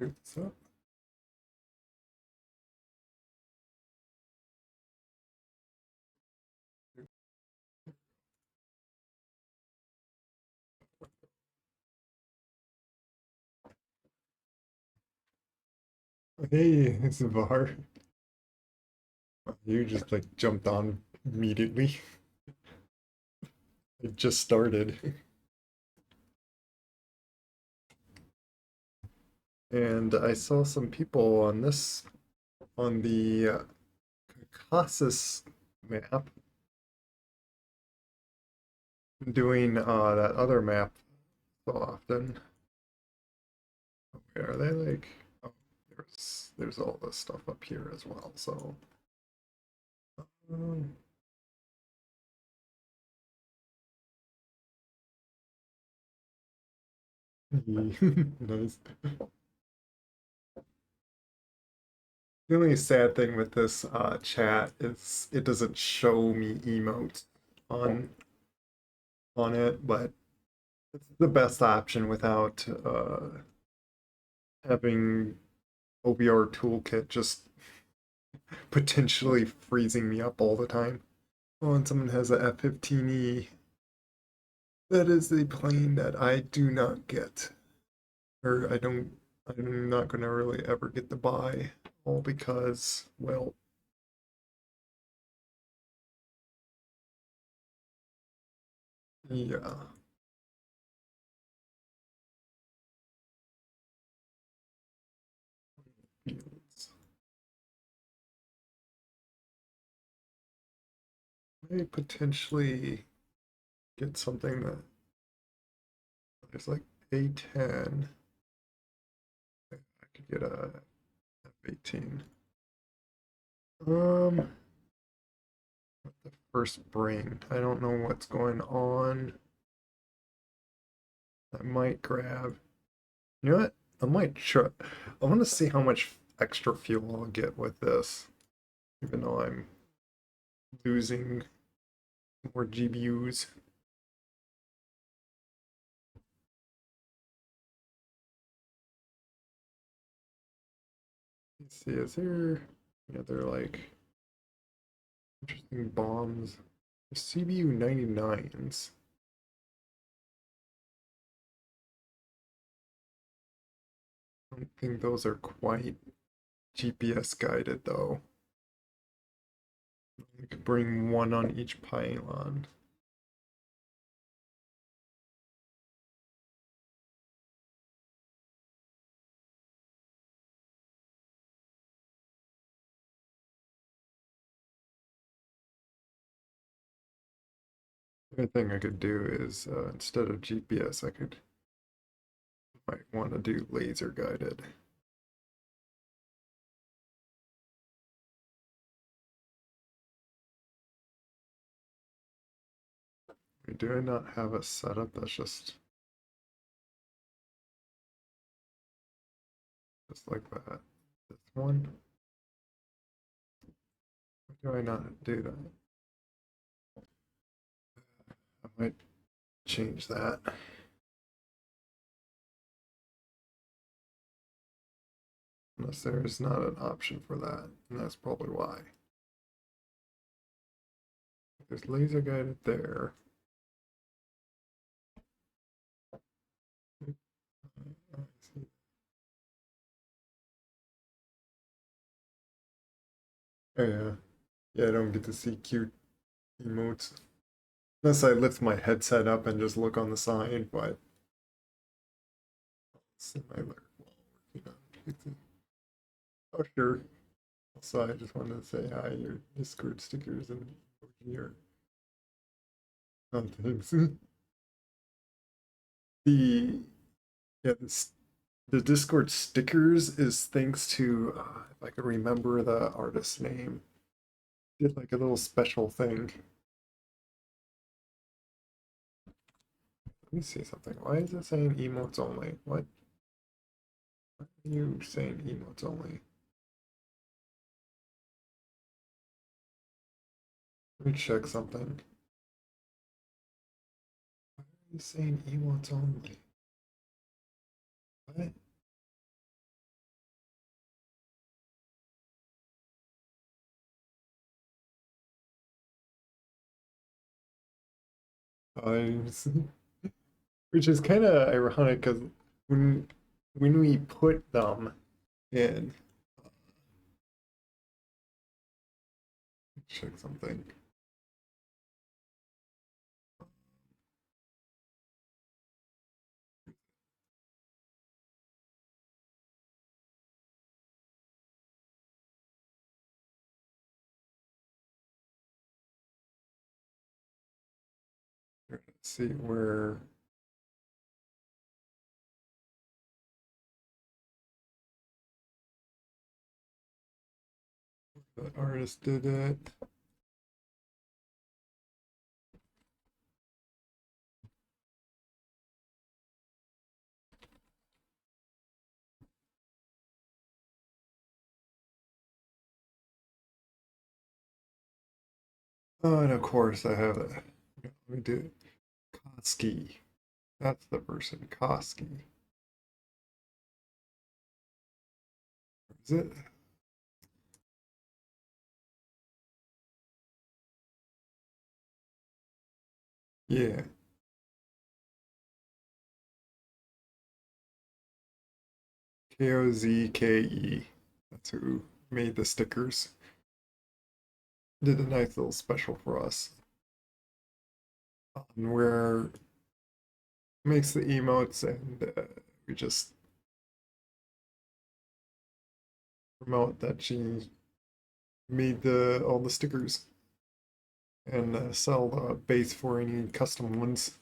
Start this up. Hey, it's Var. You just like jumped on immediately. It just started. And I saw some people on the Caucasus map doing that other map so often. Where are they like? Oh, there's all this stuff up here as well. So um, nice. The only sad thing with this chat is it doesn't show me emotes on on it, but it's the best option without having OBR toolkit just potentially freezing me up all the time. Oh, and someone has a F-15E. That is a plane that I do not get, or I'm not gonna really ever get to buy, all because, well, yeah. I potentially get something that there's like A10. I could get a F-18. What the first bring? I don't know what's going on. I might grab. You know what? I might try. I want to see how much extra fuel I'll get with this, even though I'm losing more GBUs. Let's see, is there any other like interesting bombs? CBU 99s. I don't think those are quite GPS guided though. You could bring one on each pylon. The thing I could do is instead of GPS, might want to do laser guided. Do I not have a setup that's just like that? This one? Why do I not do that? I might change that. Unless there is not an option for that, and that's probably why. There's laser guided there. Oh yeah. Yeah, I don't get to see cute emotes. Unless I lift my headset up and just look on the side, but see my alert while working on fixing. Oh sure. Also, I just wanted to say hi, your Discord stickers and your things. The yeah, the Discord stickers is thanks to if I can remember the artist's name. Did like a little special thing. Let me see something. Why is it saying emotes only? What? Why are you saying emotes only? Let me check something. Why are you saying emotes only? What? times, which is kind of ironic because when when we put them in, check something. Let's see where the artist did it. Oh, and of course I have it. Let me do it. Koski. That's the person. Koski. Is it? Yeah. Kozke. That's who made the stickers. Did a nice little special for us. Where makes the emotes and we just promote that she made the all the stickers and sell the base for any custom ones.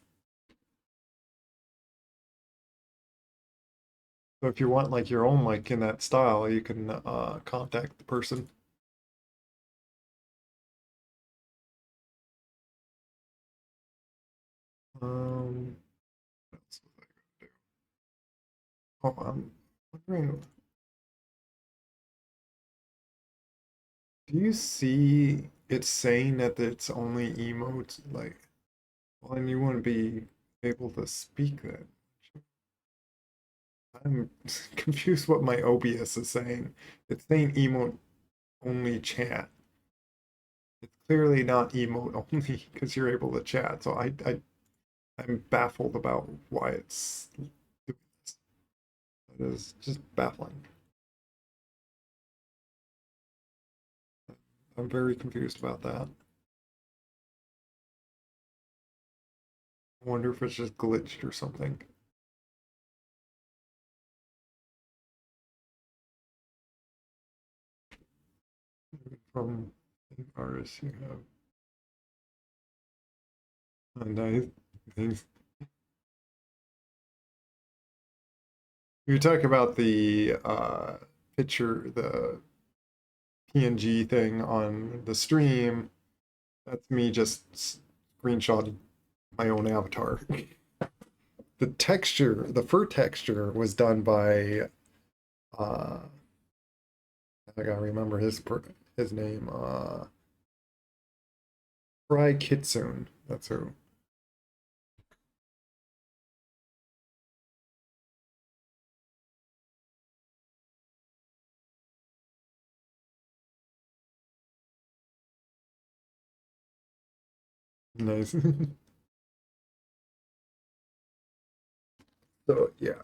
So if you want like your own like in that style, you can contact the person. What else was I gonna do? Oh, I'm wondering, do you see it saying that it's only emotes? Like, well, and you wouldn't be able to speak that. I'm confused what my OBS is saying. It's saying emote only chat. It's clearly not emote only because you're able to chat. So I'm baffled about why it's doing this. It is just baffling. I'm very confused about that. I wonder if it's just glitched or something. From artists you have. Nice. Thanks. You talk about the picture, the PNG thing on the stream. That's me just screenshotting my own avatar. The texture, the fur texture was done by uh I gotta remember his name. Fry Kitsune. That's who. Nice. So yeah.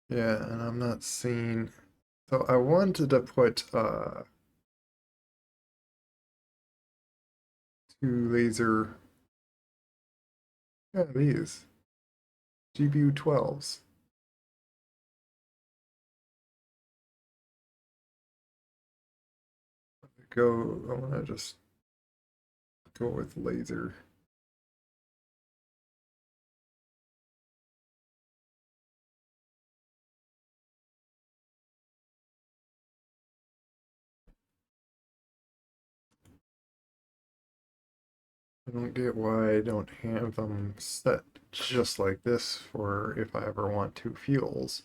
Yeah, and I'm not seeing, so I wanted to put two laser, yeah, these GPU 12s. Go, I want to just go with laser. I don't get why I don't have them set just like this for if I ever want two fuels.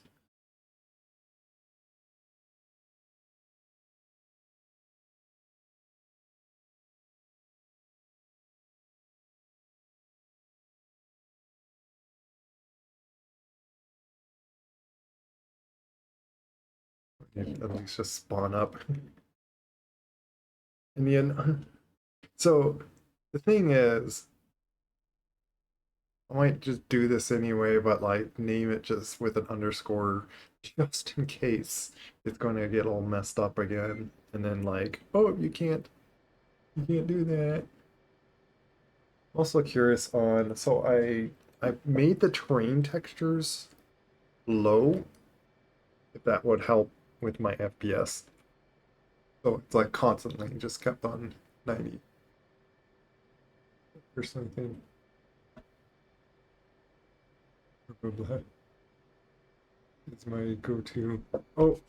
At least just spawn up. In the end, So the thing is, I might just do this anyway, but like name it just with an underscore just in case it's going to get all messed up again. And then like, oh, you can't do that. Also curious on, so I made the terrain textures low, if that would help with my FPS. So it's like constantly just kept on 90 or something. Blah, blah, blah. It's my go-to. Oh,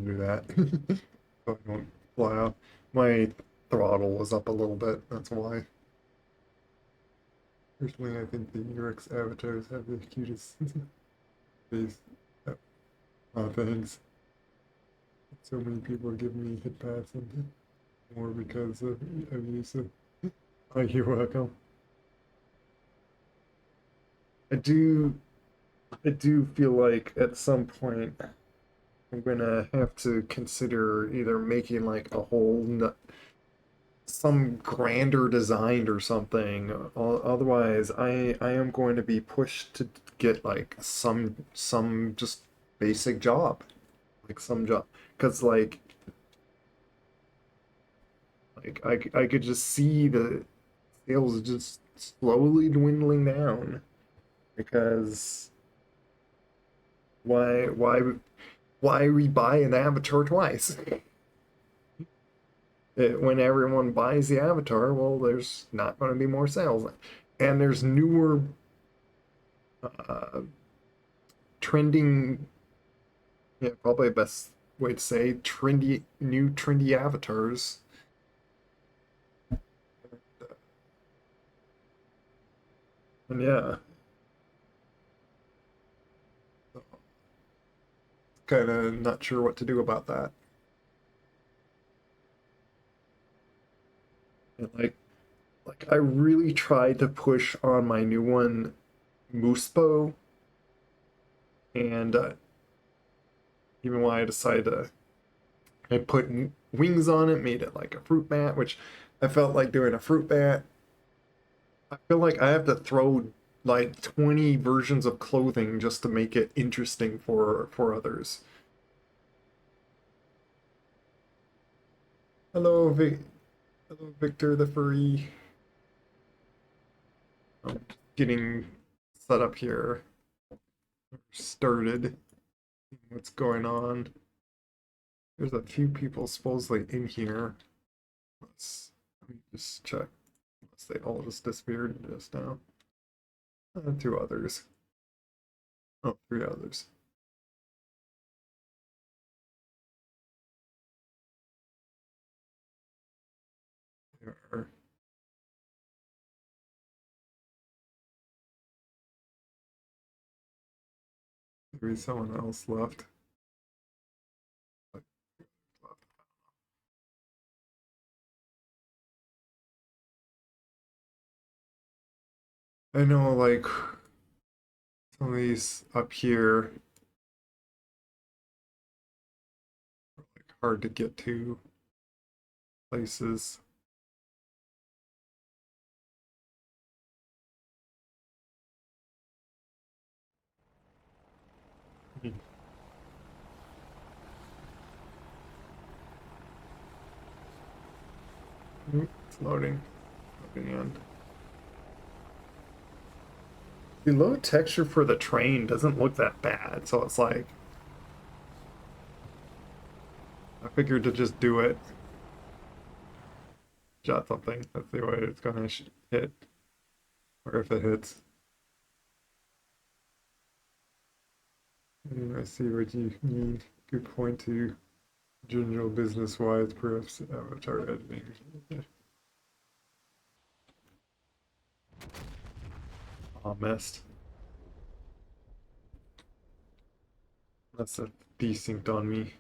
do that. So I don't fly out. My throttle was up a little bit, that's why. Personally, I think the UX avatars have the cutest face. Oh, thanks. So many people are giving me hit pads and more because of you, so oh, you're welcome. I do I do feel like at some point I'm gonna have to consider either making like a whole some grander design or something. Otherwise, I am going to be pushed to get like some just basic job, like some job, because I could just see the sales just slowly dwindling down because why why why we buy an avatar twice? When everyone buys the avatar, well, there's not going to be more sales, and there's newer uh, trending, yeah, probably the best way to say new trendy avatars. And yeah, kind of not sure what to do about that. And like I really tried to push on my new one, Moospo, and even when I decided to, I put wings on it, made it like a fruit bat, which I felt like doing a fruit bat. I feel like I have to throw like 20 versions of clothing just to make it interesting for others. Hello, hello, Victor the furry. I'm getting set up here. Started. What's going on? There's a few people supposedly in here. Let me just check. Unless they all just disappeared just now. Two others. Oh, three others. There are. Maybe someone else left. I know, like, some of these up here are like hard to get to places. It's loading. Loading in. The low texture for the train doesn't look that bad, so it's like I figured to just do it. Shot something. That's the way it's gonna hit, or if it hits. I see what you mean. Good point too. General business wise, perhaps avatar editing. Oh, missed. That's a desynced on me.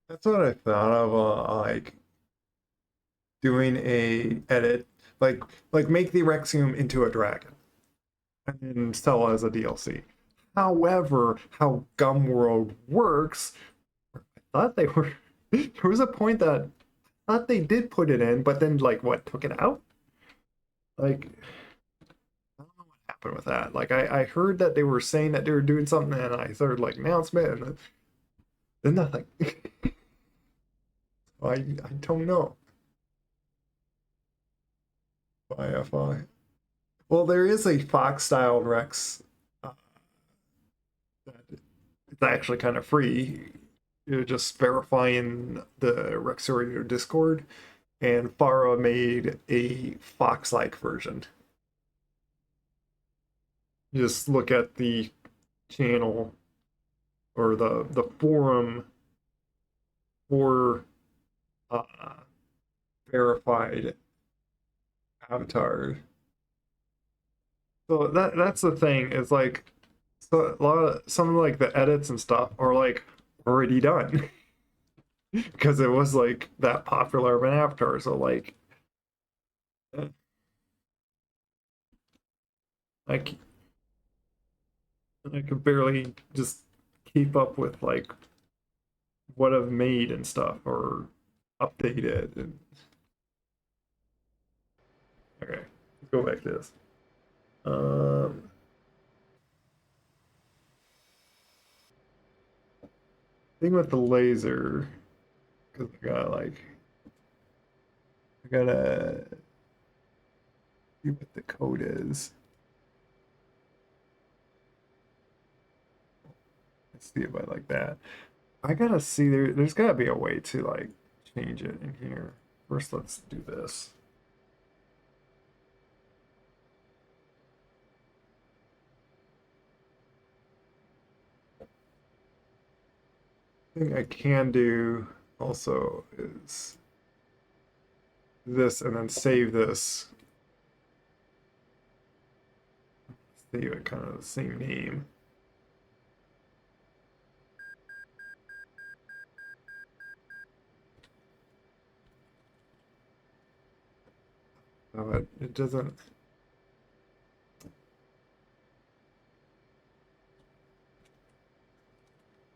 That's what I thought of. Like doing a edit, like make the Rexium into a dragon and then sell as a DLC. However, how Gumworld works, I thought they were there was a point that I thought they did put it in, but then like what, took it out? Like I don't know what happened with that. Like I heard that they were saying that they were doing something and I heard like announcement and then nothing. I don't know. FI. Well, there is a Fox style Rex that it's actually kind of free. You're just verifying the Rexorio Discord, and Farah made a Fox-like version. You just look at the channel or the forum for uh, verified avatar. So that's the thing is like so a lot of some of like the edits and stuff are like already done because it was like that popular of an avatar. So like I c- I could barely just keep up with like what I've made and stuff or updated and okay, let's go back to this. Um, thing with the laser, because I gotta see what the code is. Let's see if I like that. I gotta see there's gotta be a way to like change it in here. First, let's do this. Thing I can do also is this and then save this. Save it kind of the same name. It doesn't.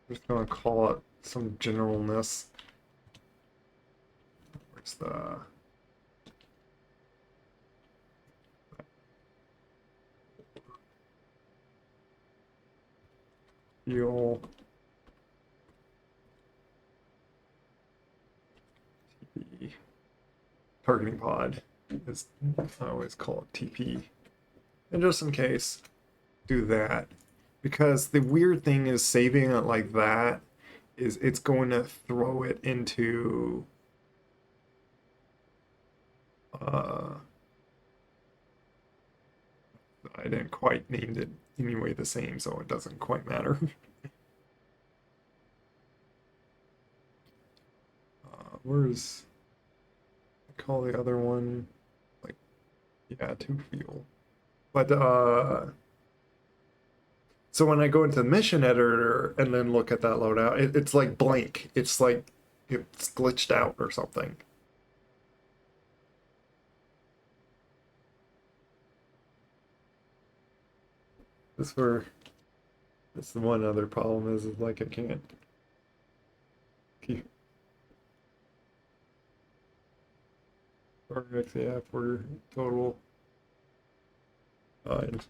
I'm just gonna call it some generalness. Where's the fuel TP targeting pod? Is I always call it TP. And just in case, do that. Because the weird thing is saving it like that is it's going to throw it into uh I didn't quite name it anyway the same, so it doesn't quite matter. Where's I call the other one like yeah, to fuel. But so when I go into the mission editor and then look at that loadout, it's like blank. It's like it's glitched out or something. This for that's the one other problem is like I can't keep RX yeah for total. Fine.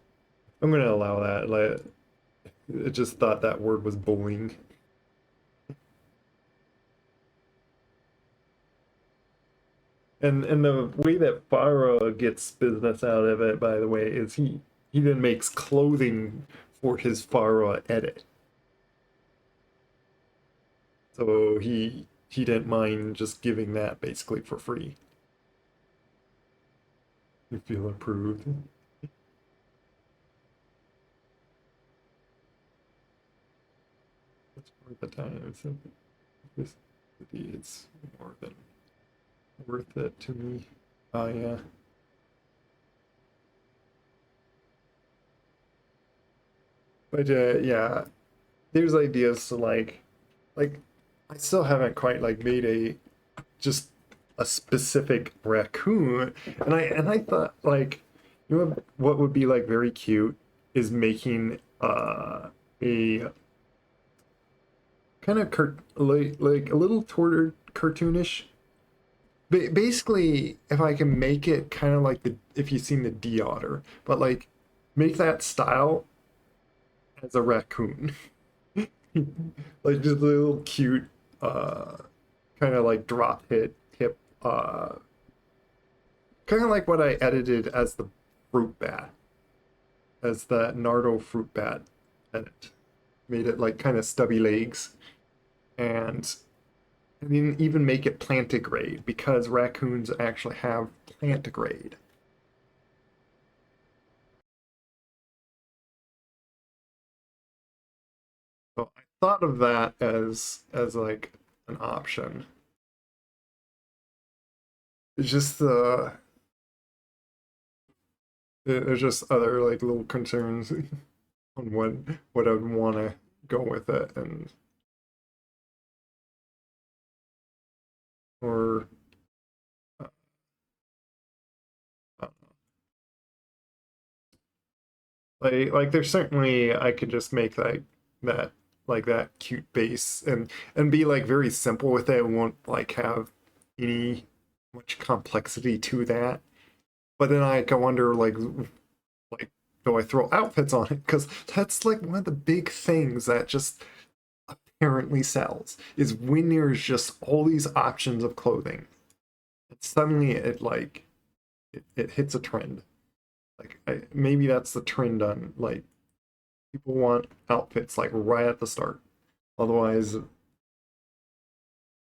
I'm gonna allow that. Like it just thought that word was bullying. And the way that Farah gets business out of it, by the way, is he then makes clothing for his Farah edit. So he didn't mind just giving that basically for free. You feel approved. That's worth the time. This it's more than worth it to me. Oh yeah. But yeah, there's ideas to like I still haven't quite like made a just a specific raccoon. And I thought, like, you know what would be like very cute is making a kind of like a little cartoonish. Basically, if I can make it kind of like the if you've seen the D otter, but like make that style as a raccoon. Like just a little cute uh kind of like drop hip kind of like what I edited as the fruit bat, as the Nardo fruit bat edit. Made it like kind of stubby legs, and I didn't even make it plantigrade because raccoons actually have plantigrade. So I thought of that as like an option. It's just there's just other like little concerns on what I'd want to go with it, and or uh, uh, like there's certainly I could just make that like that cute base and be like very simple with it. It won't like have any much complexity to that. But then I wonder like do I throw outfits on it? Because that's like one of the big things that just apparently sells is when there's just all these options of clothing. And suddenly it hits a trend. Like maybe that's the trend on like people want outfits like right at the start. Otherwise,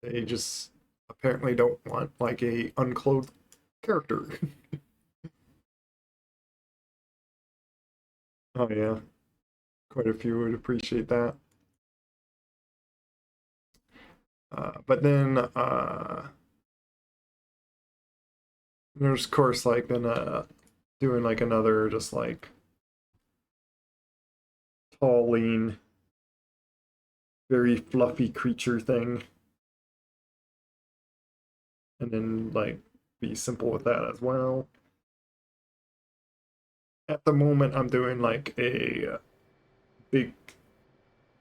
they just apparently don't want like a unclothed character. Oh yeah, quite a few would appreciate that. But then there's of course like then doing like another just like tall, lean, very fluffy creature thing, and then like be simple with that as well. At the moment, I'm doing like a big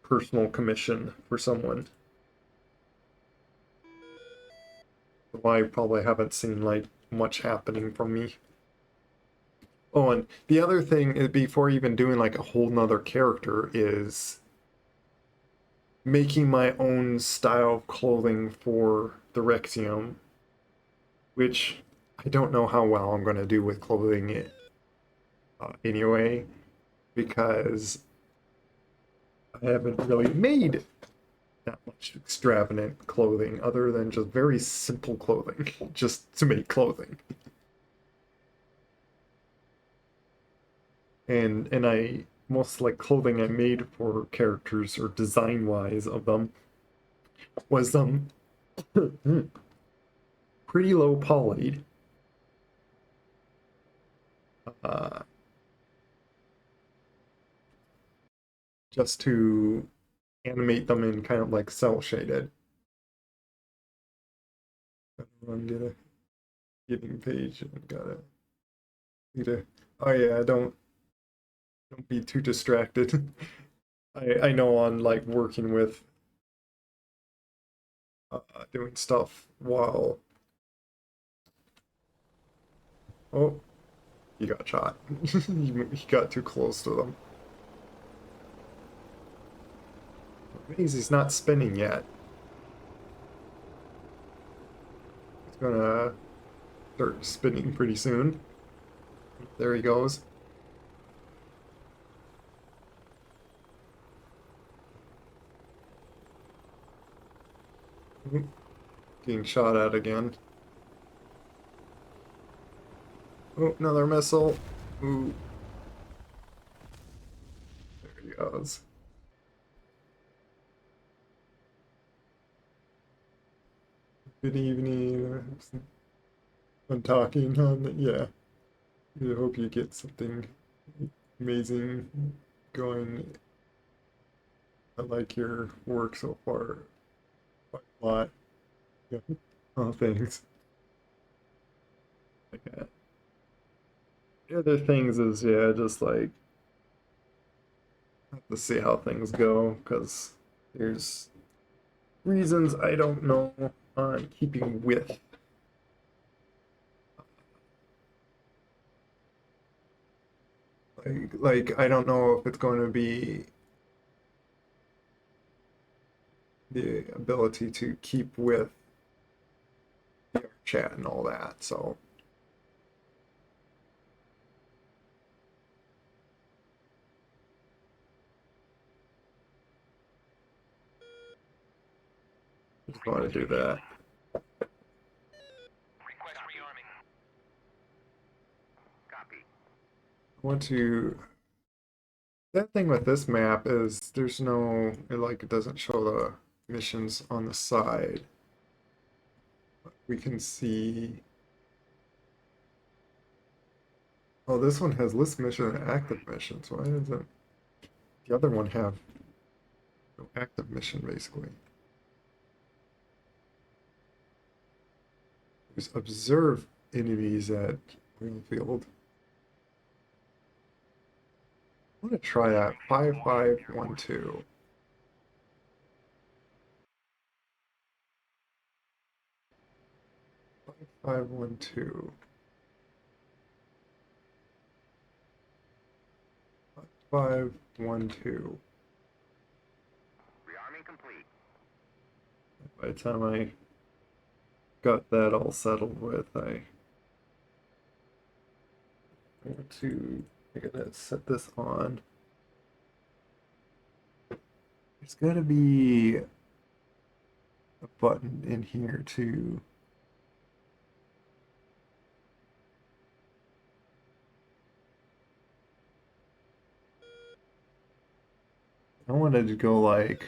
personal commission for someone. So I probably haven't seen like much happening from me. Oh, and the other thing is before even doing like a whole nother character is making my own style of clothing for the Rexium, which I don't know how well I'm going to do with clothing it anyway, because I haven't really made that much extravagant clothing other than just very simple clothing, just to make clothing. And I most like clothing I made for characters or design wise of them was pretty low polyed. Uh, just to animate them in kind of like cell shaded. I'm gonna getting page and gotta need to. Oh yeah, don't be too distracted. I know on like working with doing stuff while oh you got shot. You got too close to them. Means he's not spinning yet. He's gonna start spinning pretty soon. There he goes. Getting shot at again. Oh, another missile. Ooh, there he goes. Good evening. I'm talking on the, yeah. I hope you get something amazing going. I like your work so far quite a lot. Yeah. Oh, thanks. Yeah. The other things is, yeah, just like have to see how things go because there's reasons I don't know on keeping with. Like I don't know if it's going to be the ability to keep with VR chat and all that. So just want to do that. Request rearming. Copy. I want to. That thing with this map is there's no it doesn't show the missions on the side. We can see. Oh, this one has list mission and active missions. Why doesn't the other one have no active mission basically? There's observe enemies at Greenfield. I'm gonna try that 5512. 5512. 5512. Rearming complete. By the time I got that all settled with, I want to. I'm gonna set this on. There's gotta be a button in here to. I wanted to go like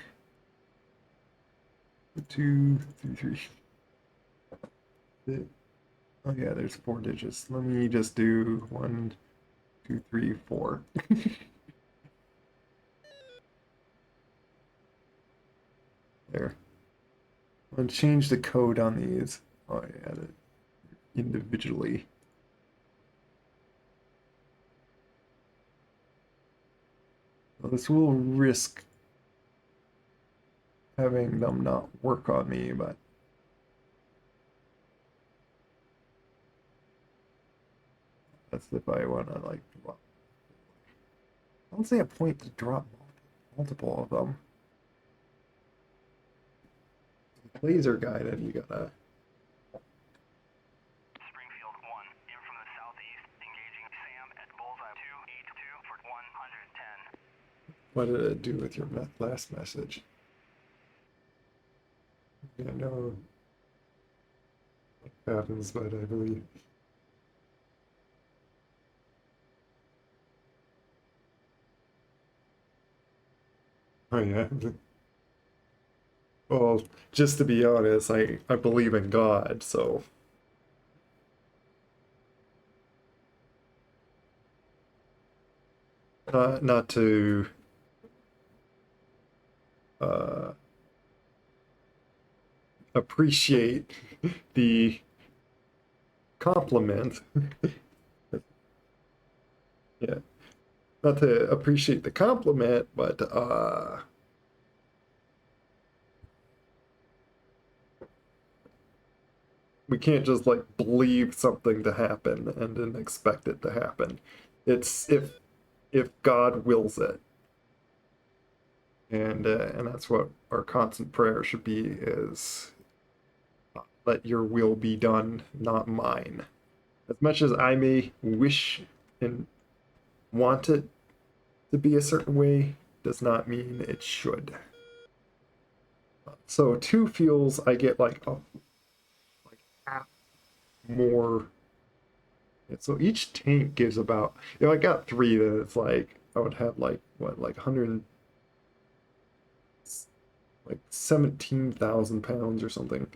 2, 3, 3. Oh yeah, there's 4 digits. Let me just do 1, 2, 3, 4. There. I'm gonna change the code on these. Oh, I added individually. Well, this will risk having them not work on me, but that's if I want to like drop. I don't see a point to drop multiple of them. Laser guided, you gotta. Springfield 1, in from the southeast, engaging Sam at bullseye 282 for 110. What did it do with your last message? Yeah, no, what happens, but I believe. Oh yeah. Well, just to be honest, I believe in God, so not to uh, appreciate the compliment. Yeah, not to appreciate the compliment, but we can't just like believe something to happen and then expect it to happen. It's if God wills it, and that's what our constant prayer should be: is let your will be done, not mine. As much as I may wish and want it to be a certain way, does not mean it should. So 2 fuels, I get like like half more. And so each tank gives about, I got 3 that it's like I would have like what, like 100, like 17,000 pounds or something.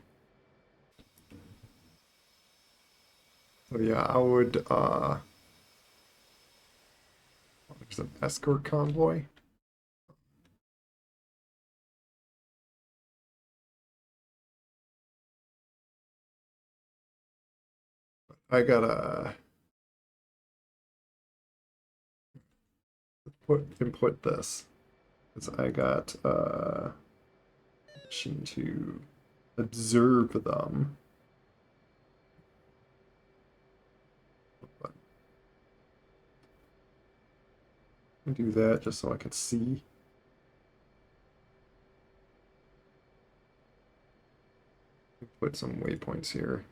So yeah, I would there's an escort convoy. I gotta input this because I got machine to observe them. But do that just so I can see. Put some waypoints here.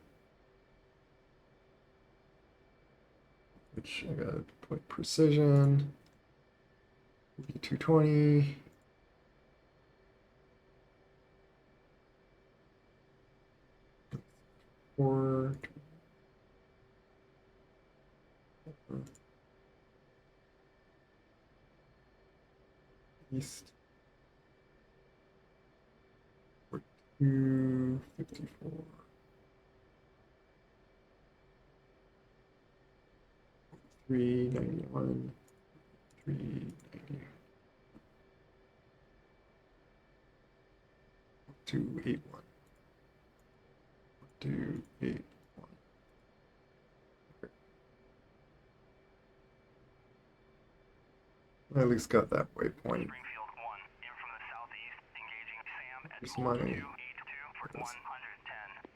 Which I gotta put precision. 220. Or east. 254. 391. 390. 281. 281. I at least got that waypoint. Springfield 1, in from the southeast, engaging Sam at Here's Bulls my 282 for 110.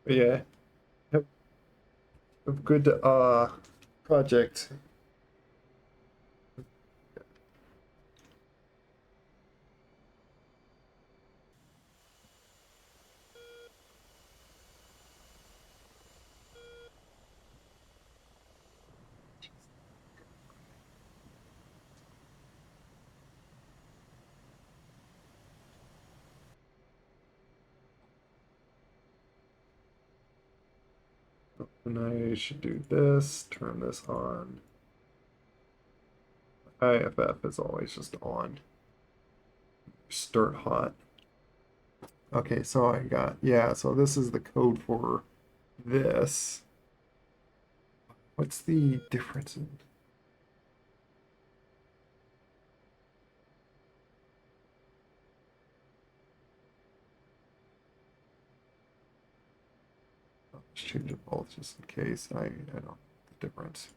But yeah, have a good project. And I should do this, turn this on. IFF is always just on. Start hot. Okay, so I got, yeah, so this is the code for this. What's the difference in? I'll just change it both just in case I don't know the difference.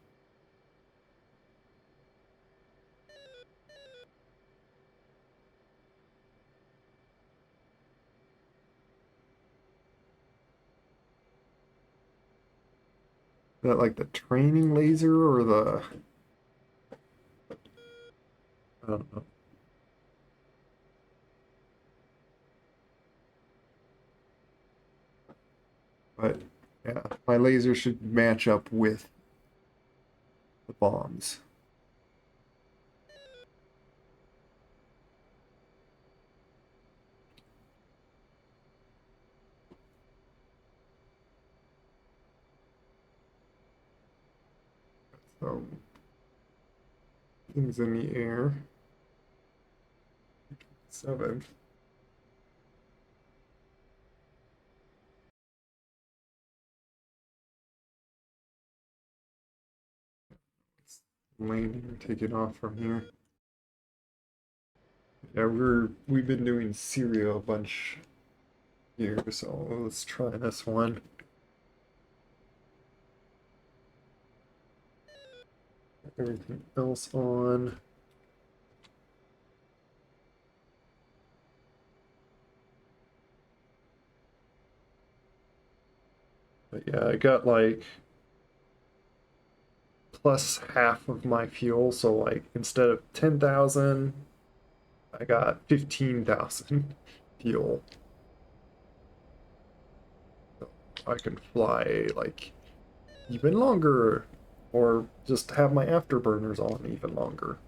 Is that like the training laser or the, I don't know. But yeah, my laser should match up with the bombs. So things in the air. 7. Landing or taking off from here. Yeah, we've been doing serial a bunch here, so let's try this one. Everything else on. But yeah, I got like plus half of my fuel, so like instead of 10,000, I got 15,000 fuel. So I can fly like even longer, or just have my afterburners on even longer.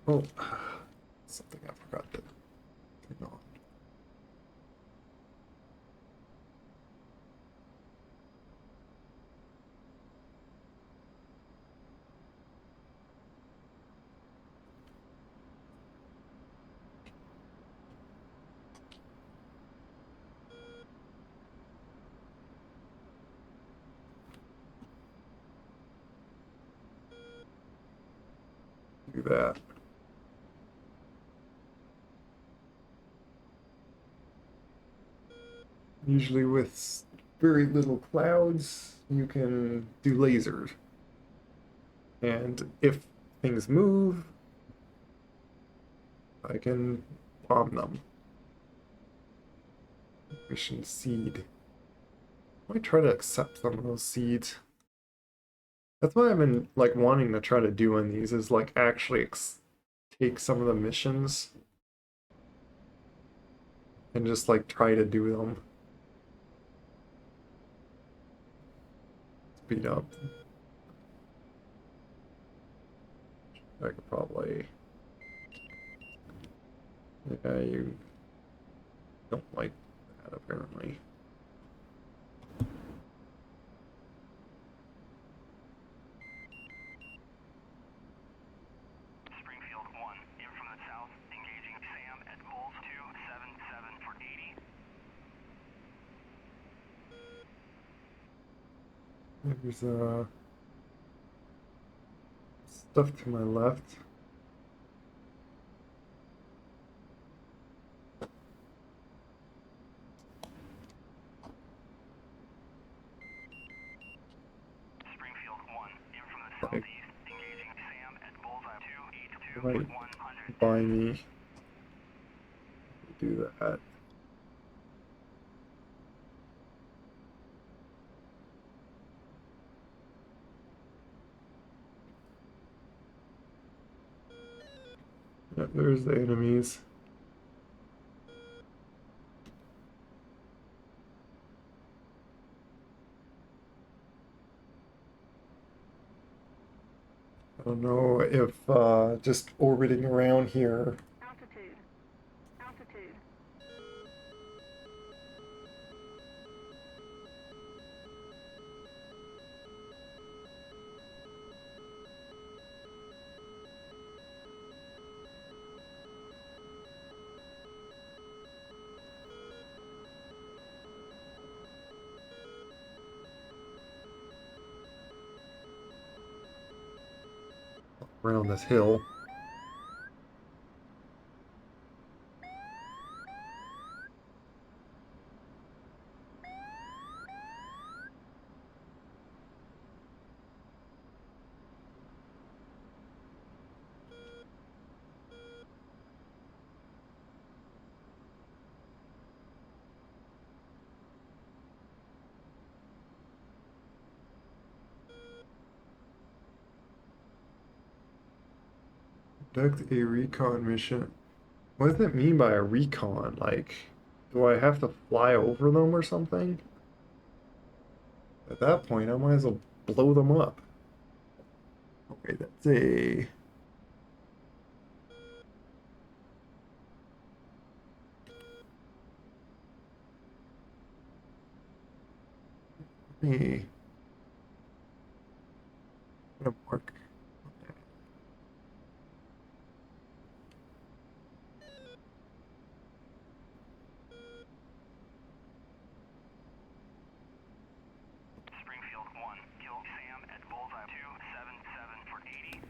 Oh, something I forgot to turn on. that. Usually with very little clouds, you can do lasers. And if things move, I can bomb them. Mission seed. I might try to accept some of those seeds. That's what I've been like wanting to try to do on these is like actually take some of the missions and just like try to do them. Speed up. I could probably. Yeah, you don't like that apparently. Springfield 1, in from the south, engaging Sam at Bulls 277 for 80. There's stuff to my left. Springfield 1, in from the Like, southeast, engaging Sam at Bullseye 282 might for 110. buy me. Do that. Yeah, there's the enemies. I don't know if just orbiting around here. Altitude. Altitude. Around this hill. Conduct a recon mission. What does it mean by a recon? Like, do I have to fly over them or something? At that point, I might as well blow them up. Okay, that's a... Hey, gonna mark. Springfield 1, kill Sam at Bullseye 277 for 80.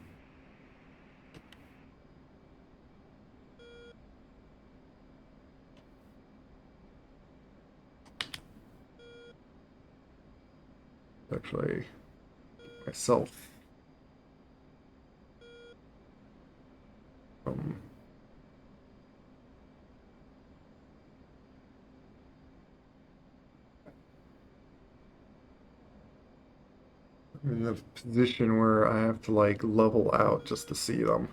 Actually, myself. Um, I'm in the position where I have to like level out just to see them.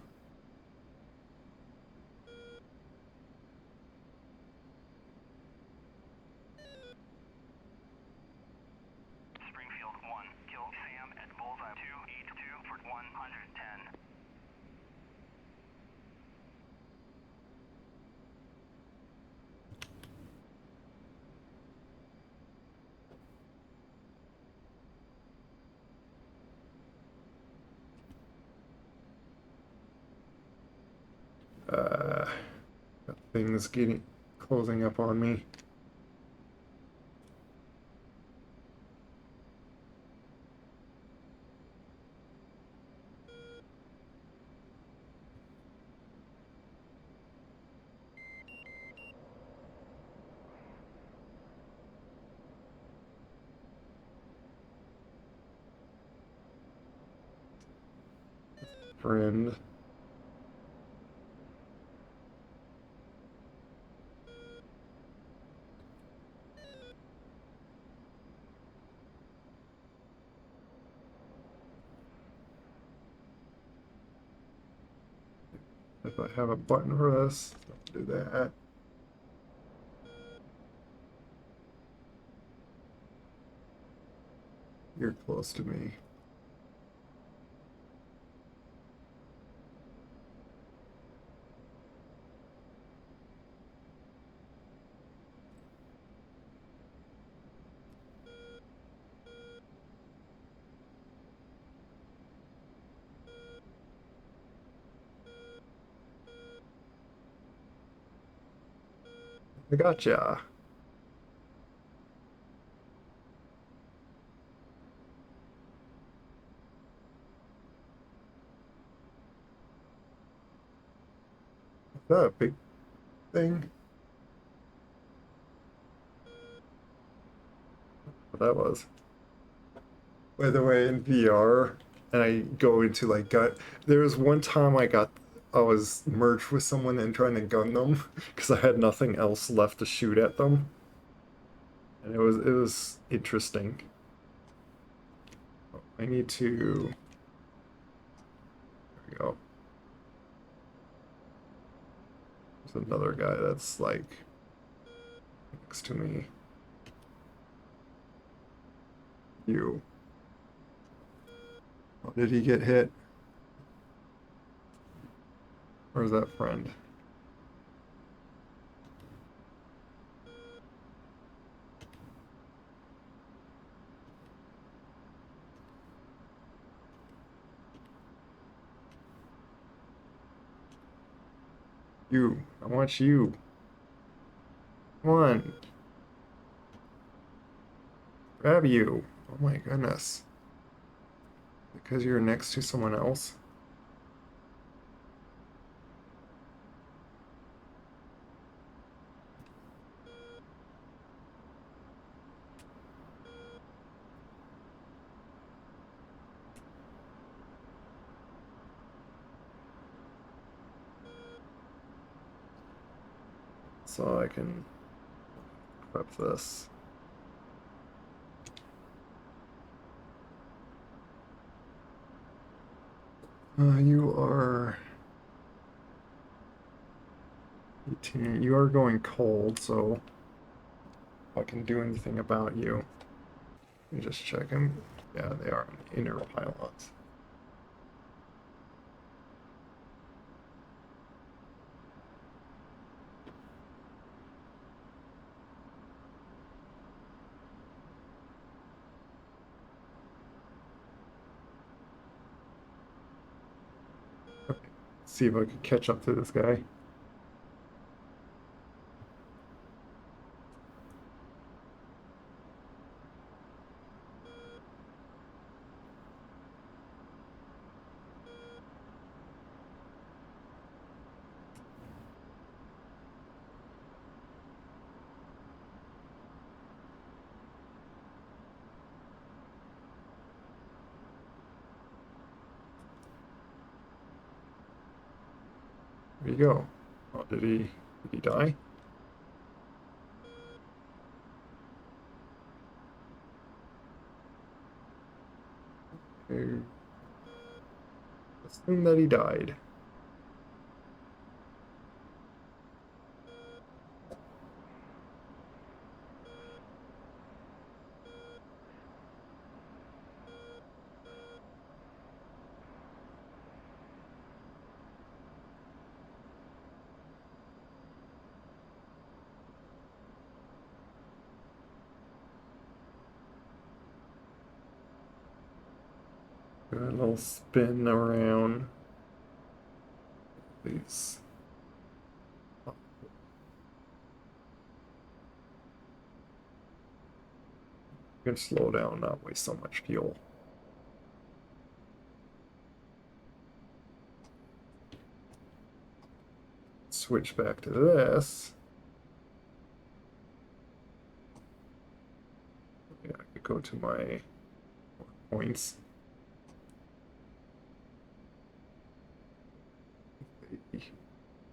Springfield 1, kill Sam at Bullseye 282 for 110. Uh, got things getting closing up on me. friend. If I have a button for this, I'll do that. You're close to me. I gotcha. Is that a big thing? What that was. By the way, in VR, and I go into like gut. There was one time I was merged with someone and trying to gun them because I had nothing else left to shoot at them, and it was interesting. I need to. There we go. There's another guy that's like next to me. You. Oh, did he get hit? Or is that friend? You. I want you. Come on. Grab you. Oh my goodness. Because you're next to someone else? So I can equip this. You are 18. You are going cold, so if I can do anything about you. Let me just check him. Yeah, they are on the inner pylons. Okay, let's see if I can catch up to this guy. There you go. Oh, did he die? Okay. Assume that he died. Got a little spin around these. You can slow down, not waste so much fuel. Switch back to this. Yeah, I could go to my points.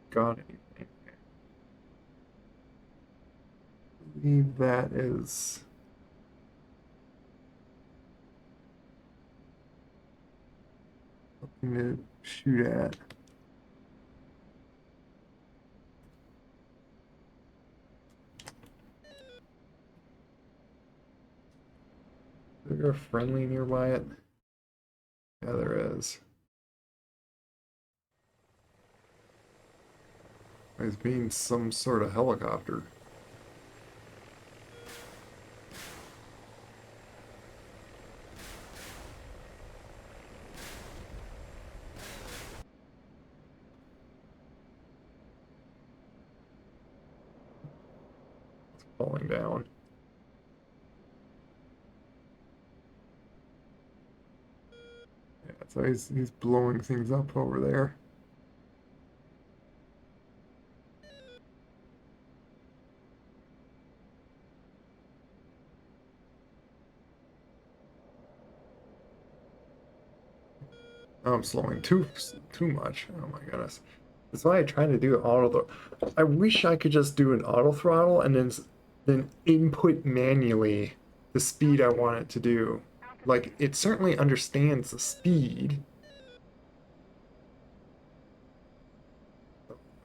got anything. I believe that is something to shoot at. Is there a friendly nearby it? Yeah, there is. It's being some sort of helicopter. It's falling down. Yeah, so he's blowing things up over there. Oh, I'm slowing too much. Oh my goodness. That's why I try to do auto. I wish I could just do an auto throttle and then input manually the speed I want it to do. Like it certainly understands the speed.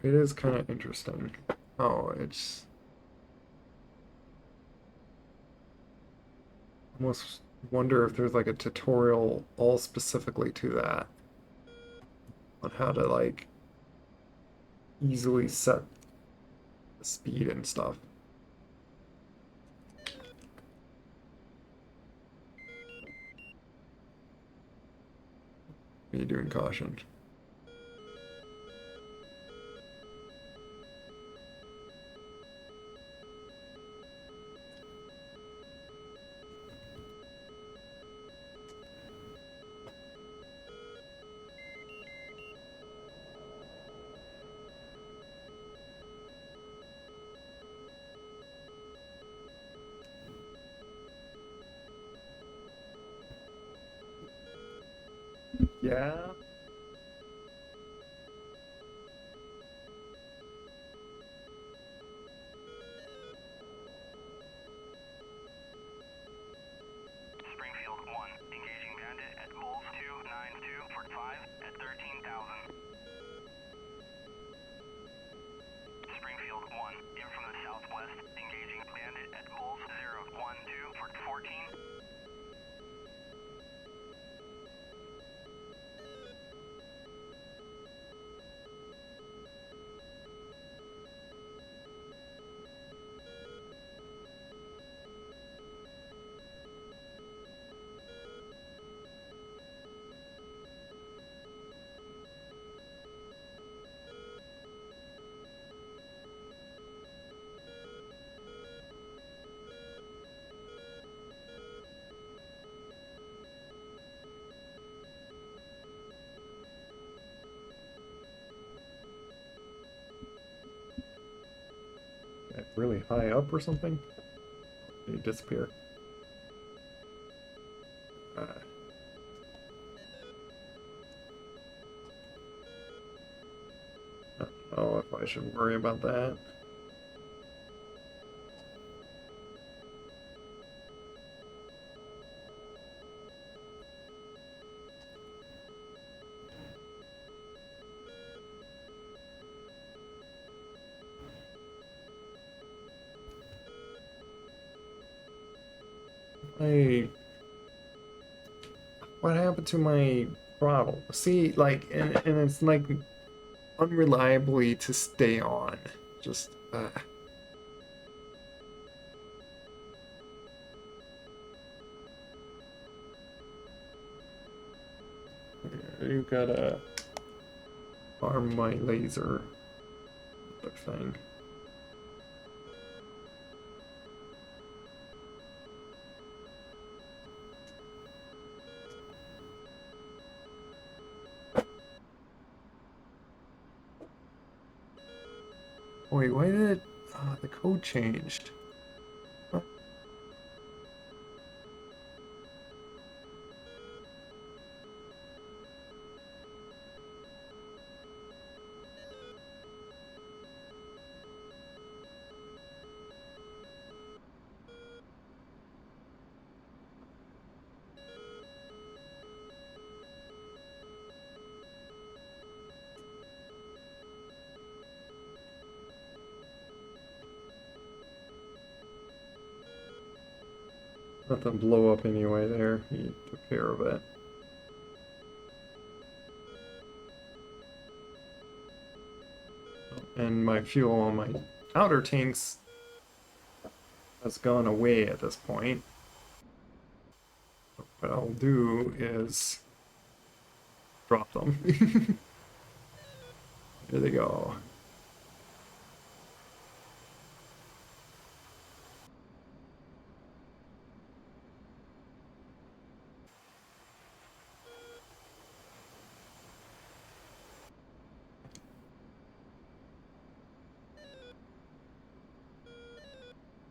It is kind of interesting. Oh, it's almost wonder if there's like a tutorial all specifically to that on how to like easily set the speed and stuff. What are you doing, caution? Yeah. Springfield 1, engaging bandit at Bulls 292 for 5 at 13,000. Springfield 1, in from the southwest, engaging bandit at Bulls 012 for 14. Like really high up or something? They disappear. Uh, I don't know if I should worry about that. I What happened to my throttle? See, like, and it's like unreliably to stay on. Just, you gotta arm my laser thing. Wait, why did it, the code changed? Huh? Nothing blow up anyway there. He took care of it. And my fuel on my outer tanks has gone away at this point. What I'll do is drop them. There they go.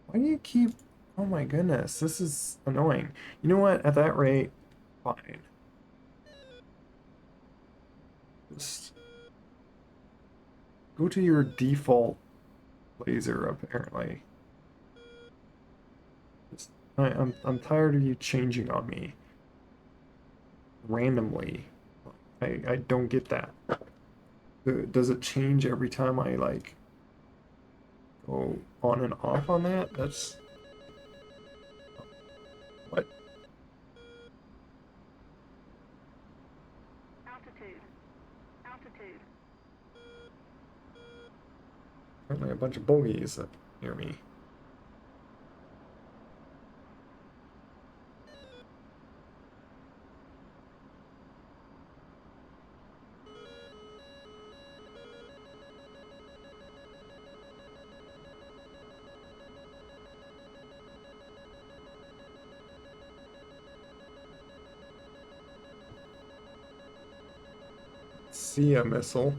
Why do you keep... Oh my goodness, this is annoying. You know what? At that rate, fine. Just go to your default laser, apparently. Just, I'm tired of you changing on me randomly. I don't get that. Does it change every time I like go on and off on that? That's what? Altitude. Altitude. Apparently a bunch of bogeys up near me. See a missile.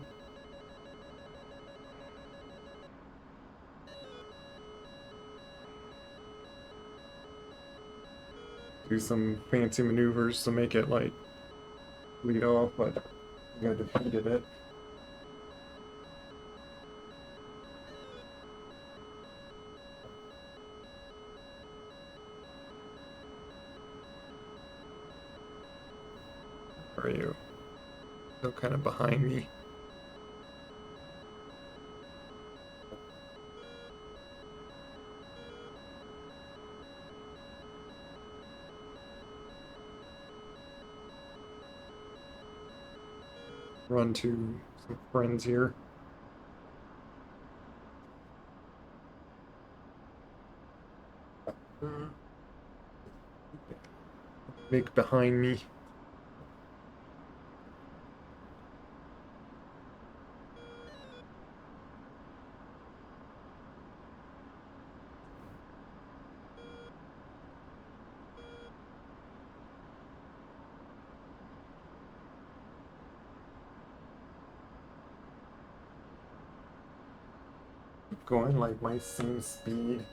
Do some fancy maneuvers to make it like lead off, but I defeated it. Where are you? Still kind of behind me. Run to some friends here. Make behind me. Keep going like my same speed.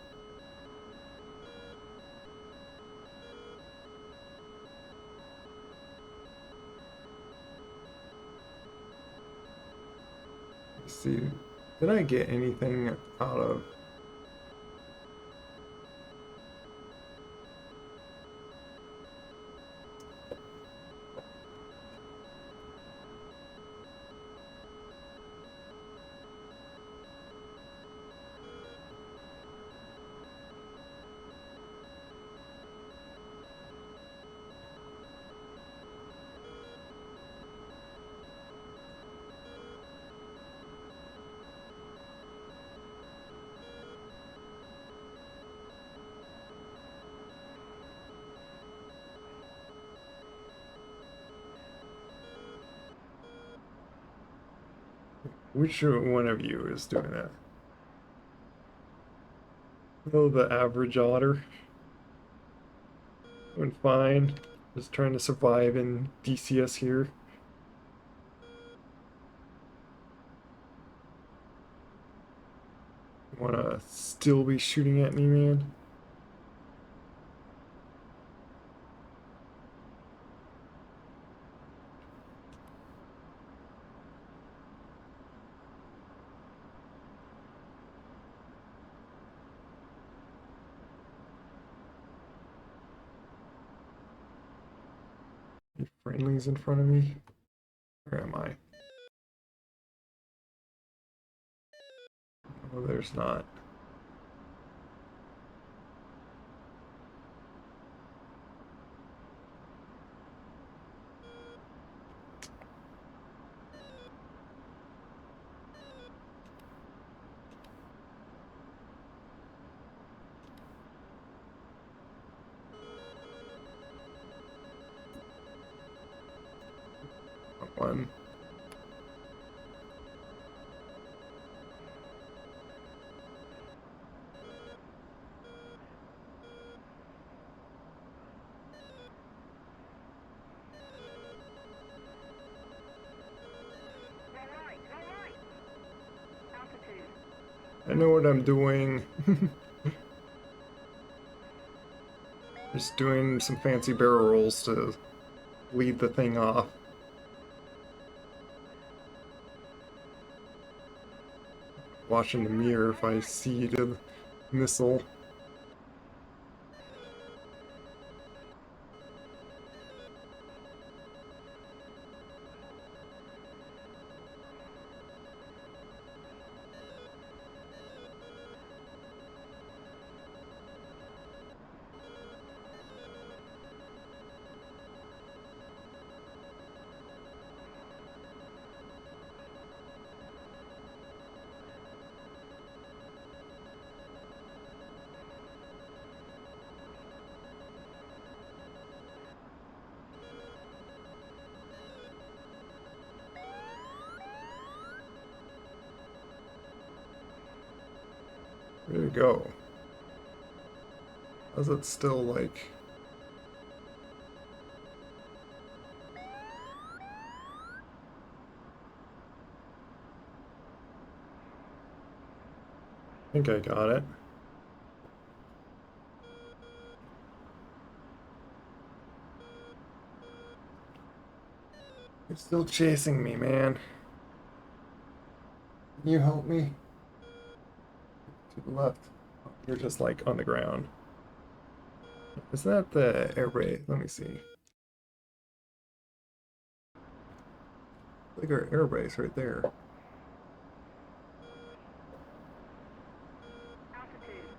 Let's see, did I get anything out of... Which one of you is doing that? Oh, the average otter. Doing fine. Just trying to survive in DCS here. You wanna still be shooting at me, man? Any friendlies in front of me? Where am I? Oh, there's not. One. Low right. Altitude. I know what I'm doing. Just doing some fancy barrel rolls to lead the thing off. Watching the mirror if I see the missile. There you go. How's it still like? I think I got it. You're still chasing me, man. Can you help me? To the left. Oh, you're just like on the ground. Is that the air base? Let me see. Like our air base right there. Altitude.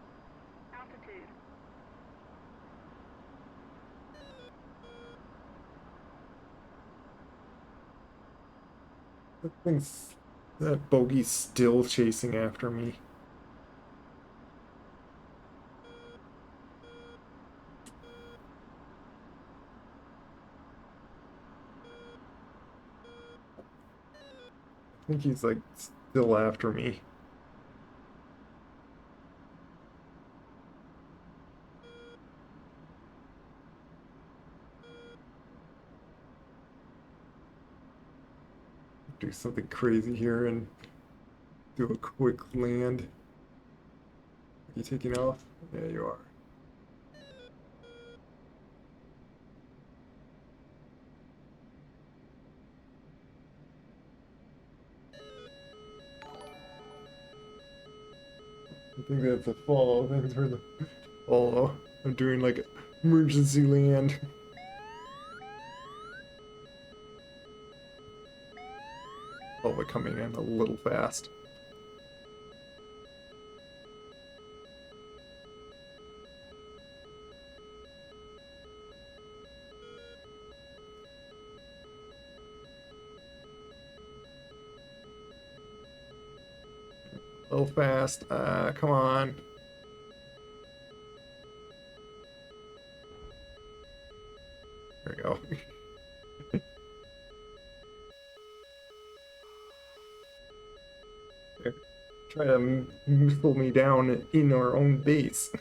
Altitude. That bogey's still chasing after me. I think he's like still after me. Do something crazy here and do a quick land. Are you taking off? Yeah, you are. I think that's a follow. Thanks for the follow. I'm doing like emergency land. Probably coming in a little fast. A little fast. Come on. There we go. There. Try to missile me down in our own base.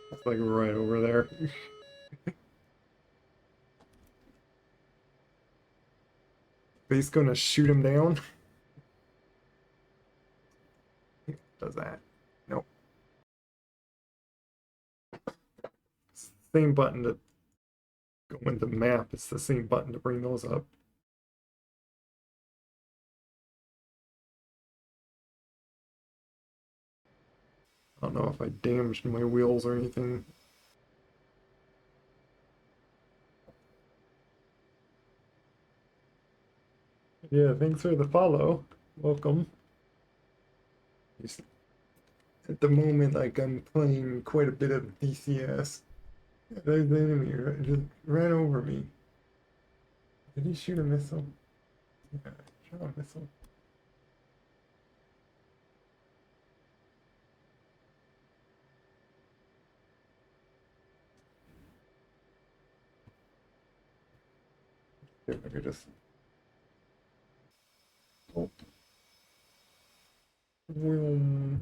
It's like right over there. Base gonna shoot him down? Does that? Nope. Same button to go in the map. It's the same button to bring those up. don't know if I damaged my wheels or anything. Yeah, thanks for the follow. Welcome. Just at the moment, like I'm playing quite a bit of DCS. There's the enemy just ran over me. Did he shoot a missile? Yeah, shot a missile. If I could just. Oh. Vroom.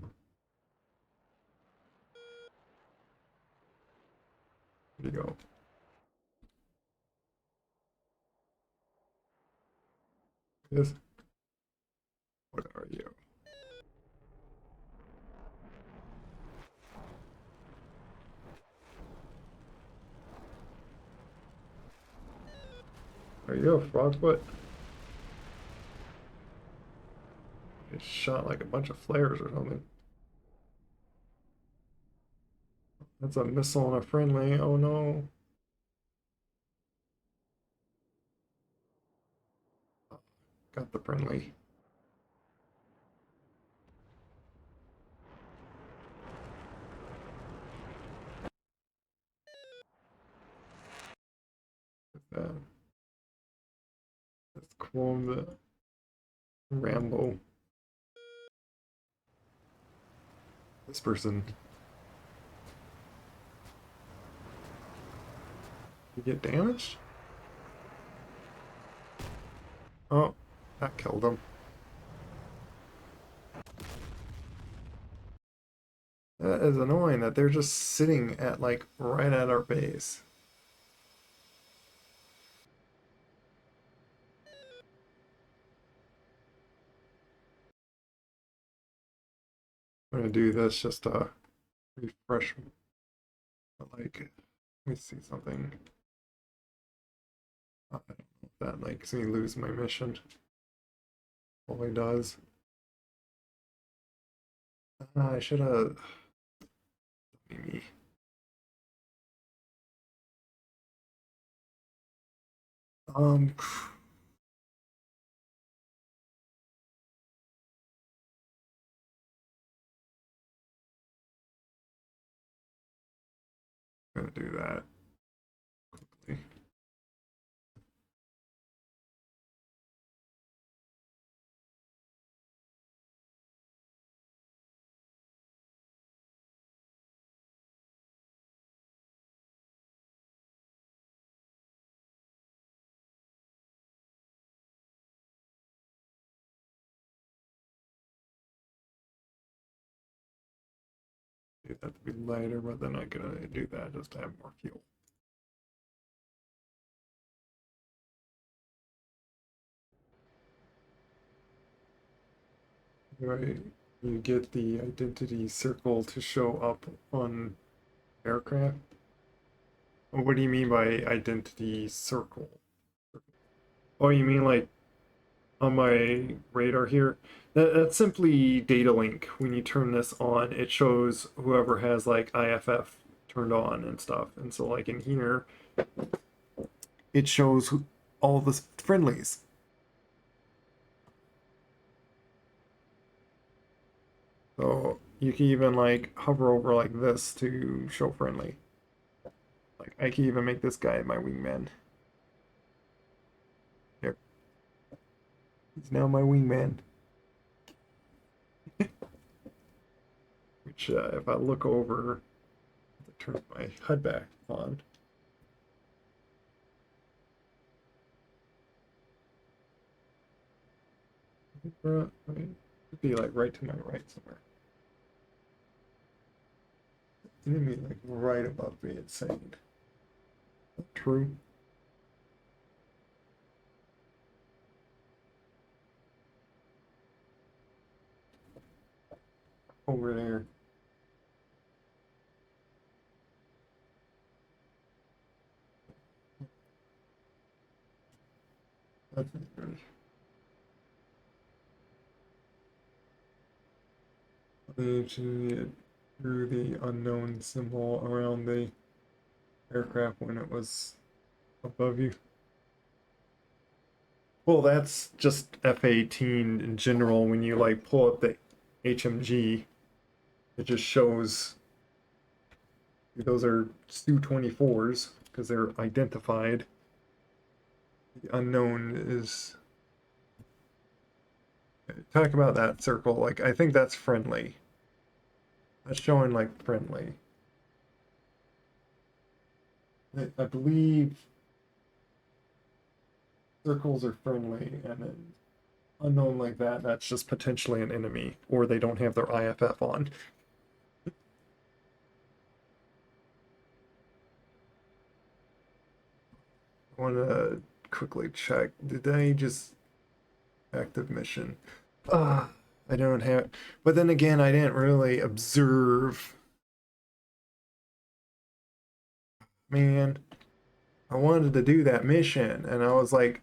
There you go. Yes. What are you? Are you a frogfoot? It shot like a bunch of flares or something. That's a missile on a friendly. Oh no. Got the friendly. Uh, let's clone the Rambo. This person. You get damaged? Oh, that killed him. That is annoying that they're just sitting at like right at our base. I'm gonna do this just to refresh. Like, let me see something. I don't know if that makes me lose my mission. Probably does. I should have. Maybe. Um, I'm gonna do that quickly. Do that to be lighter, but then I'm gonna do that just to have more fuel. Right, you get the identity circle to show up on aircraft. What do you mean by identity circle? Oh, you mean like on my radar here? That's simply data link. When you turn this on, it shows whoever has like IFF turned on and stuff. And so like in here, it shows all the friendlies. So you can even like hover over like this to show friendly. Like I can even make this guy my wingman. Here. He's now my wingman. Which if I look over, turn my HUD back on. Right. It'd be like right to my right somewhere. Enemy like right above me, it's saying. True. Over there. That's good. through the unknown symbol around the aircraft when it was above you. Well, that's just F-18 in general. When you like pull up the HMG, it just shows those are Su-24s because they're identified. The unknown is talk about that circle. Like I think that's friendly. That's showing like friendly. I believe circles are friendly, and then unknown like that, that's just potentially an enemy, or they don't have their IFF on. I want to quickly check. Did I just active mission? I don't have. But then again, I didn't really observe. Man, I wanted to do that mission, and I was like,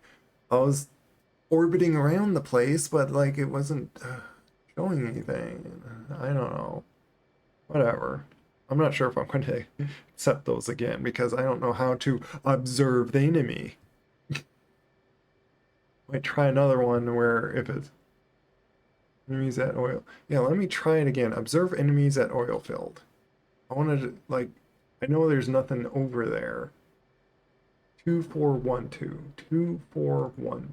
I was orbiting around the place, but like it wasn't showing anything. I don't know. Whatever. I'm not sure if I'm going to accept those again because I don't know how to observe the enemy. Might try another one where if it's enemies at oil. Yeah, let me try it again. Observe enemies at oil field. I wanted to, like, I know there's nothing over there. 2412. 2412.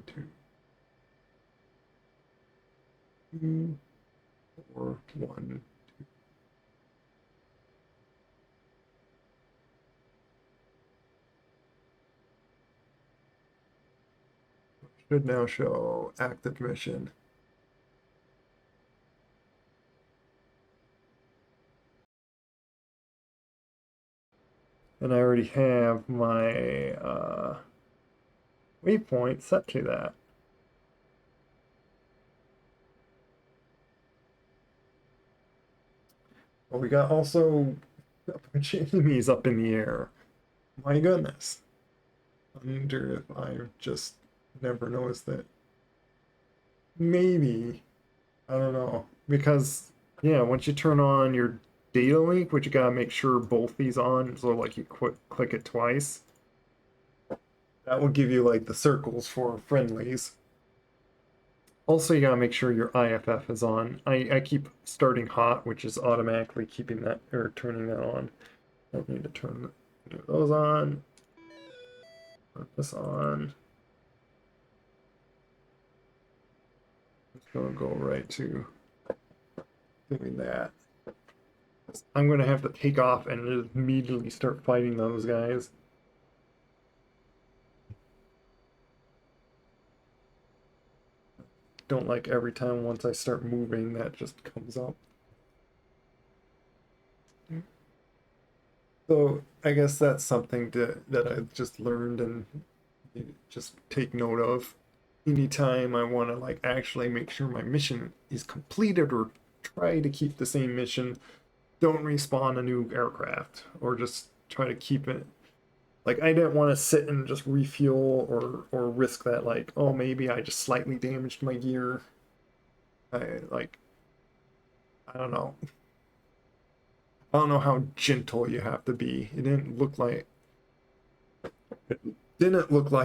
2412. Should now show active mission. And I already have my waypoint set to that. Well, we got also a bunch of enemies up in the air. My goodness. I wonder if I just never noticed that. Maybe. I don't know. Because, yeah, once you turn on your data link, which you gotta make sure both these on, so like you click it twice, that will give you like the circles for friendlies. Also, you gotta make sure your IFF is on. I keep starting hot, which is automatically keeping that or turning that on. I don't need to turn those on. Put this on. Just gonna go right to doing that. I'm gonna have to take off and just immediately start fighting those guys. Don't like every time once I start moving that just comes up. So I guess that's something that I've just learned and just take note of. Anytime I want to like actually make sure my mission is completed or try to keep the same mission, don't respawn a new aircraft or just try to keep it. Like I didn't want to sit and just refuel or risk that like, oh maybe I just slightly damaged my gear. I like I don't know. I don't know how gentle you have to be. It didn't look like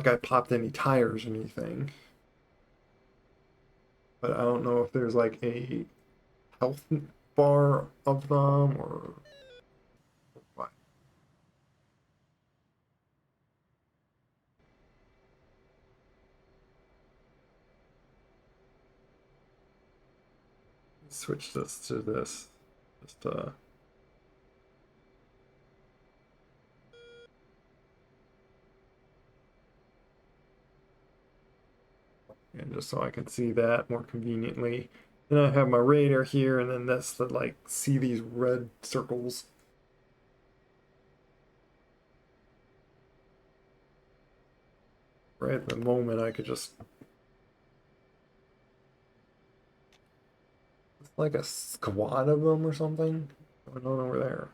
I popped any tires or anything. But I don't know if there's like a health bar of them or what. Switch this to this. Just and just so I can see that more conveniently. Then I have my radar here, and then that's the like see these red circles. Right at the moment, I could just it's like a squad of them or something going on over there.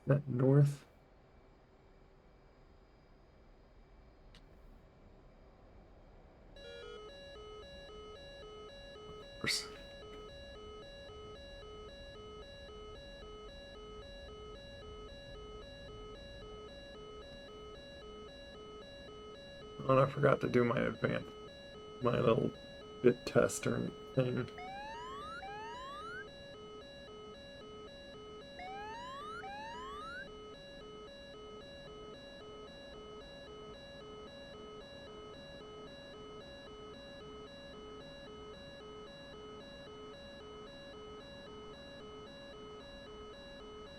Is that north? course. Oh, and I forgot to do my little bit tester thing.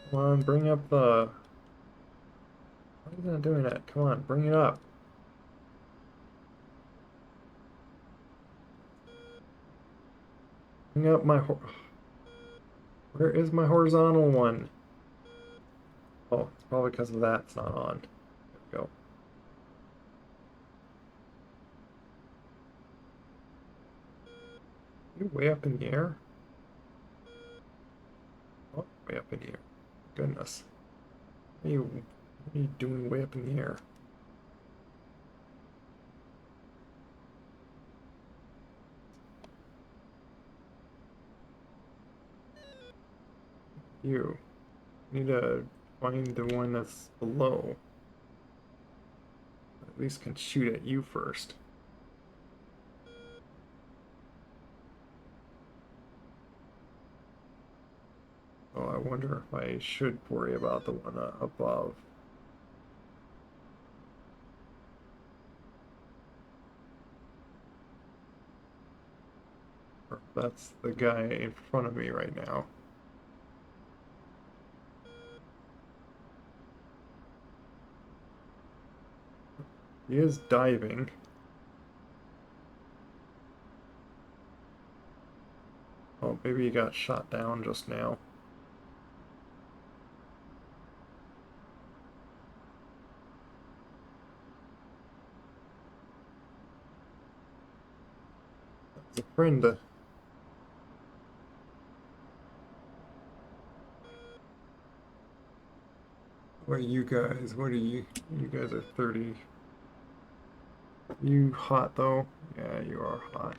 Come on, bring up the... Why is it not doing that? Come on, bring it up. Bring up my... Where is my horizontal one? Oh, it's probably because of that it's not on. There we go. You way up in the air? Oh, way up in the air. Goodness. What are you doing way up in the air? You need to find the one that's below. At least can shoot at you first. Oh, I wonder if I should worry about the one above. Or if that's the guy in front of me right now. He is diving. Oh, maybe he got shot down just now. That's a friend. What are you guys? What are you? You guys are 30. You hot though? Yeah, you are hot.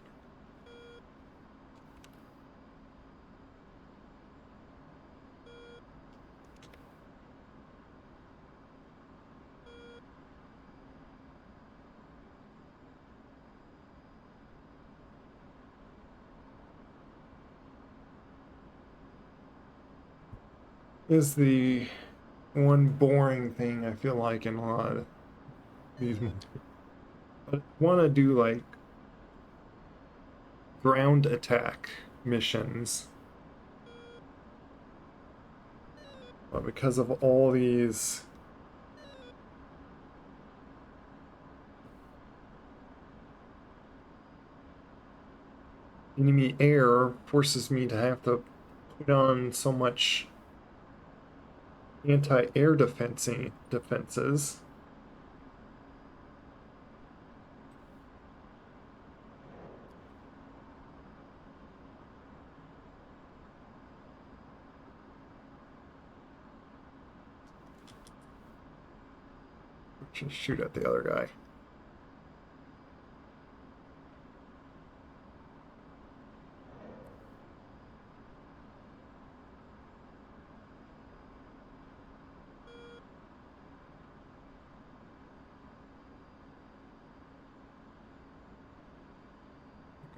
Is the one boring thing I feel like in a lot of these movies. I want to do like ground attack missions. But because of all these enemy air forces me to have to put on so much anti-air defenses. Just shoot at the other guy.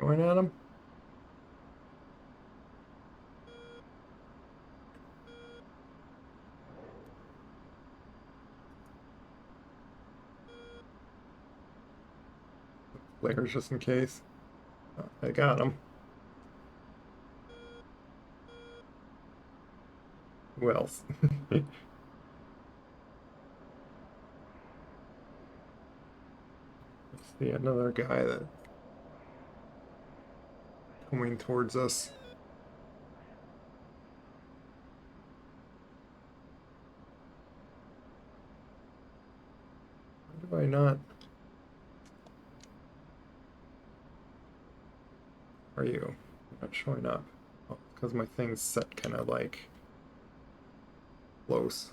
Going at him. Flares just in case. Oh, I got him. Who else? See another guy that coming towards us. Why do I not? Are you not showing up? Oh, because my thing's set kind of like close.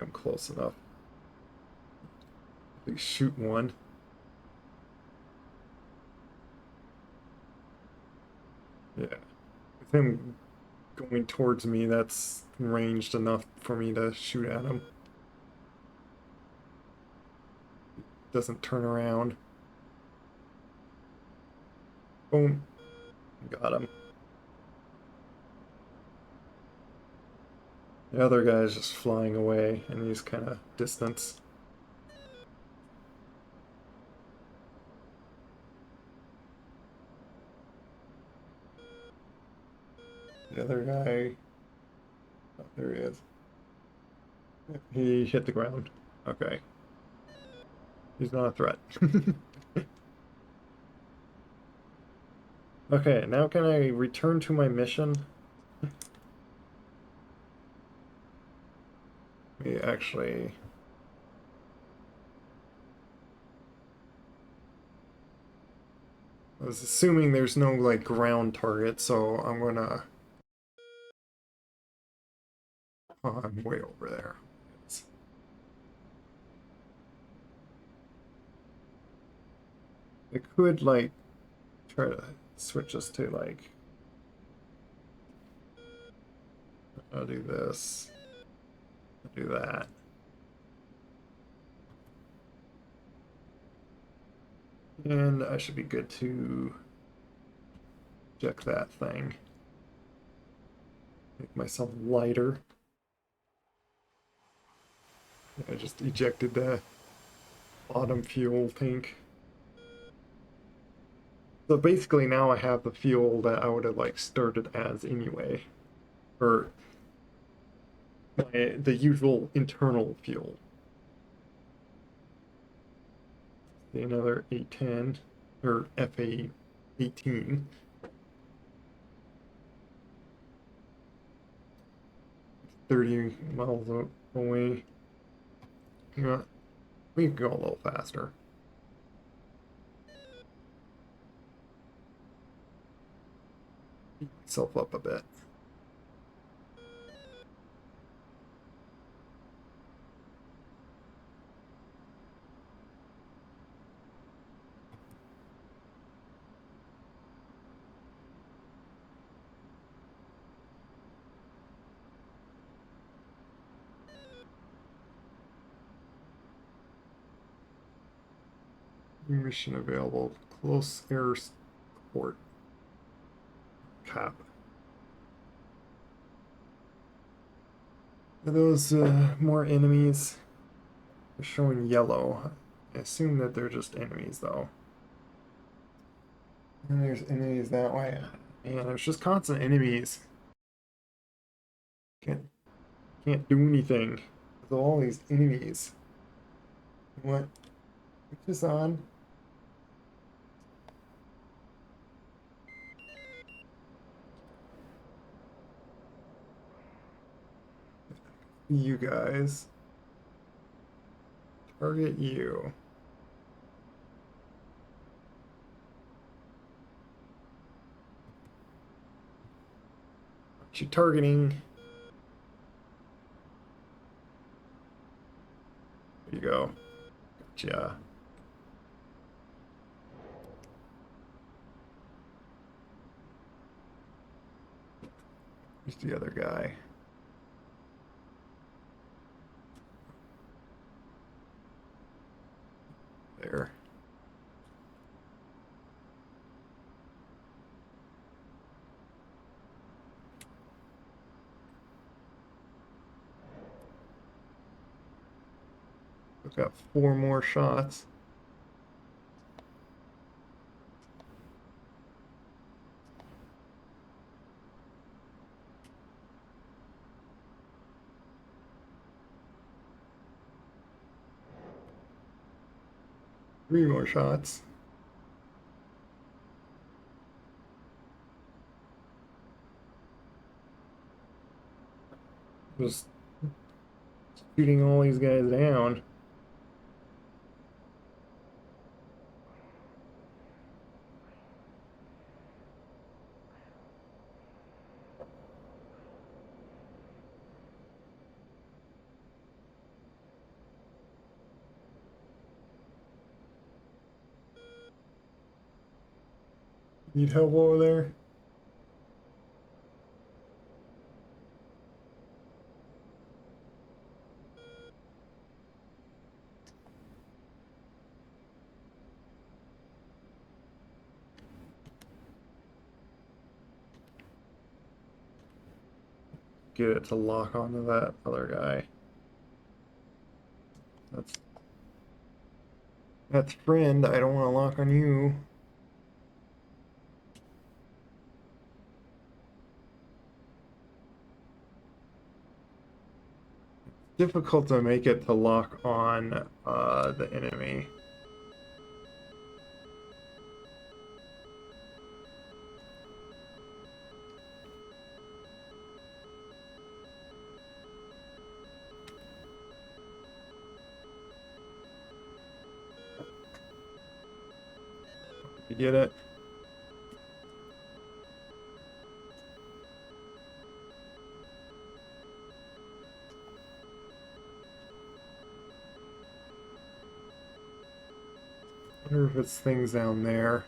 think I'm close enough. At least shoot one. Yeah. With him going towards me, that's ranged enough for me to shoot at him. Doesn't turn around. Boom. Got him. The other guy's just flying away, and he's kind of distance. The other guy... Oh, there he is. He hit the ground. Okay. He's not a threat. Okay, now can I return to my mission? We actually... I was assuming there's no, like, ground target, so I'm gonna... Oh, I'm way over there. I could, like, try to switch us to, like... I'll do this. I'll do that. And I should be good to eject that thing. Make myself lighter. I just ejected the bottom fuel tank. So basically now I have the fuel that I would have like started as anyway. Or the usual internal fuel. Another A10 or FA18. It's 30 miles away. You know, we can go a little faster. Beat myself up a bit. Mission available. Close air support. Cap. Are those more enemies? They're showing yellow. I assume that they're just enemies though. And there's enemies that way. Man, there's just constant enemies. Can't do anything with all these enemies. What? Put this on. You guys. Target you. What you targeting? There you go. Gotcha. Who's the other guy? There. We've got 4 more shots. Three more shots. Just shooting all these guys down. Need help over there? Get it to lock onto that other guy. That's friend. I don't want to lock on you. Difficult to make it to lock on the enemy. You get it? Wonder if it's things down there.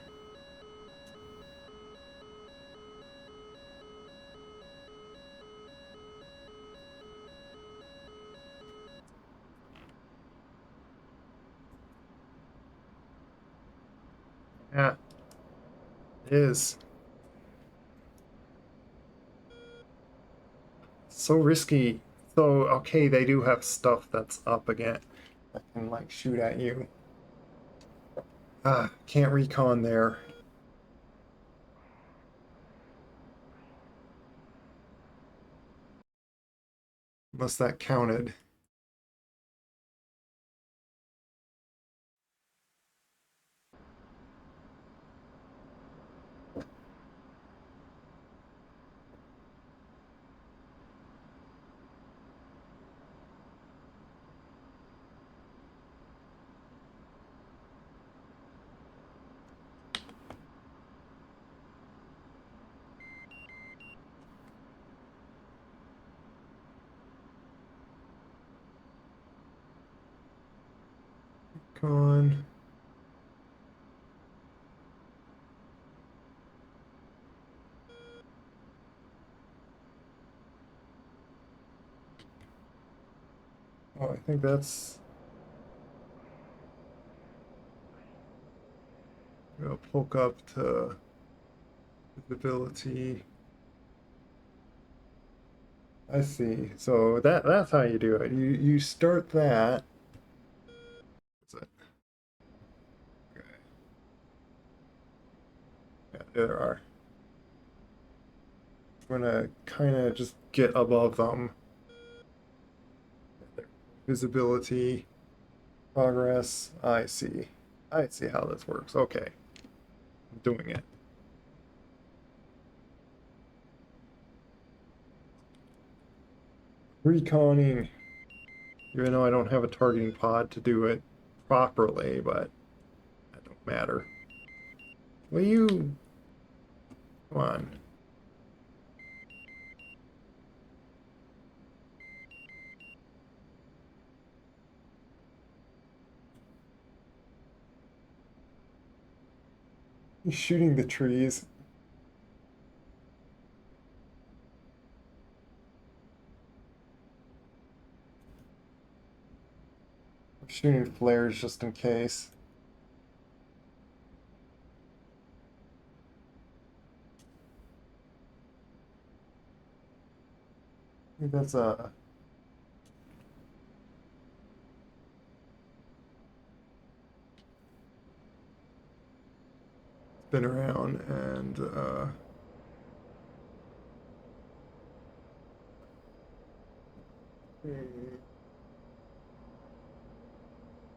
Yeah, it is. So risky. So, okay, they do have stuff that's up again that can, like, shoot at you. Ah, can't recon there. Unless that counted. Con. Oh, I think that's. We'll poke up to visibility. I see. So that's how you do it. You start that. What's it? Okay. Yeah, there are. I'm gonna kind of just get above them. Visibility, progress. I see. I see how this works. Okay, I'm doing it. Reconning. Even though I don't have a targeting pod to do it properly, but that don't matter. Will you? Come on. You're shooting the trees. I'm shooting flares just in case. I think that's a. Spin around and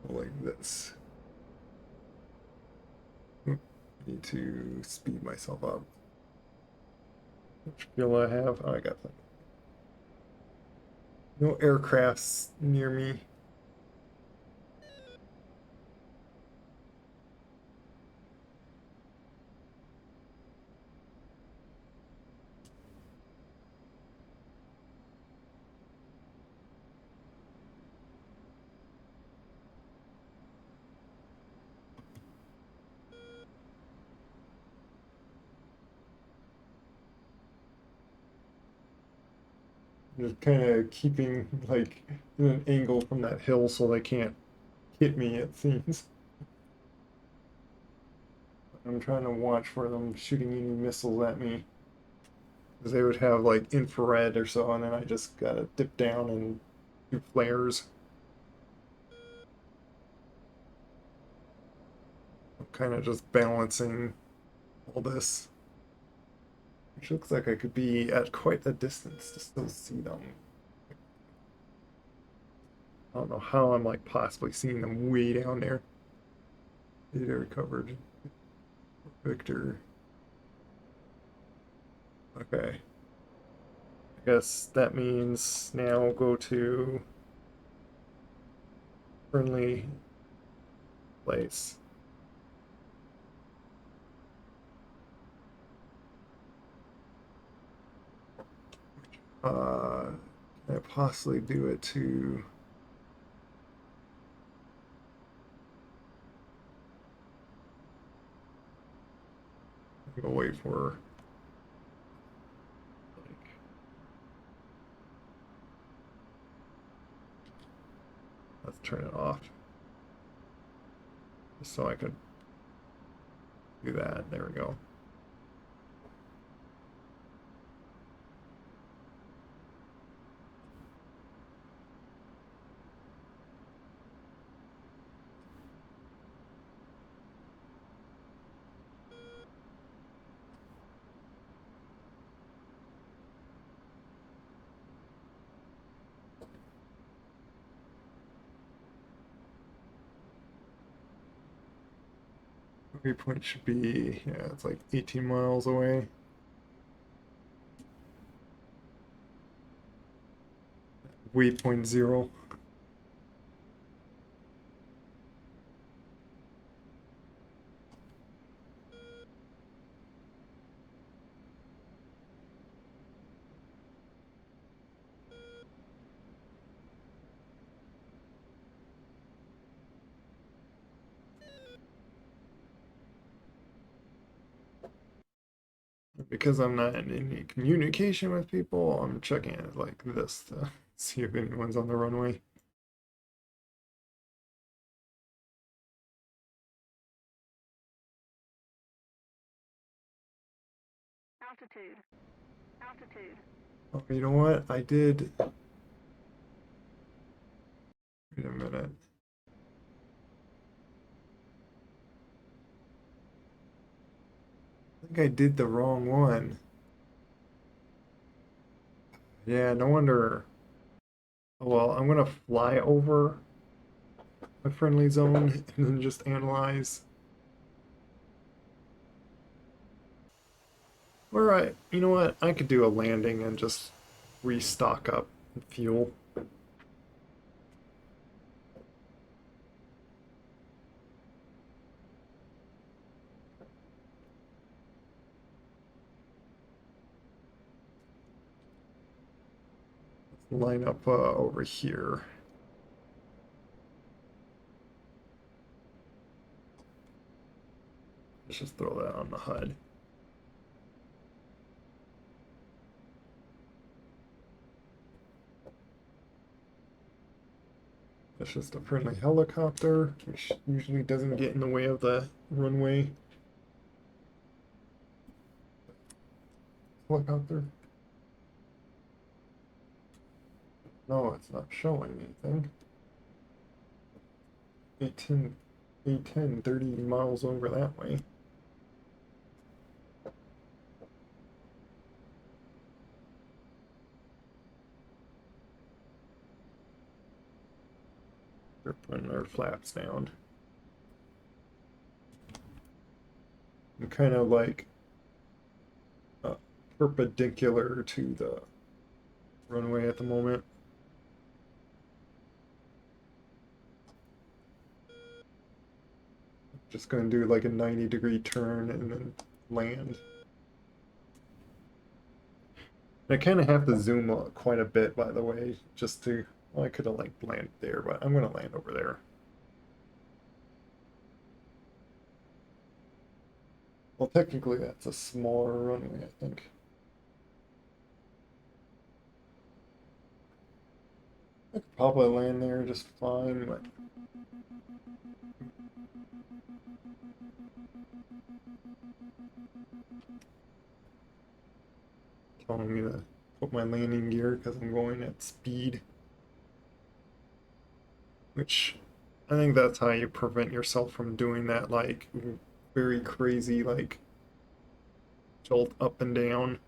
like this. Oop, need to speed myself up. Which fuel I have? Oh, I got some. No aircrafts near me. Just kind of keeping like in an angle from that hill so they can't hit me, it seems. I'm trying to watch for them shooting any missiles at me. Because they would have like infrared or so, and then I just gotta dip down and do flares. I'm kind of just balancing all this. Which looks like I could be at quite a distance to still see them. I don't know how I'm like possibly seeing them way down there. Data recovered. Victor. Okay. I guess that means now go to friendly place. Can I possibly do it to go wait for like let's turn it off just so I could do that. There we go. Waypoint should be, yeah, it's like 18 miles away. Waypoint 0. Because I'm not in any communication with people, I'm checking it like this to see if anyone's on the runway. Altitude. Altitude. Oh, you know what? I did. Wait a minute. I think I did the wrong one. Yeah, no wonder. Oh, well, I'm gonna fly over a friendly zone and then just analyze. Alright, you know what? I could do a landing and just restock up fuel. Line up over here. Let's just throw that on the HUD. That's just a friendly helicopter, which usually doesn't get in the way of the runway. Helicopter? No, it's not showing anything. 18, 810, 30 miles over that way. They're putting their flaps down. I'm kind of like perpendicular to the runway at the moment. Just going to do like a 90-degree turn and then land. I kind of have to zoom quite a bit, by the way, just to. Well, I could have like landed there, but I'm going to land over there. Well, technically, that's a smaller runway, I think. I could probably land there just fine, but telling me to put my landing gear because I'm going at speed. Which I think that's how you prevent yourself from doing that, like, very crazy, like, jolt up and down.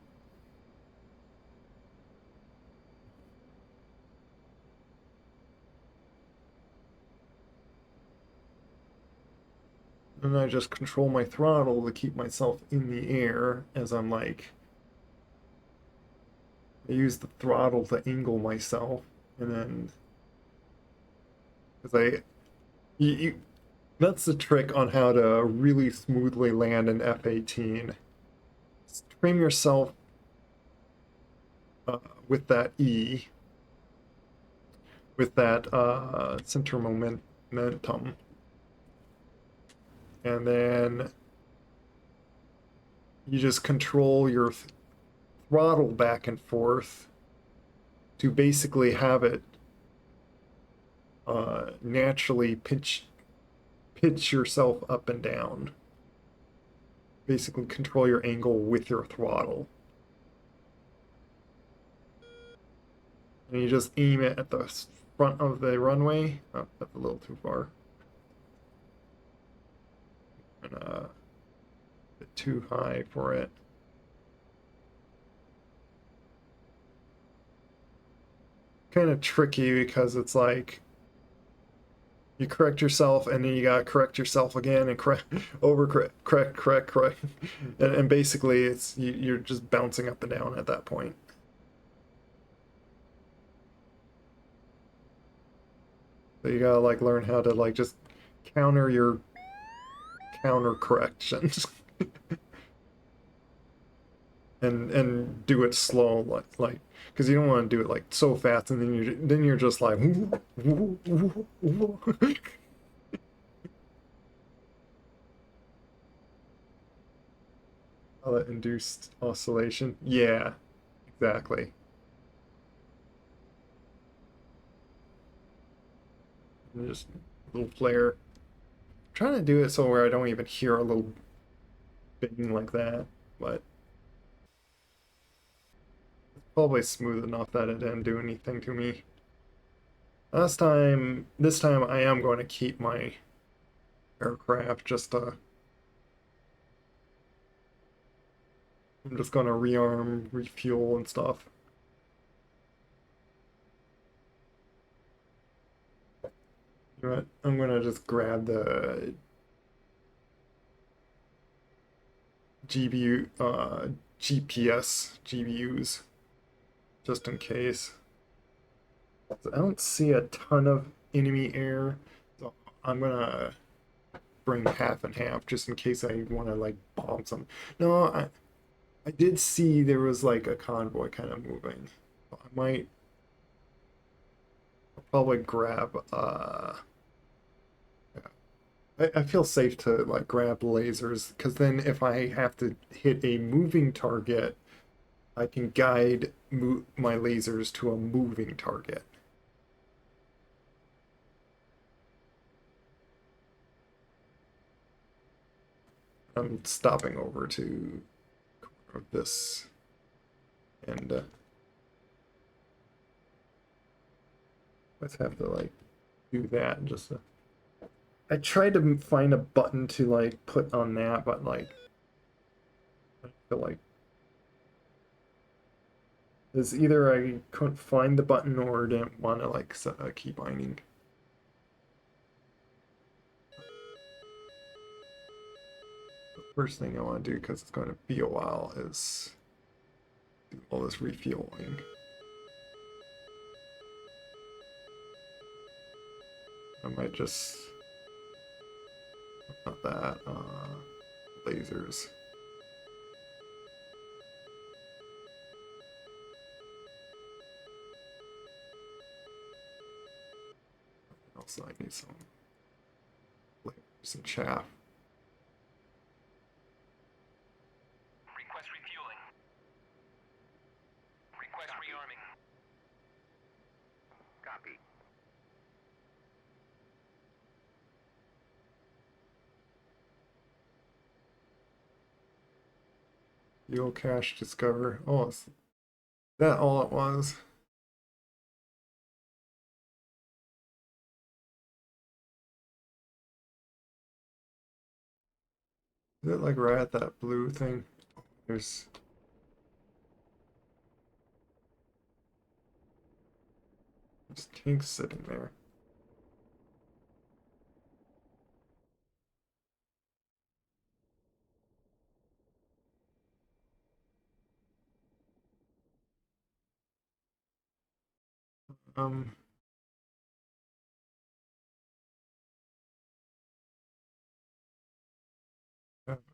And I just control my throttle to keep myself in the air as I'm like, I use the throttle to angle myself, and then, because that's the trick on how to really smoothly land an F-18. Frame yourself with that E, with that center momentum, and then you just control your throttle back and forth to basically have it naturally pitch yourself up and down. Basically control your angle with your throttle. And you just aim it at the front of the runway. Oh, that's a little too far. And a bit too high for it. Kind of tricky because it's like you correct yourself and then you gotta correct yourself again and correct correct and basically it's you're just bouncing up and down at that point. So you gotta like learn how to like just counter your counter corrections and do it slow like because you don't want to do it like so fast and then you're just like all that induced oscillation. Yeah, exactly. And just a little flare. I'm trying to do it so where I don't even hear a little bing like that, but it's probably smooth enough that it didn't do anything to me. This time I am going to keep my aircraft just I'm just gonna rearm, refuel and stuff. You know what? I'm gonna just grab the GBU, GPS GBUs just in case. So I don't see a ton of enemy air, so I'm gonna bring half and half just in case I want to like bomb some. No, I did see there was like a convoy kind of moving. So I might probably grab I feel safe to like grab lasers because then if I have to hit a moving target, I can guide my lasers to a moving target. I'm stopping over to this and let's have to like do that just I tried to find a button to like put on that, but like I feel like it's either I couldn't find the button or didn't want to like set a key binding. The first thing I want to do, because it's going to be a while, is do all this refueling. I might just not that lasers. Also, I need some layers and chaff. Request refueling. Request rearming. Copy. Copy. Fuel cache discover. Oh, is that all it was? Is it like right at that blue thing? There's tanks sitting there. Um,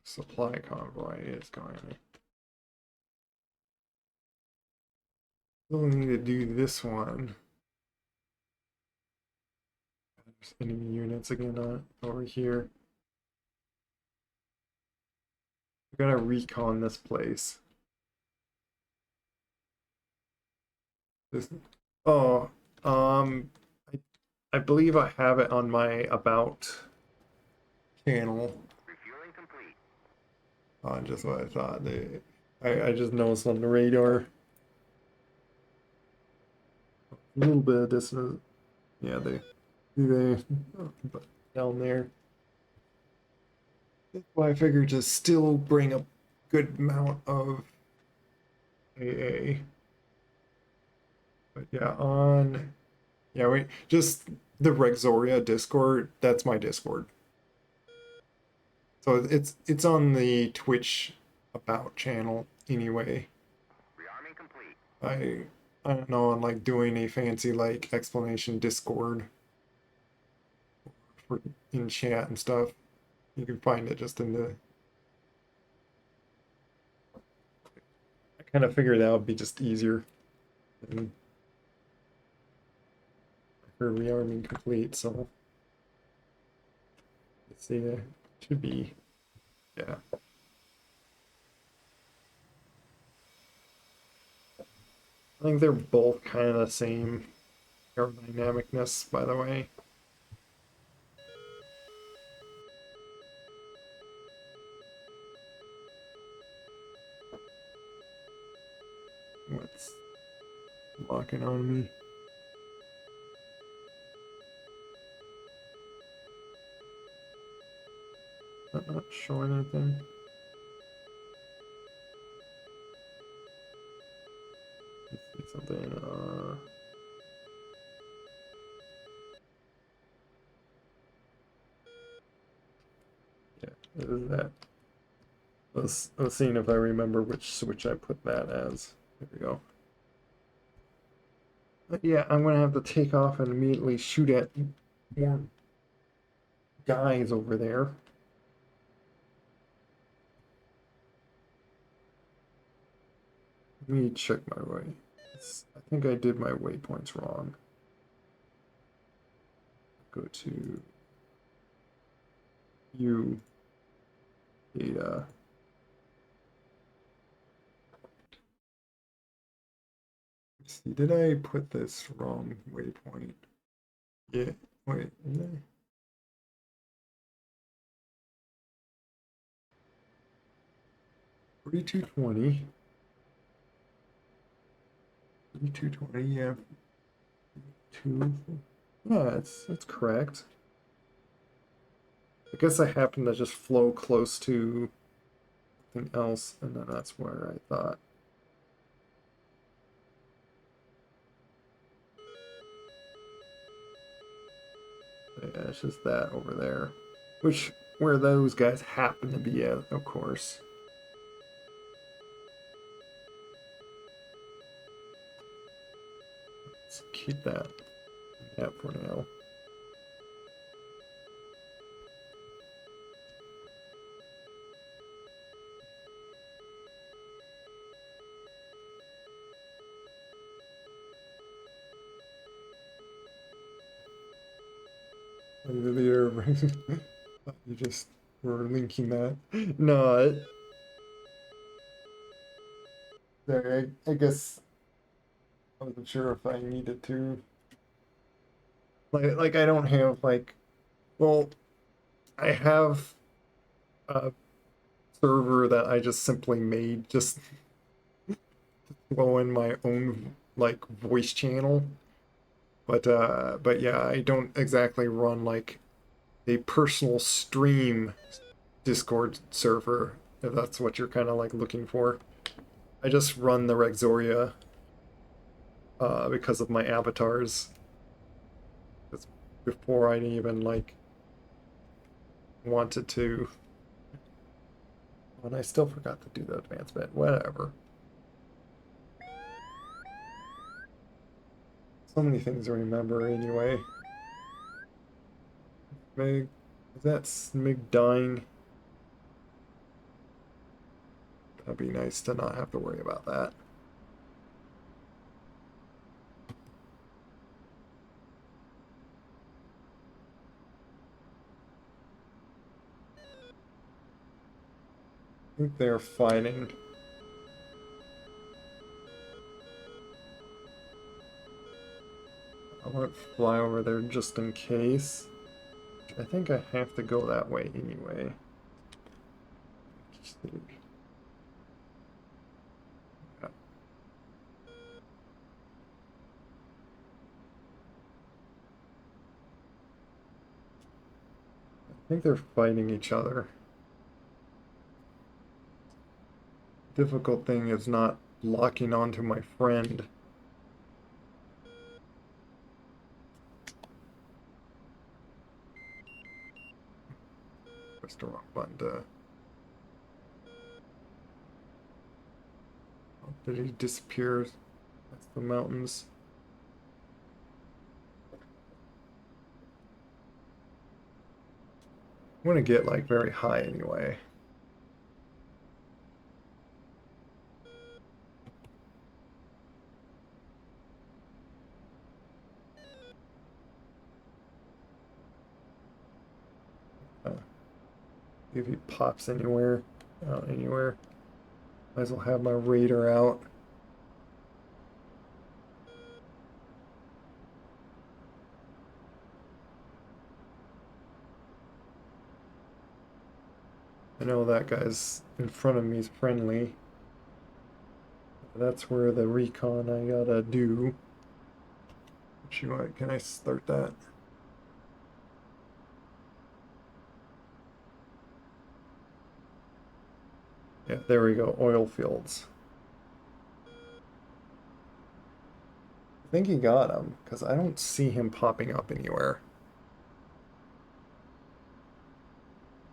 supply convoy is going. Still need to do this one. There's enemy units again on over here. We gotta recon this place. This, oh, I believe I have it on my about channel. Refueling complete. Just what I thought. I just noticed on the radar. A little bit of distance. Yeah, they down there. That's why I figured to still bring a good amount of AA. But yeah, wait, just the Rexoria Discord, that's my Discord. So it's on the Twitch about channel anyway. Rearming complete. I don't know, I'm like doing a fancy like explanation Discord for in chat and stuff. You can find it just in the. I kind of figured that would be just easier. And for rearming complete, so let's see, it should be, yeah. I think they're both kind of the same aerodynamicness, by the way. What's locking on me? That not showing anything. Let's see something. Yeah, it is that. I was seeing if I remember which switch I put that as. There we go. But yeah, I'm gonna have to take off and immediately shoot at more guys over there. Let me check my way. I think I did my waypoints wrong. Go to U data. Let's see, did I put this wrong waypoint? Yeah, wait, no. 4220. 4220, yeah. 2. Yeah, it's correct. I guess I happened to just flow close to something else, and then that's where I thought. Yeah, it's just that over there. Where those guys happen to be at, of course. Let's keep that for now. You just were linking that. No, sorry, I guess I wasn't sure if I needed to. Like I don't have like, well, I have a server that I just simply made just to throw in my own like voice channel. But yeah, I don't exactly run like a personal stream Discord server, if that's what you're kind of like looking for. I just run the Rexoria because of my avatars. That's before I even like wanted to. And I still forgot to do the advancement. Whatever. So many things to remember anyway. Meg, is that Smig dying? That'd be nice to not have to worry about that. I think they're fighting. I want to fly over there just in case. I think I have to go that way anyway. Just see. Yeah. I think they're fighting each other. Difficult thing is not locking onto my friend. Press the wrong button to... Oh, did he disappear? That's the mountains. I want to get like very high anyway. If he pops anywhere, anywhere. Might as well have my radar out. I know that guy's in front of me is friendly. That's where the recon I gotta do. Can I start that? Yeah, there we go, oil fields. I think he got him, because I don't see him popping up anywhere.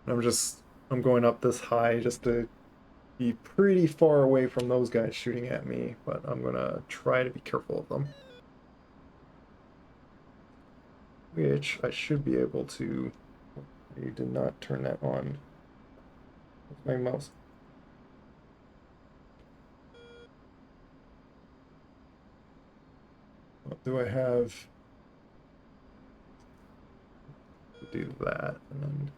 I'm going up this high just to be pretty far away from those guys shooting at me, but I'm gonna try to be careful of them. Which I should be able to. I did not turn that on with my mouse. What do I have to do that? And then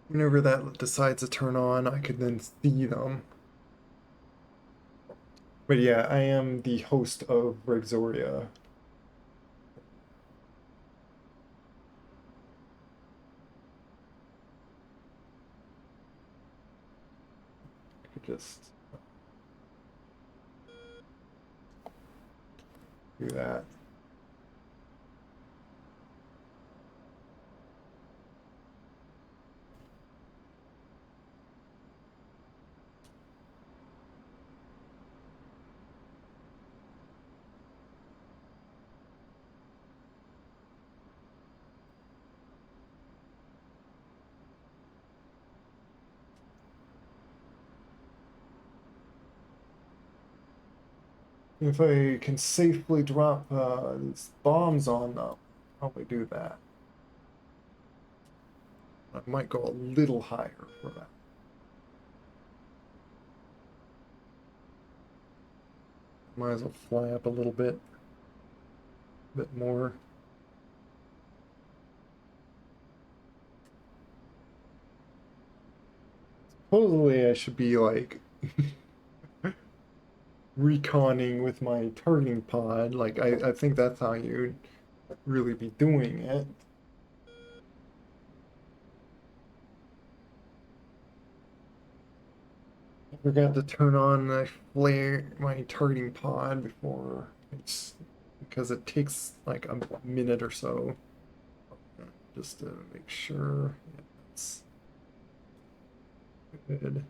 whenever that decides to turn on, I could then see them. But yeah, I am the host of Rexoria. I could just do that. If I can safely drop these bombs on them, I'll probably do that. I might go a little higher for that. Might as well fly up a little bit more. Supposedly I should be like reconning with my targeting pod. Like I think that's how you really be doing it. I forgot to turn on the flare, my targeting pod before it's because it takes like a minute or so just to make sure it's good.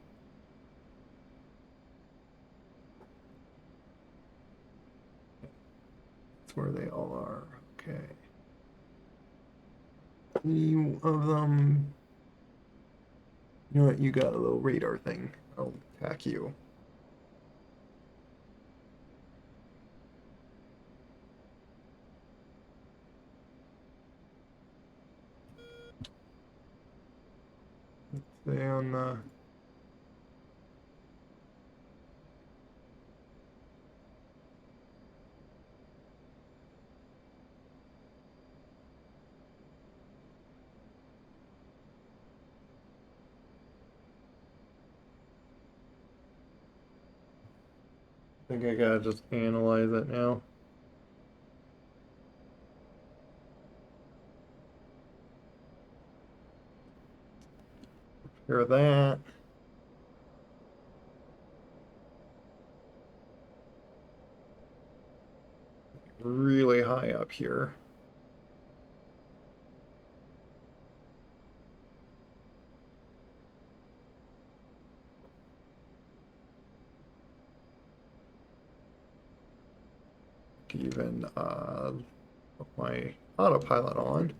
That's where they all are. Okay. Any of them. You know what? You got a little radar thing. I'll attack you. Stay on the. I think I gotta just analyze it now. Hear that. Really high up here. Even put my autopilot on.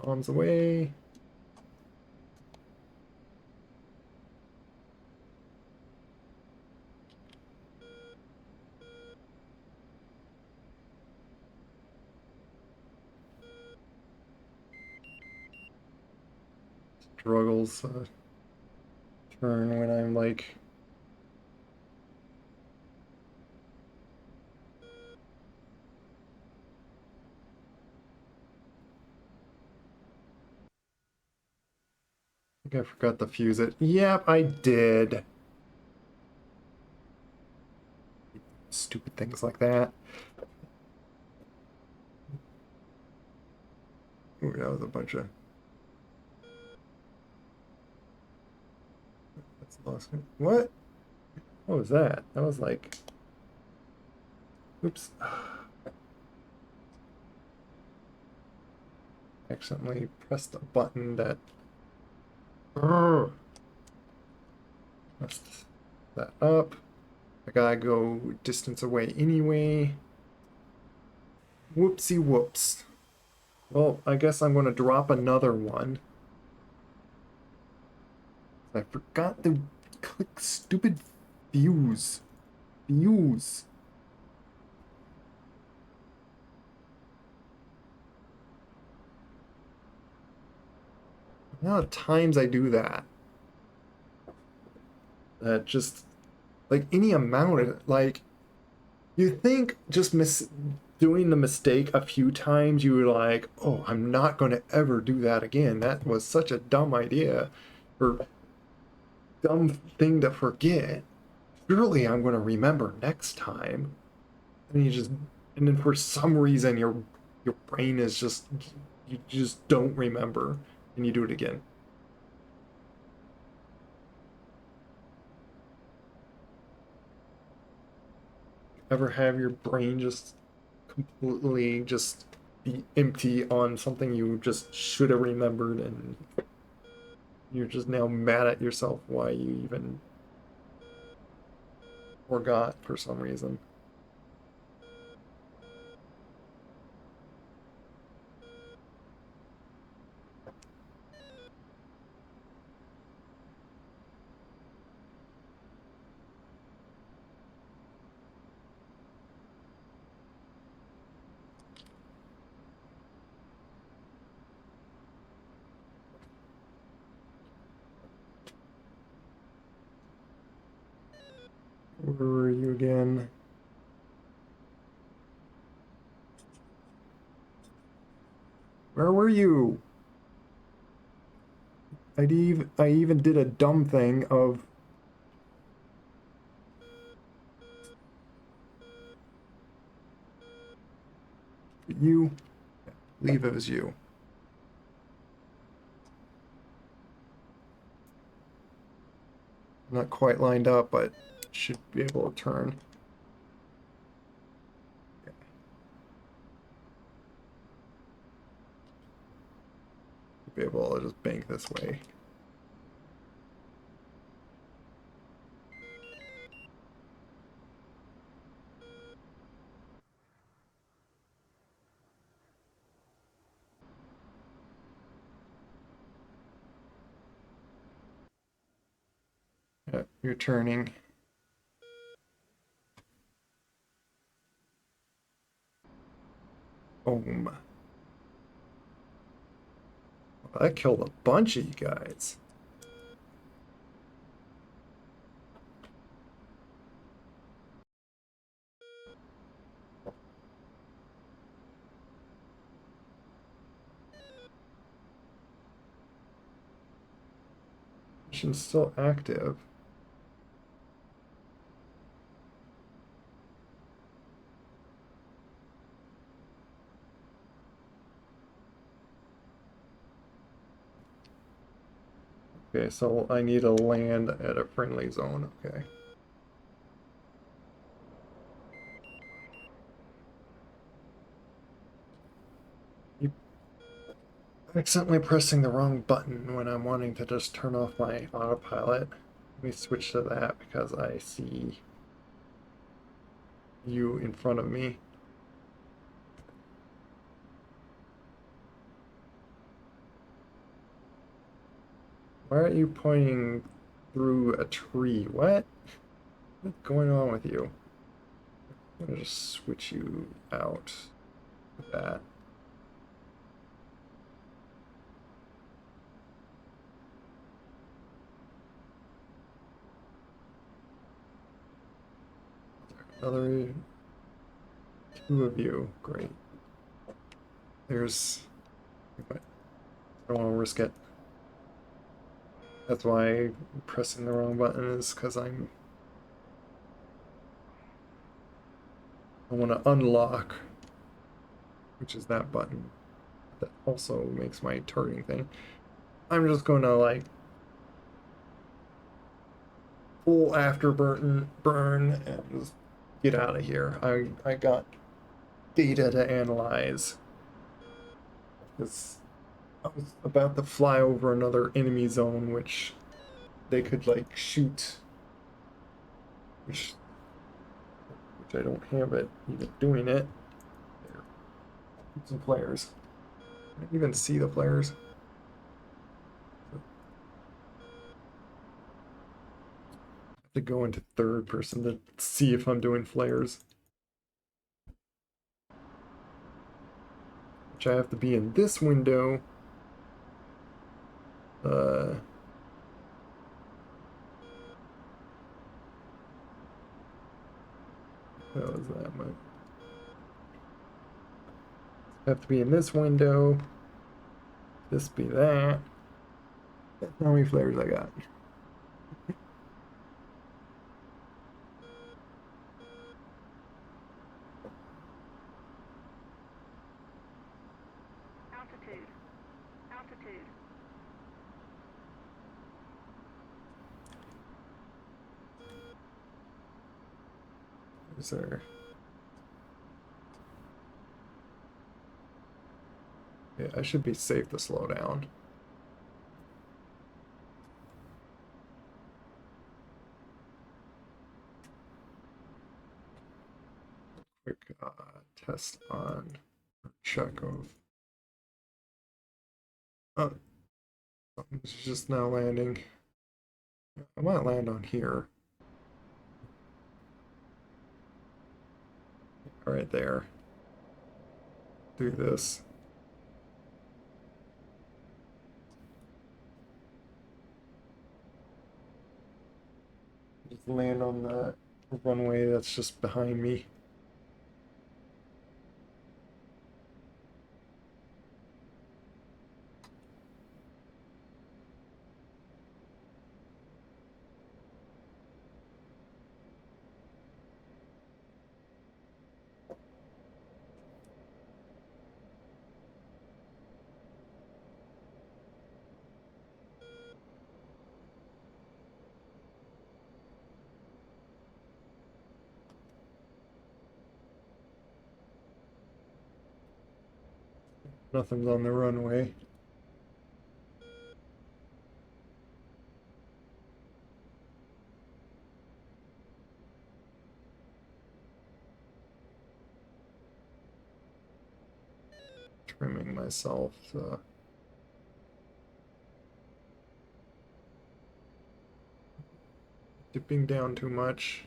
Bombs away. Struggles turn when I'm like. I think I forgot to fuse it. Yep, I did. Stupid things like that. Ooh, that was a bunch of. That's lost. What? What was that? That was like. Oops. Accidentally pressed a button that. Urgh. Messed that up. I gotta go distance away anyway. Whoopsie whoops. Well, I guess I'm gonna drop another one. I forgot to click stupid fuse. Fuse. The amount of times I do that. That just like any amount, like you think just doing the mistake a few times, you were like, oh, I'm not going to ever do that again. That was such a dumb idea or dumb thing to forget. Surely I'm going to remember next time. And you just, and then for some reason, your brain is just, you just don't remember and you do it again. Ever have your brain just completely just be empty on something you just should have remembered and you're just now mad at yourself why you even forgot for some reason. Where were you again? Where were you? I even did a dumb thing of you. I believe it was you. Not quite lined up, but should be able to turn. Be able to just bank this way. Yeah, you're turning. Boom. That killed a bunch of you guys. Mission's still active. Okay, so I need to land at a friendly zone. Okay. Keep accidentally pressing the wrong button when I'm wanting to just turn off my autopilot. Let me switch to that because I see you in front of me. Why are you pointing through a tree? What? What's going on with you? I'm gonna just switch you out with that. Another two of you. Great. There's. I don't want to risk it. That's why pressing the wrong button is because I want to unlock, which is that button. That also makes my turning thing. I'm just going to like full afterburn burn and just get out of here. I got data to analyze. Because I was about to fly over another enemy zone, which they could like shoot, which I don't have it even doing it. There, some players. I didn't even see the players. I have to go into third person to see if I'm doing flares. Which I have to be in this window. How is that? I have to be in this window. This be that. How many flares I got? Altitude. Altitude. Is there? Yeah, I should be safe to slow down. Quick test on check of. Oh, something's just now landing. I might land on here. Right there. Do this. Just land on that. runway that's just behind me. Nothing's on the runway. Trimming myself. Dipping down too much.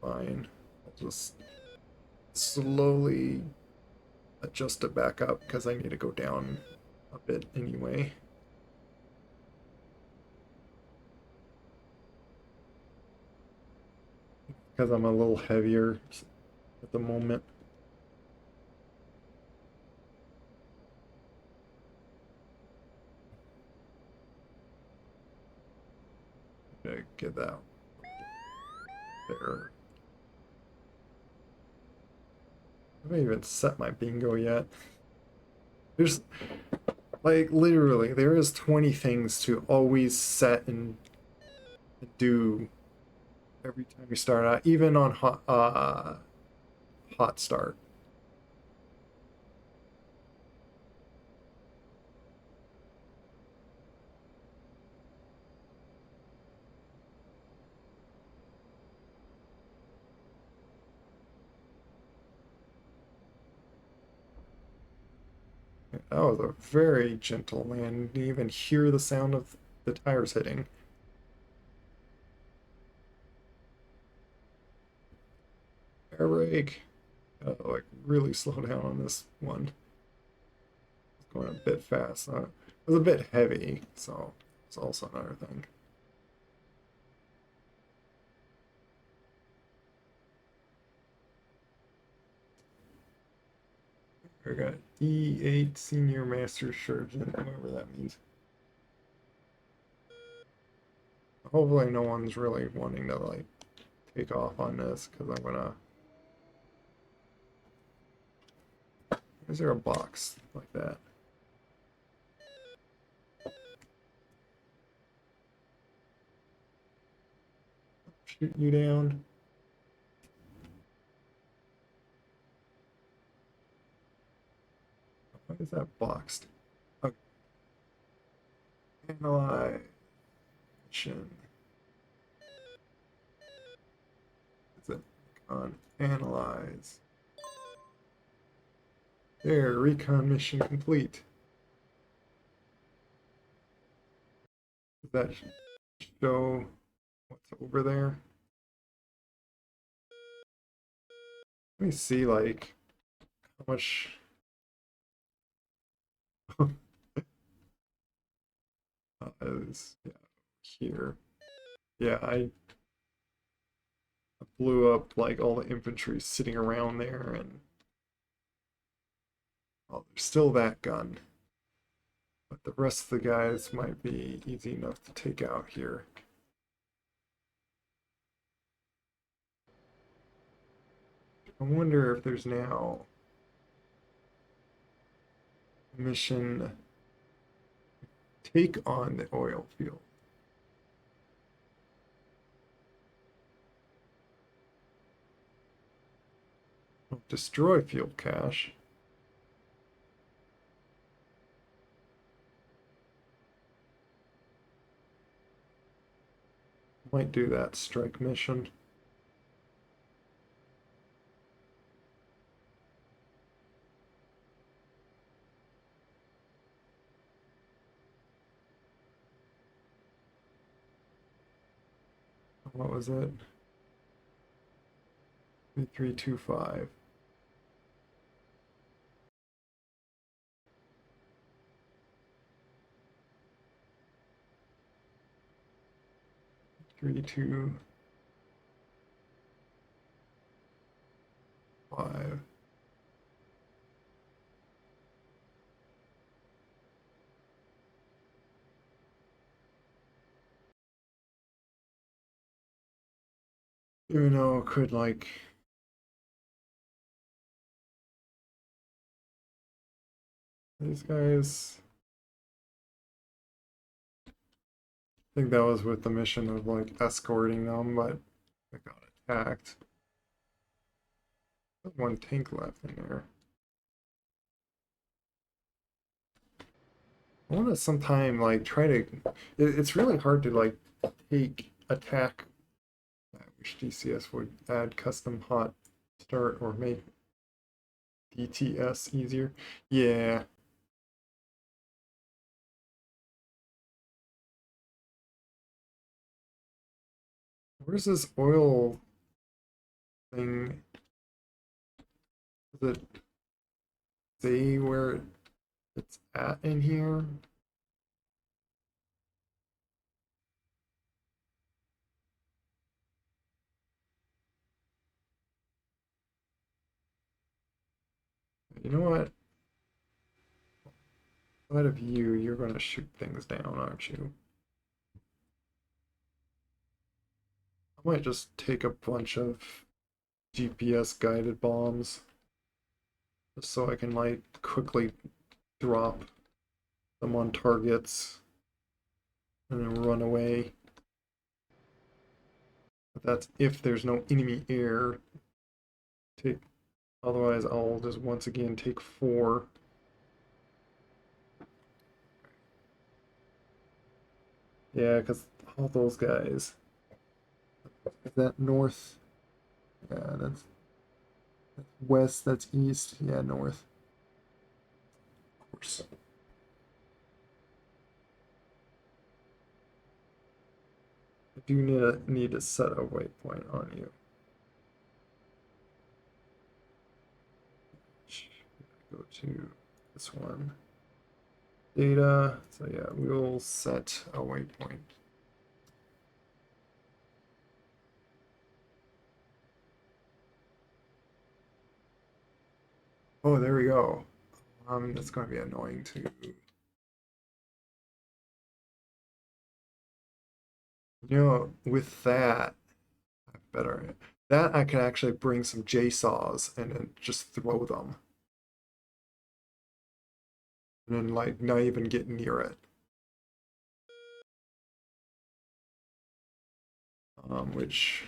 Fine. I'll just slowly adjust it back up because I need to go down a bit anyway. Because I'm a little heavier at the moment. Get that there. I haven't even set my bingo yet. There's like literally there is 20 things to always set and do every time you start out, even on hot start. That was a very gentle land. You didn't even hear the sound of the tires hitting. Air brake. Like really slow down on this one. It's going a bit fast. It was a bit heavy, so it's also another thing. I got E8 Senior Master Surgeon, whatever that means. Hopefully no one's really wanting to like take off on this because I'm gonna. Is there a box like that? Shoot you down. Why is that boxed? Okay. Analyze. Is it on analyze? There, recon mission complete. Does that show what's over there? Let me see, like, how much. Is yeah, here. Yeah, I blew up like all the infantry sitting around there, and oh, there's still that gun. But the rest of the guys might be easy enough to take out here. I wonder if there's now a mission take on the oil field. Destroy field cache. Might do that strike mission. What was it? 3325. Three two Even though it could like these guys. I think that was with the mission of like escorting them, but I got attacked. There's one tank left in there. I want to sometime like try to. It's really hard to like take attack. I wish DCS would add custom hot start or make DTS easier. Yeah. Where's this oil thing? Does it say where it's at in here? You know what? Out of you, you're going to shoot things down, aren't you? I might just take a bunch of GPS guided bombs just so I can like quickly drop them on targets and then run away. But that's if there's no enemy air. Take, otherwise I'll just once again take 4. Yeah, because all those guys. Is that north? Yeah, that's west, that's east. Yeah, north. Of course. I do need to set a waypoint on you. Go to this one. Data. So yeah, we'll set a waypoint. Oh, there we go. That's going to be annoying too. You know, with that, better. That I can actually bring some J-saws and then just throw them. And then like not even get near it. Which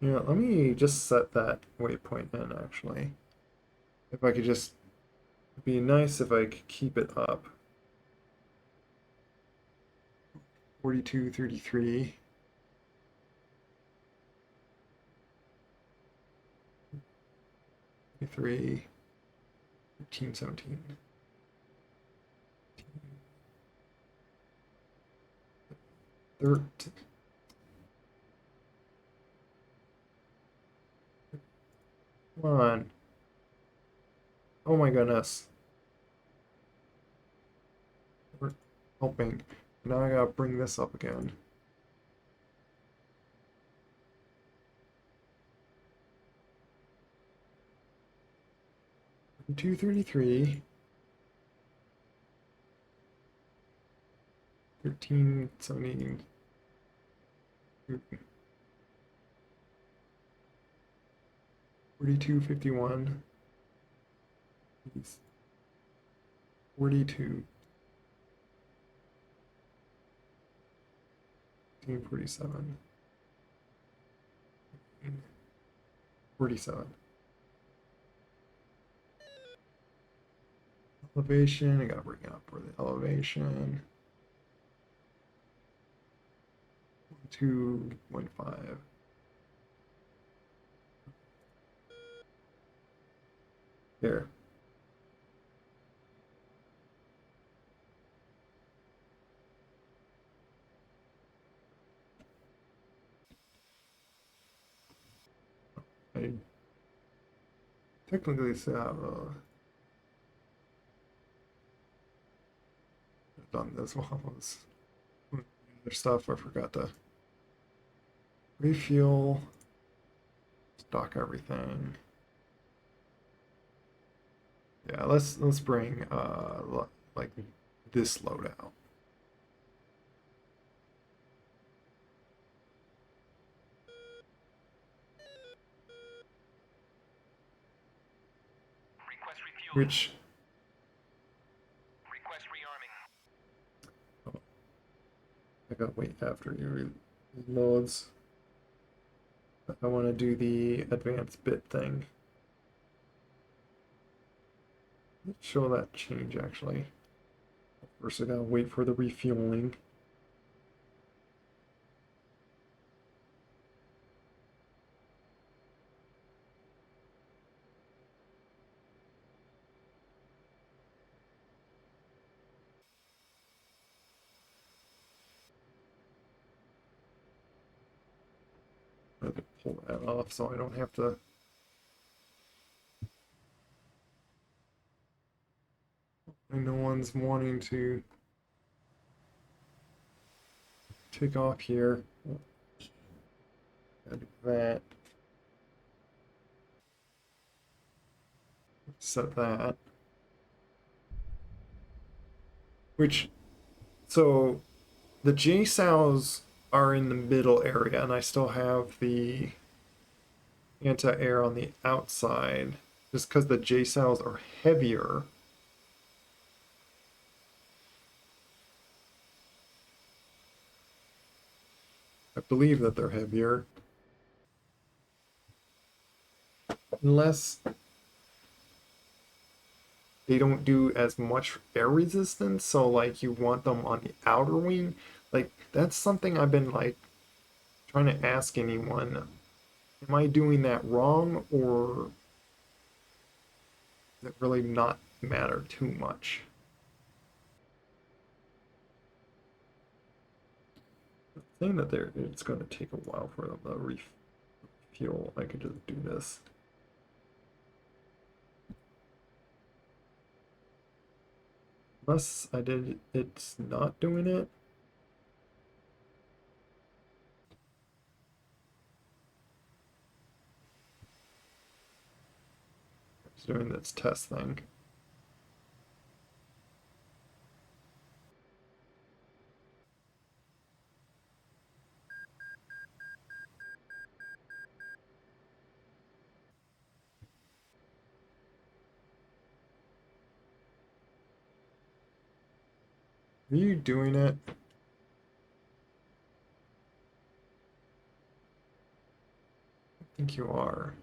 yeah, let me just set that waypoint in actually. If I could just it'd be nice if I could keep it up. 42, 33. 33, 13, 17. 13. Come on. Oh my goodness. We're helping. Now I gotta bring this up again. 233. 13, 17. 42, 51. 42. 47. 47. Elevation, I gotta bring it up for the elevation. 2.5. Here. I technically still have done this while I was doing other stuff. I forgot to refuel, stock everything. Yeah, let's bring like this load out. Request refueling. Which Request rearming. I gotta wait after you loads. I want to do the advanced bit thing. Let's show that change actually. First, I gotta wait for the refueling. I have to pull that off so I don't have to. No one's wanting to take off here. Gotta do that. Set that. Which, so the JSOWs are in the middle area, and I still have the anti-air on the outside, just because the JSOWs are heavier. I believe that they're heavier. Unless they don't do as much air resistance, so like you want them on the outer wing. Like that's something I've been like trying to ask anyone. Am I doing that wrong, or does it really not matter too much? Saying that it's going to take a while for them to refuel. I could just do this. Unless I did, it's not doing it. It's doing this test thing. Are you doing it? I think you are.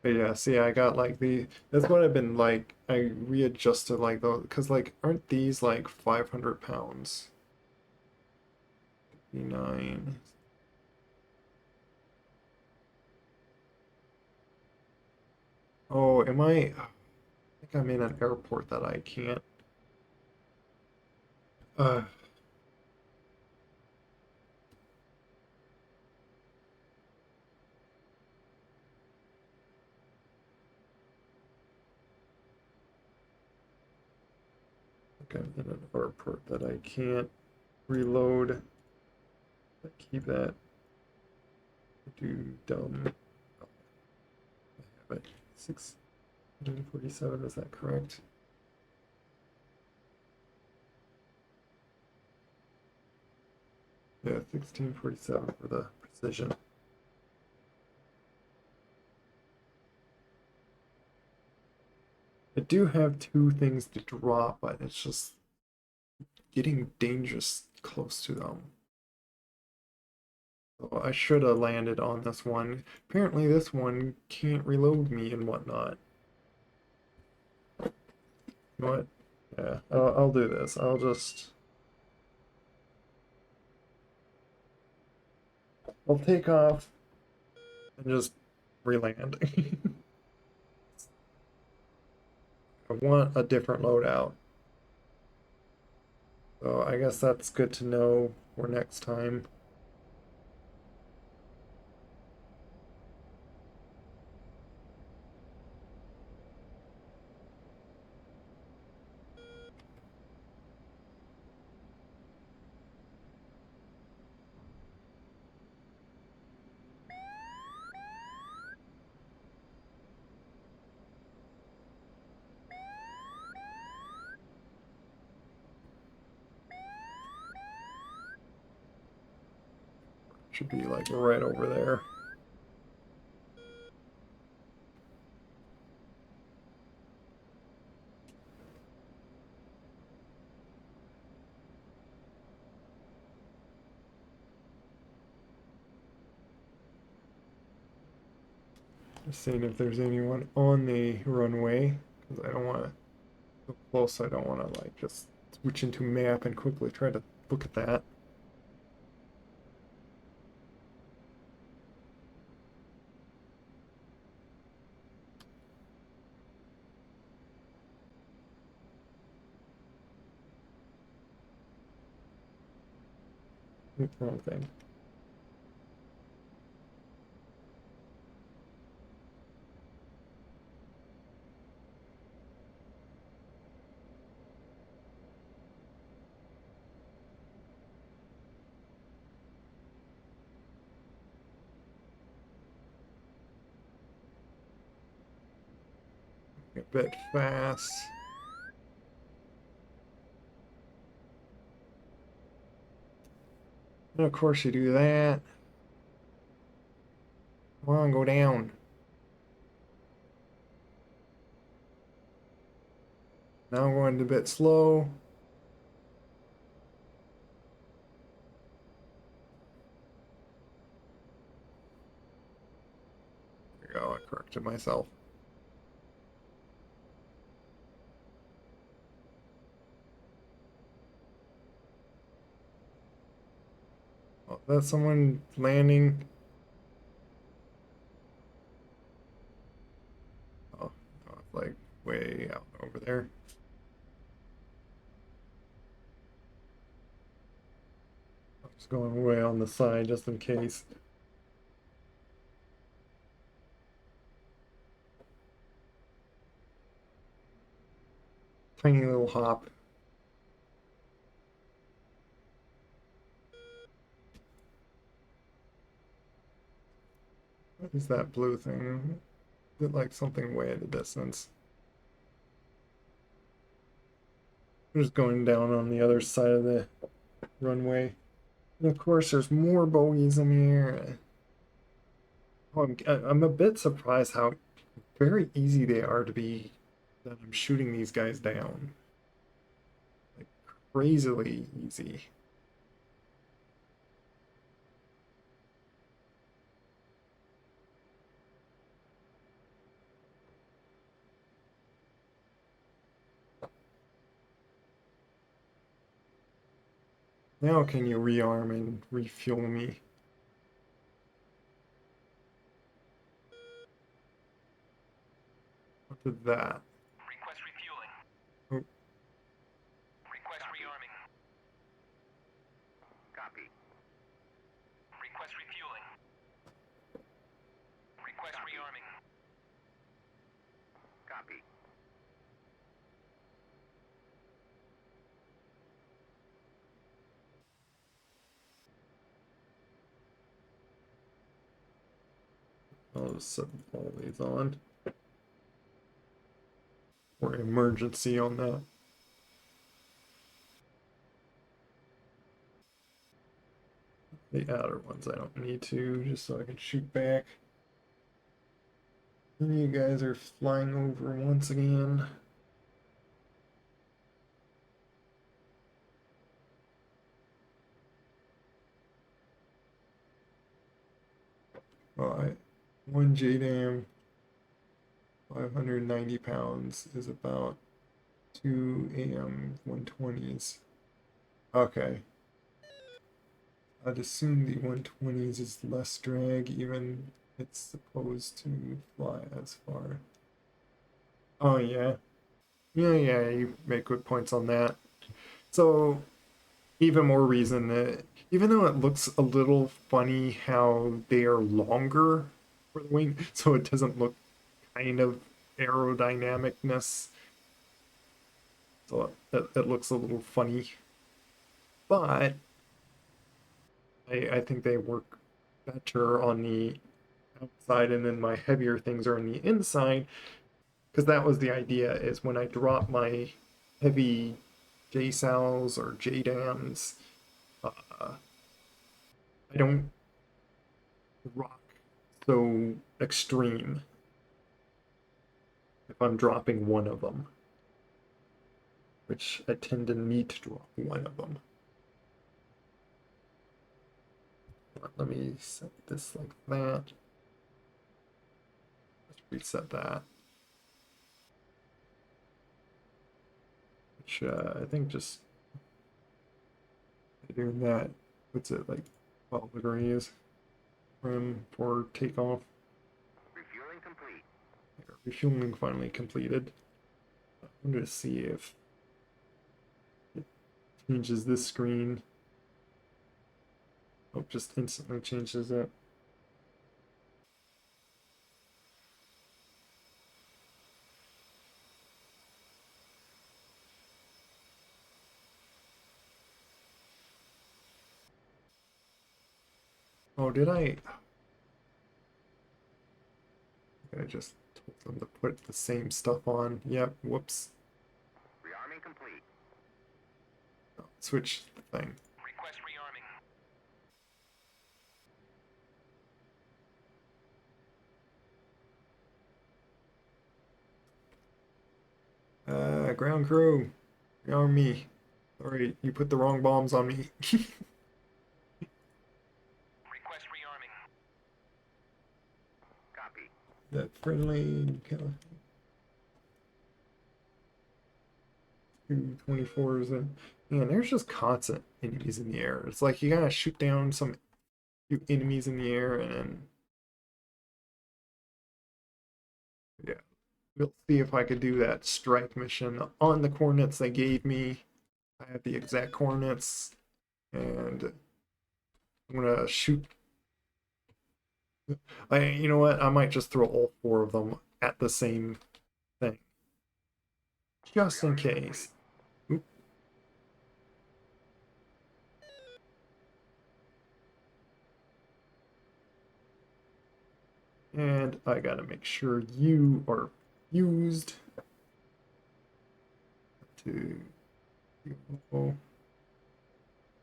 But yeah, see, I got like that's what I've been like, I readjusted like those, because like, aren't these like 500 pounds? 59. Oh, I think I'm in an airport that I can't. Uh, I'm in an airport that I can't reload. Keep that. Do dumb. I have it. 647, is that correct? Yeah, 1647 for the precision. I do have two things to drop, but it's just getting dangerous close to them. So I should have landed on this one. Apparently this one can't reload me and whatnot. You know what? Yeah, I'll do this. I'll take off and just re-land. I want a different loadout. So I guess that's good to know for next time. Should be like right over there. Just seeing if there's anyone on the runway, because I don't want to go close. I don't want to like just switch into map and quickly try to look at that. Oop, wrong thing. A bit fast. And of course you do that. Come on, go down. Now I'm going a bit slow. There we go, I corrected myself. Oh, that's someone landing. Oh, no, it's like way out over there. I'm just going way on the side just in case. Tiny little hop. What is that blue thing? Is it like something way in the distance? I'm just going down on the other side of the runway. And of course, there's more bogeys in the air. Oh, I'm a bit surprised how very easy they are to be, that I'm shooting these guys down. Like crazily easy. Now can you rearm and refuel me? What did that? Request refueling. Oh, Request rearming. Copy. Request refueling. Request rearming. Copy. I'll just set all these on. Or emergency on that. The outer ones I don't need to, just so I can shoot back. And you guys are flying over once again. Well, one JDAM, 590 pounds, is about 2 AM 120s. Okay. I'd assume the 120s is less drag, even it's supposed to fly as far. Oh, yeah. Yeah, you make good points on that. So, even more reason that even though it looks a little funny how they are longer for the wing, so it doesn't look kind of aerodynamicness. So it looks a little funny, but I think they work better on the outside, and then my heavier things are on the inside. Because that was the idea, is when I drop my heavy J cells or J dams, I don't rock so extreme if I'm dropping one of them, which I tend to need to drop one of them. Let me set this like that. Let's reset that. Which I think just doing that puts it like 12 degrees trim for takeoff. Refueling complete. Refueling finally completed. I'm going to see if it changes this screen. Oh, just instantly changes it. Oh, did I? I just told them to put the same stuff on. Yep, whoops. Rearming complete. Oh, switch the thing. Request rearming. Ground crew, rearm me. Sorry, you put the wrong bombs on me. Request rearming. Copy. That friendly 224s and man, there's just constant enemies in the air. It's like you gotta shoot down some few enemies in the air and then yeah. We'll see if I could do that strike mission on the coordinates they gave me. I have the exact coordinates and I'm gonna shoot. You know what? I might just throw all four of them at the same thing, just in case. Oop. And I gotta make sure you are fused to TOO.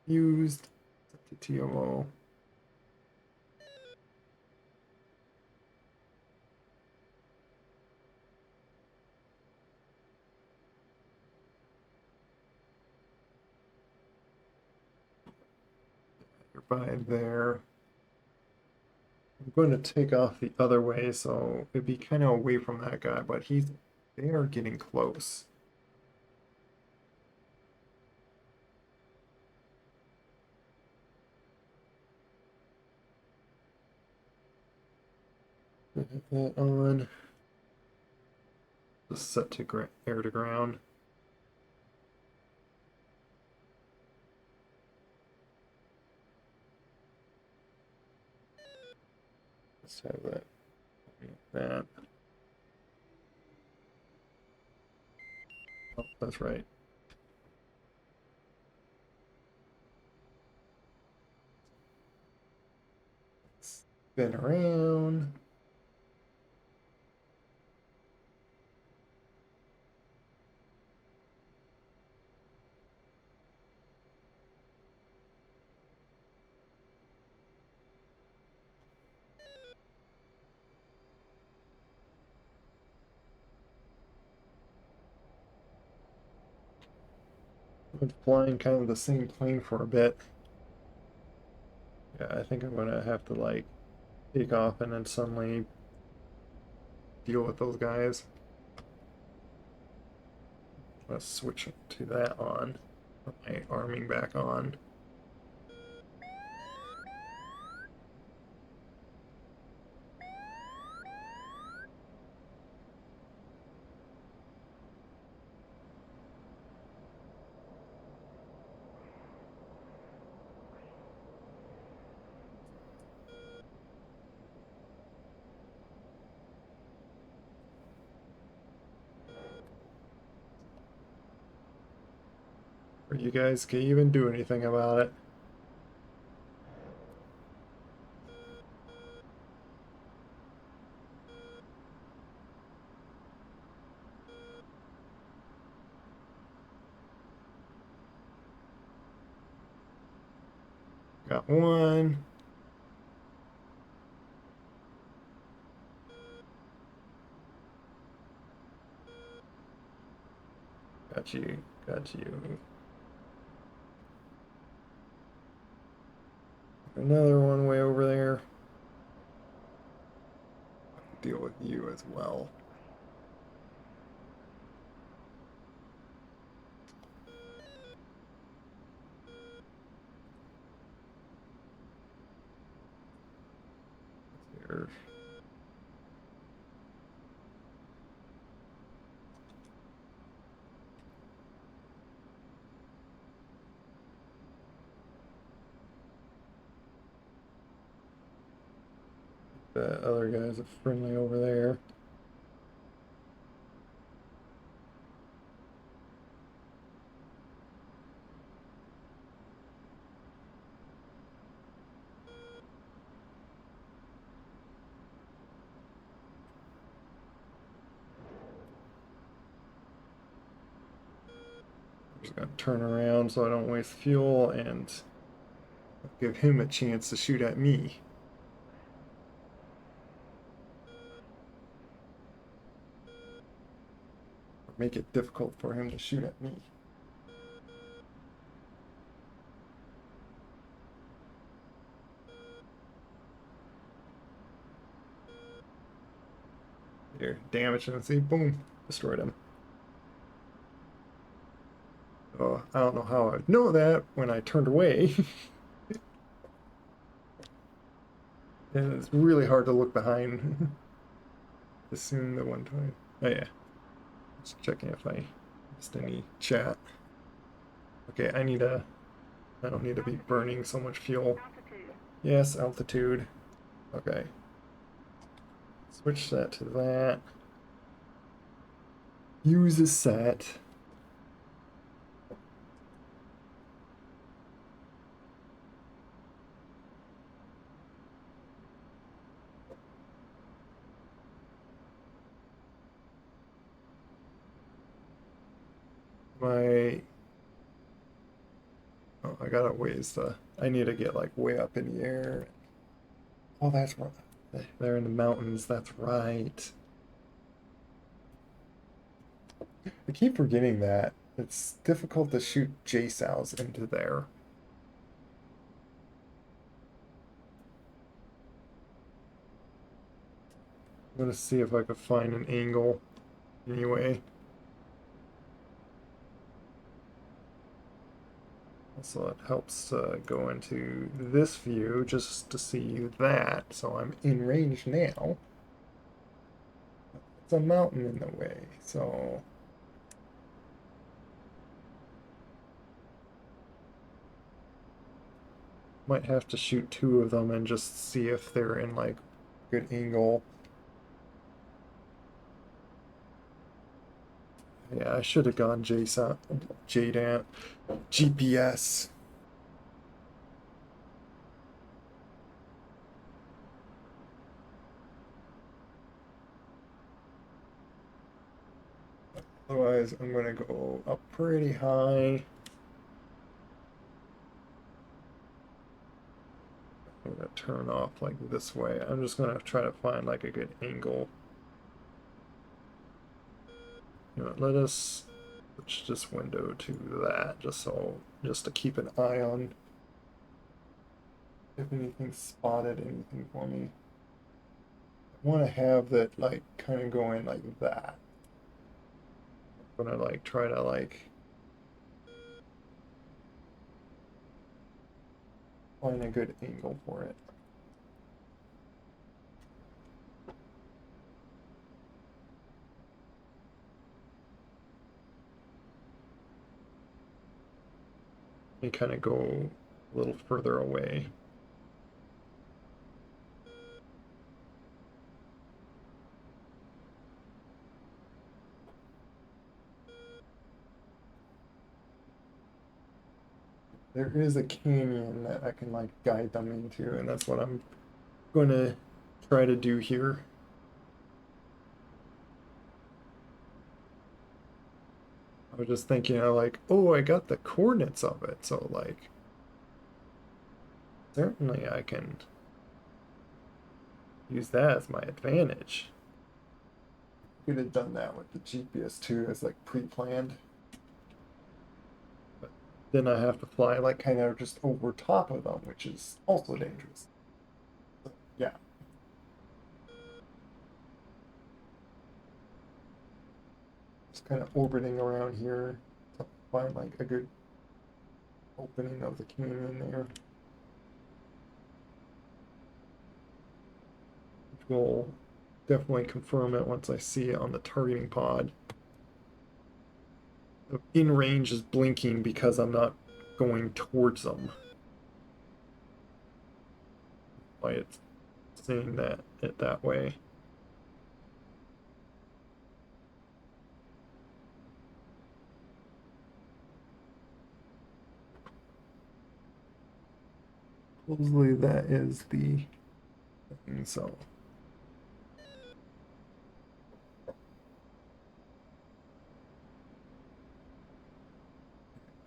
Fused to TOO. You're by there. I'm going to take off the other way, so it'd be kind of away from that guy, but they are getting close. Put that on. Just set to air to ground. Let's have that. That. Oh, that's right. Spin around. I've been flying kind of the same plane for a bit. Yeah, I think I'm gonna have to like take off and then suddenly deal with those guys. Let's switch to that on. Put my arming back on. But you guys can even do anything about it. Got one. Got you. Got you. Another one way over there. Deal with you as well. Here. The other guys are friendly over there. Just gonna turn around so I don't waste fuel and give him a chance to shoot at me. Make it difficult for him to shoot at me. Here, damage him. See, boom, destroyed him. Oh, I don't know how I know that when I turned away. And it's really hard to look behind. Assume the 120. Oh yeah. Just checking if I missed any chat. Okay, I don't need to be burning so much fuel. Altitude. Yes, altitude. Okay. Switch that to that. Use a set. My Oh, I gotta ways to. I need to get like way up in the air. Oh, that's right. They're in the mountains. That's right. I keep forgetting that. It's difficult to shoot JSOWs into there. I'm gonna see if I can find an angle anyway. Also, it helps to go into this view just to see that. So I'm in range now. It's a mountain in the way, so might have to shoot two of them and just see if they're in like good angle. Yeah, I should have gone JSON, JDAM, GPS. Otherwise, I'm gonna go up pretty high. I'm gonna turn off like this way. I'm just gonna try to find like a good angle. You know, let us switch this window to that, just to keep an eye on if anything spotted anything for me. I want to have that like kind of going like that. I'm gonna like try to like find a good angle for it. And kind of go a little further away. there is a canyon that I can like guide them into, and that's what I'm going to try to do here. I was just thinking, like, oh, I got the coordinates of it, so like, certainly I can use that as my advantage. Could have done that with the GPS too, as like pre-planned. But then I have to fly like kind of just over top of them, which is also dangerous. So, yeah. Just kind of orbiting around here to find like a good opening of the canyon there. Which will definitely confirm it once I see it on the targeting pod. The in range is blinking because I'm not going towards them. Why it's saying that it that way. Supposedly that is the thing, so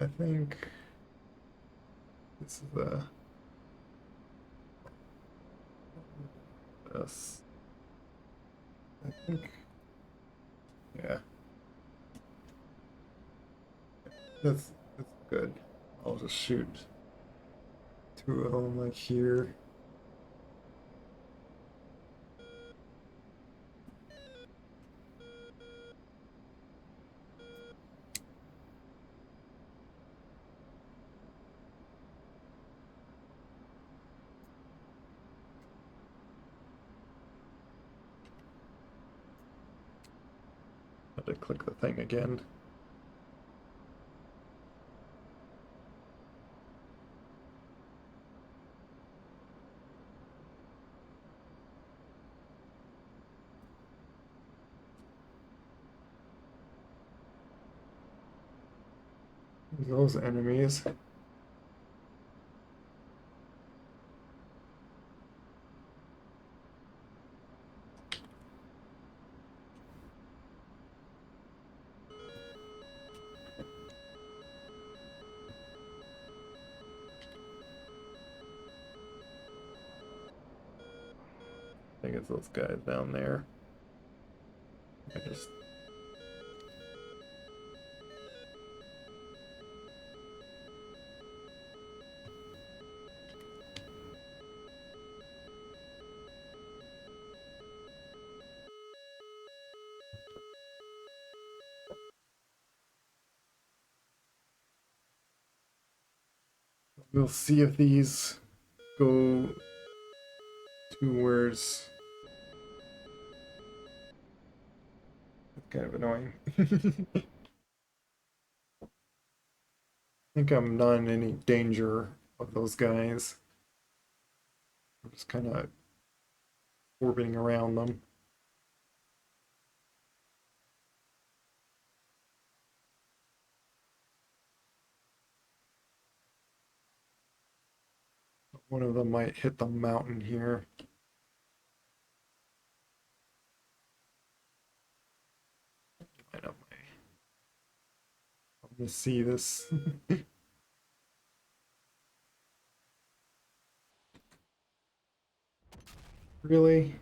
I think this is the this. I think, yeah, that's good. I'll just shoot two of them like here. I have to click the thing again. Those enemies. I think it's those guys down there. I just we'll see if these go towards. It's kind of annoying. I think I'm not in any danger of those guys. I'm just kind of orbiting around them. One of them might hit the mountain here. I know I'm gonna see this. Really?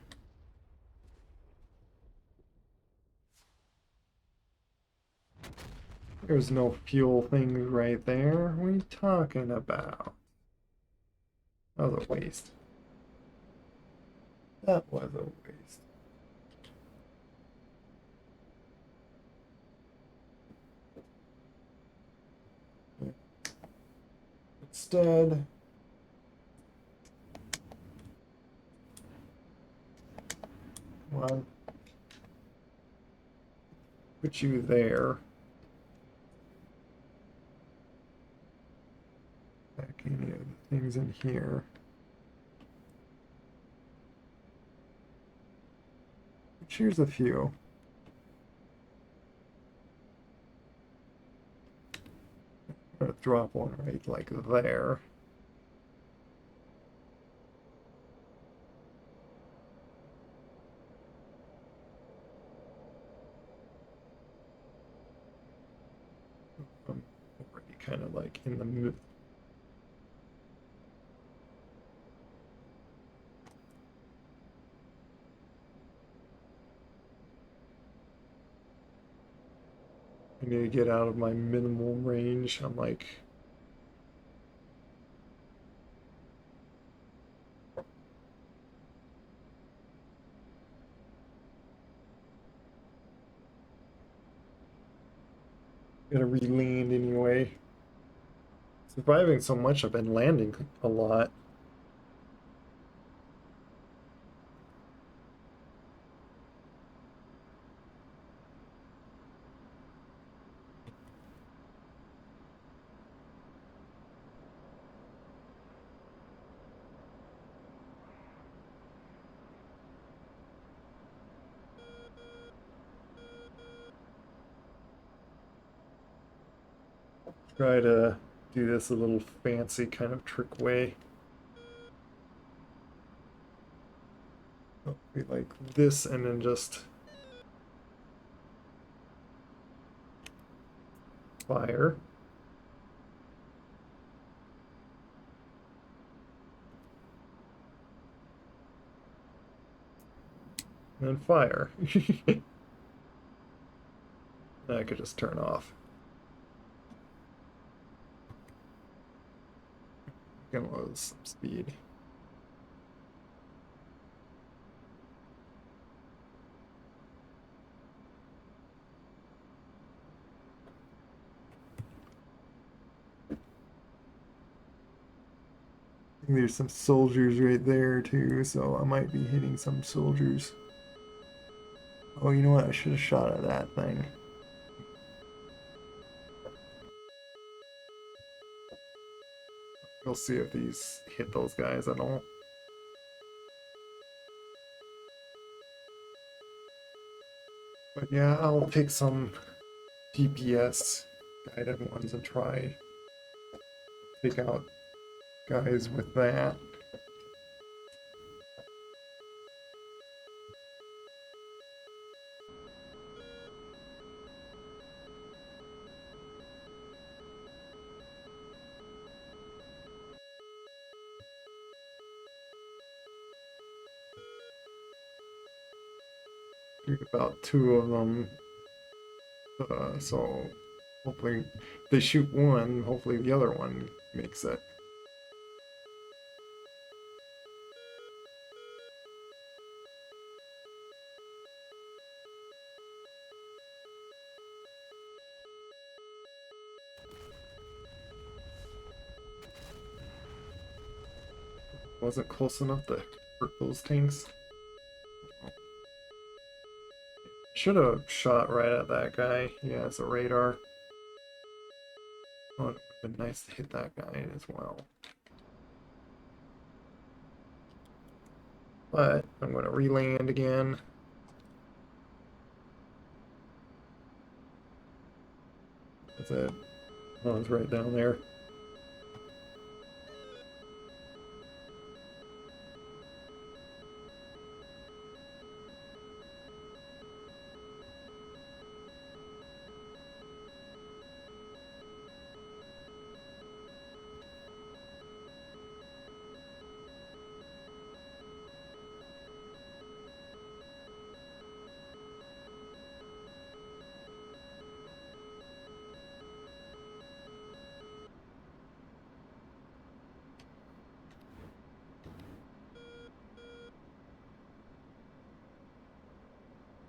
There's no fuel things right there. What are you talking about? That was a waste. That was a waste. Instead, well, put you there. Back any of the things in here. Here's a few. I'm gonna drop one right like there. I'm already kind of like in the mid. I need to get out of my minimal range. I'm like, gotta re-land anyway. Surviving so much, I've been landing a lot. Try to do this a little fancy kind of trick way. Be like this and then just fire. And then fire. I could just turn off. Gonna lose some speed. There's some soldiers right there too, so I might be hitting some soldiers. Oh, you know what? I should have shot at that thing. We'll see if these hit those guys at all. But yeah, I'll pick some GPS guided ones and try take out guys with that. About two of them. So hopefully if they shoot one, hopefully the other one makes it. Wasn't close enough to hurt those tanks. Should have shot right at that guy. Yeah, it's a radar. Oh, it would have been nice to hit that guy as well. But I'm going to re-land again. That's it. Oh, it's right down there.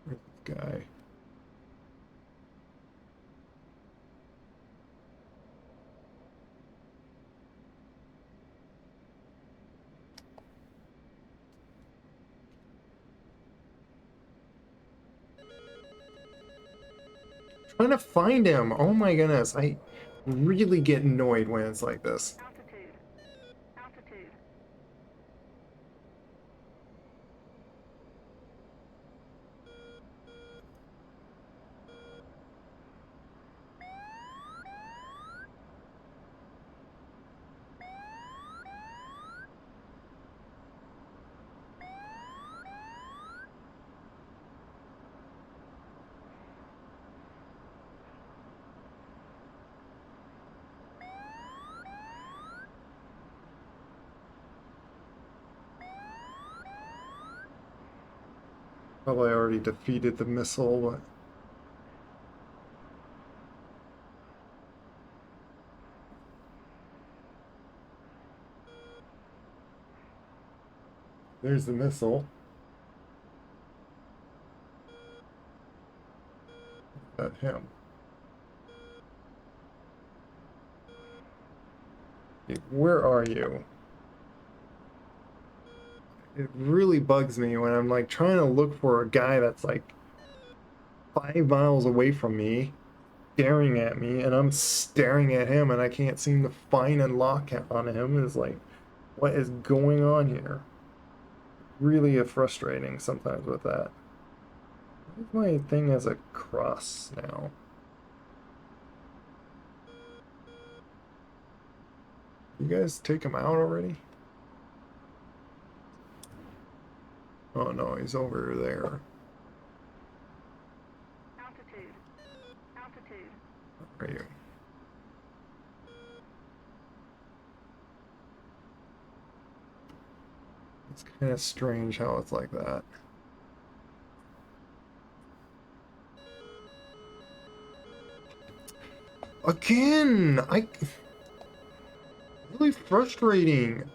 Where's this guy? Trying to find him. Oh my goodness. I really get annoyed when it's like this. Altitude. Altitude. Probably already defeated the missile, but there's the missile. That him. Where are you? It really bugs me when I'm like trying to look for a guy that's like 5 miles away from me, staring at me, and I'm staring at him, and I can't seem to find and lock on him. It's like, what is going on here? Really frustrating sometimes with that. My thing as a cross now. You guys take him out already? Oh no, he's over there. Altitude. Altitude. Where are you? It's kind of strange how it's like that. Again! Really frustrating.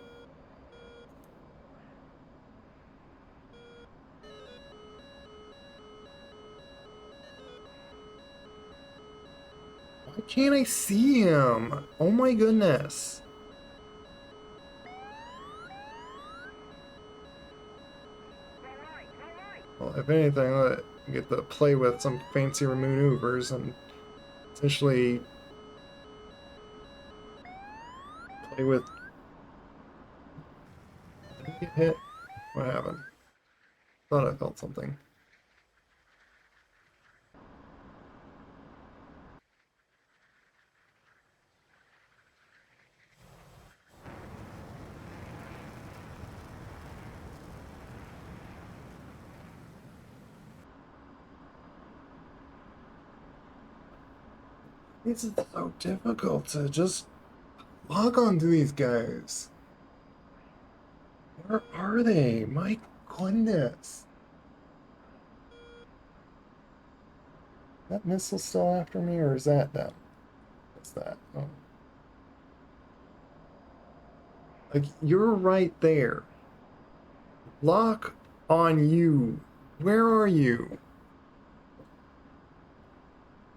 Why can't I see him? Oh my goodness. Well, if anything, I get to play with some fancier maneuvers and essentially play with. Did I get hit? What happened? Thought I felt something. This is so difficult to just log on to these guys. Where are they? My goodness. That missile still after me, or is that them? What's that? Oh. Like, you're right there. Lock on you. Where are you?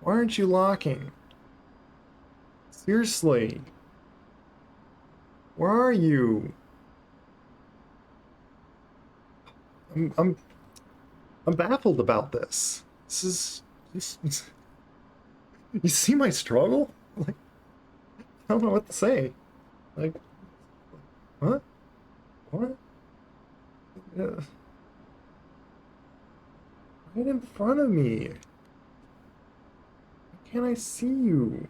Why aren't you locking? Seriously. Where are you? I'm baffled about this. You see my struggle? Like, I don't know what to say. Like, what? What? Uh, right in front of me. Why can't I see you?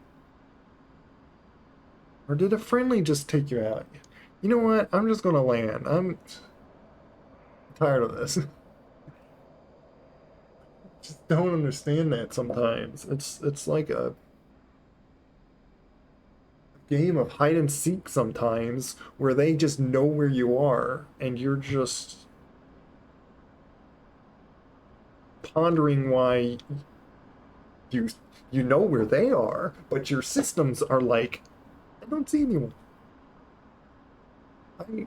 Or did a friendly just take you out? You know what? I'm just gonna land. I'm tired of this. Just don't understand that sometimes. It's like a game of hide and seek sometimes where they just know where you are and you're just pondering why you you know where they are, but your systems are like, I don't see anyone.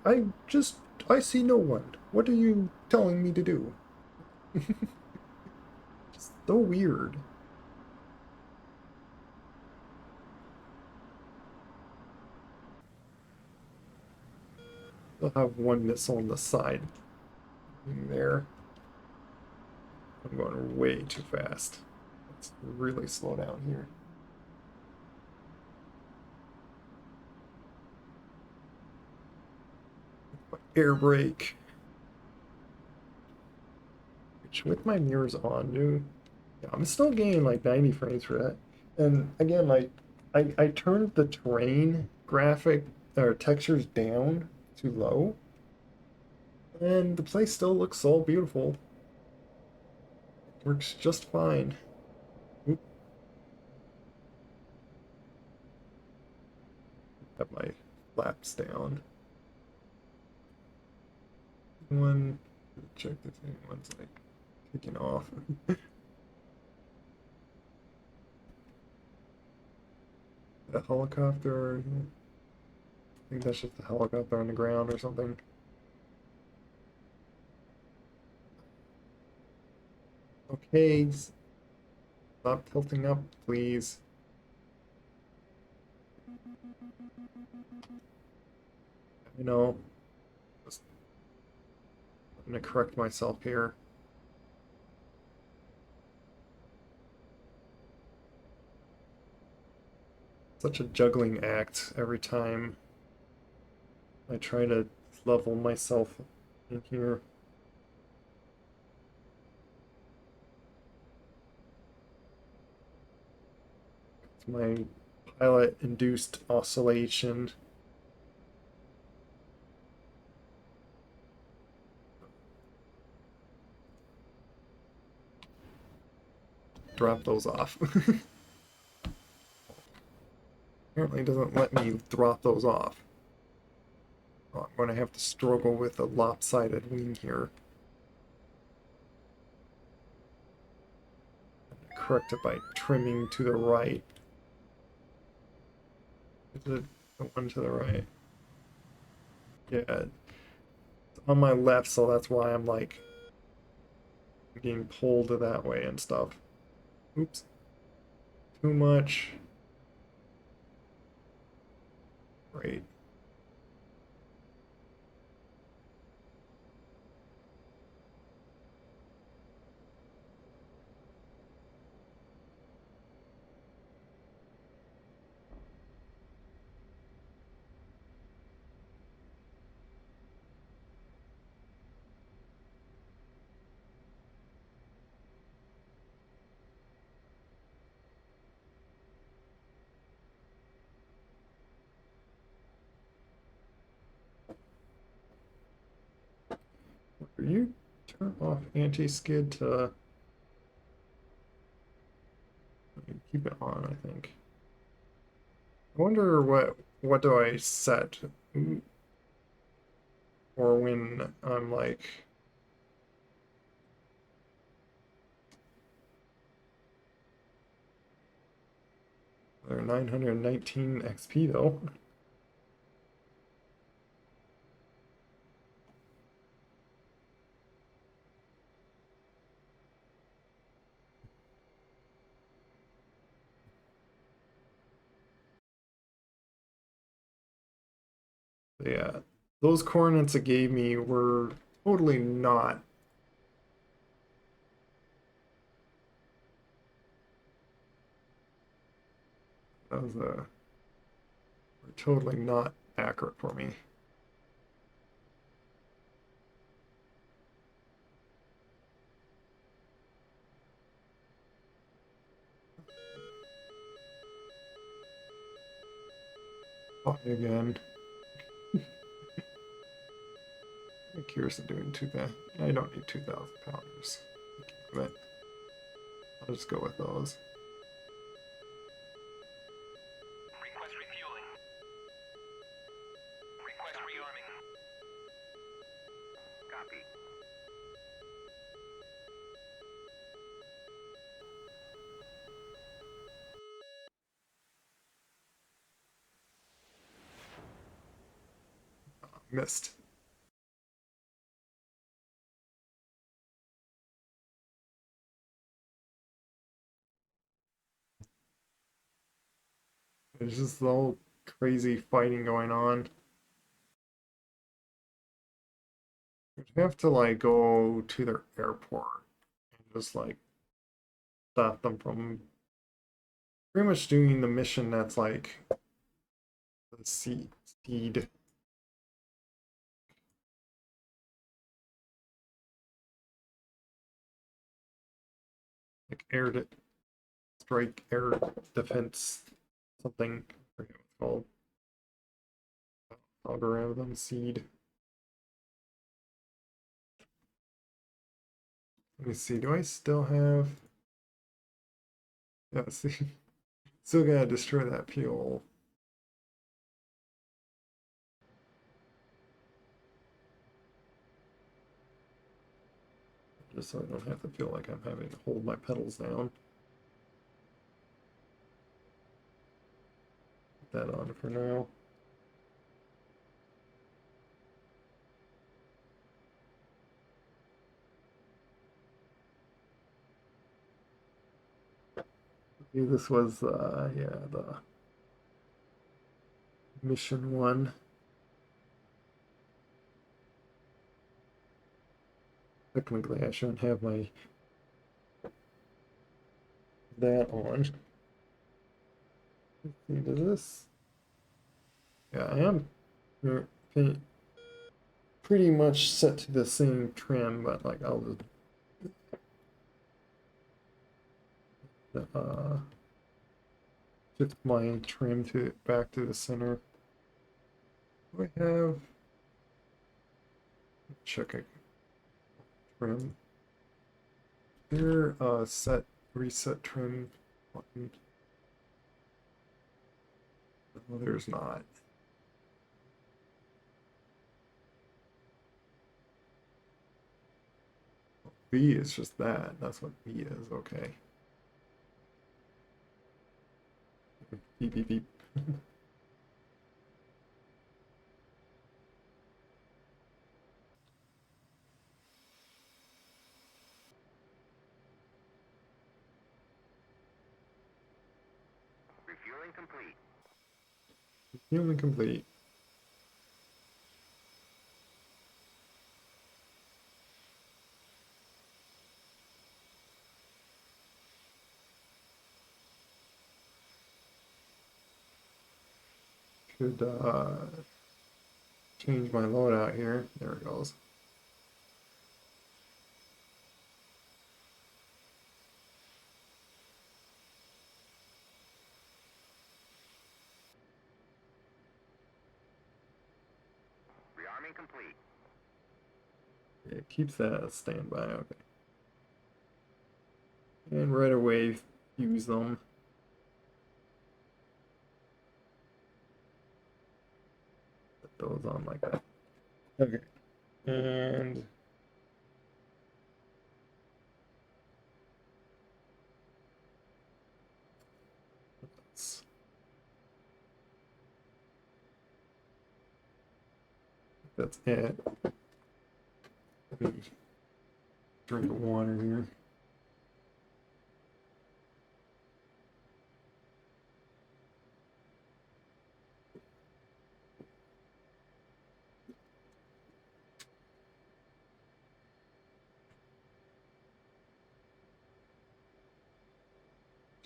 I just I see no one. What are you telling me to do? Just so weird. They'll have one missile on the side. There. I'm going way too fast. Let's really slow down here. Air brake. Which with my mirrors on, dude. Yeah, I'm still getting like 90 frames for that. And again, like I turned the terrain graphic or textures down too low. And the place still looks so beautiful. Works just fine. Oop, have my flaps down. One check if anyone's like Taking off. A helicopter. I think that's just a helicopter on the ground or something. Okay, stop tilting up, please. You know, just, I'm gonna correct myself here. Such a juggling act every time I try to level myself in here. It's my pilot-induced oscillation. Drop those off. Apparently it doesn't let me drop those off. Oh, I'm going to have to struggle with a lopsided wing here. Correct it by trimming to the right. Is it the one to the right? Yeah, it's on my left, so that's why I'm like being pulled that way and stuff. Oops. Too much. Great. Will you turn off anti-skid to keep it on, I think. I wonder what do I set or when I'm like they're 919 XP though. Yeah, those coordinates it gave me were totally not. That was were totally not accurate for me. Again. I'm curious of doing 2,000. I don't need 2,000 pounders. But I'll just go with those. Request refueling. Request rearming. Copy. Missed. There's just the whole crazy fighting going on. You have to like go to their airport and just like stop them from pretty much doing the mission that's like the seed. Like strike air defense something. I forget what it's called. Algorithm seed. Let me see. Do I still have? Yeah. See, still gotta destroy that fuel. just so I don't have to feel like I'm having to hold my pedals down. Put that on for now. Okay, this was yeah, the mission 1. Technically I shouldn't have my that on. Let's see, does this? Yeah, I am pretty much set to the same trim, but like I'll just shift my trim to back to the center. Do I have check a trim here? Set reset trim button. No, there's not. B is just that. That's what B is. Okay. Beep beep beep. Refueling complete. Healing complete. Should change my loadout here. There it goes. Rearming complete. It keeps that as standby. Okay. And right away, use them. Put those on like that. Okay. And that's it. Let me drink of water here.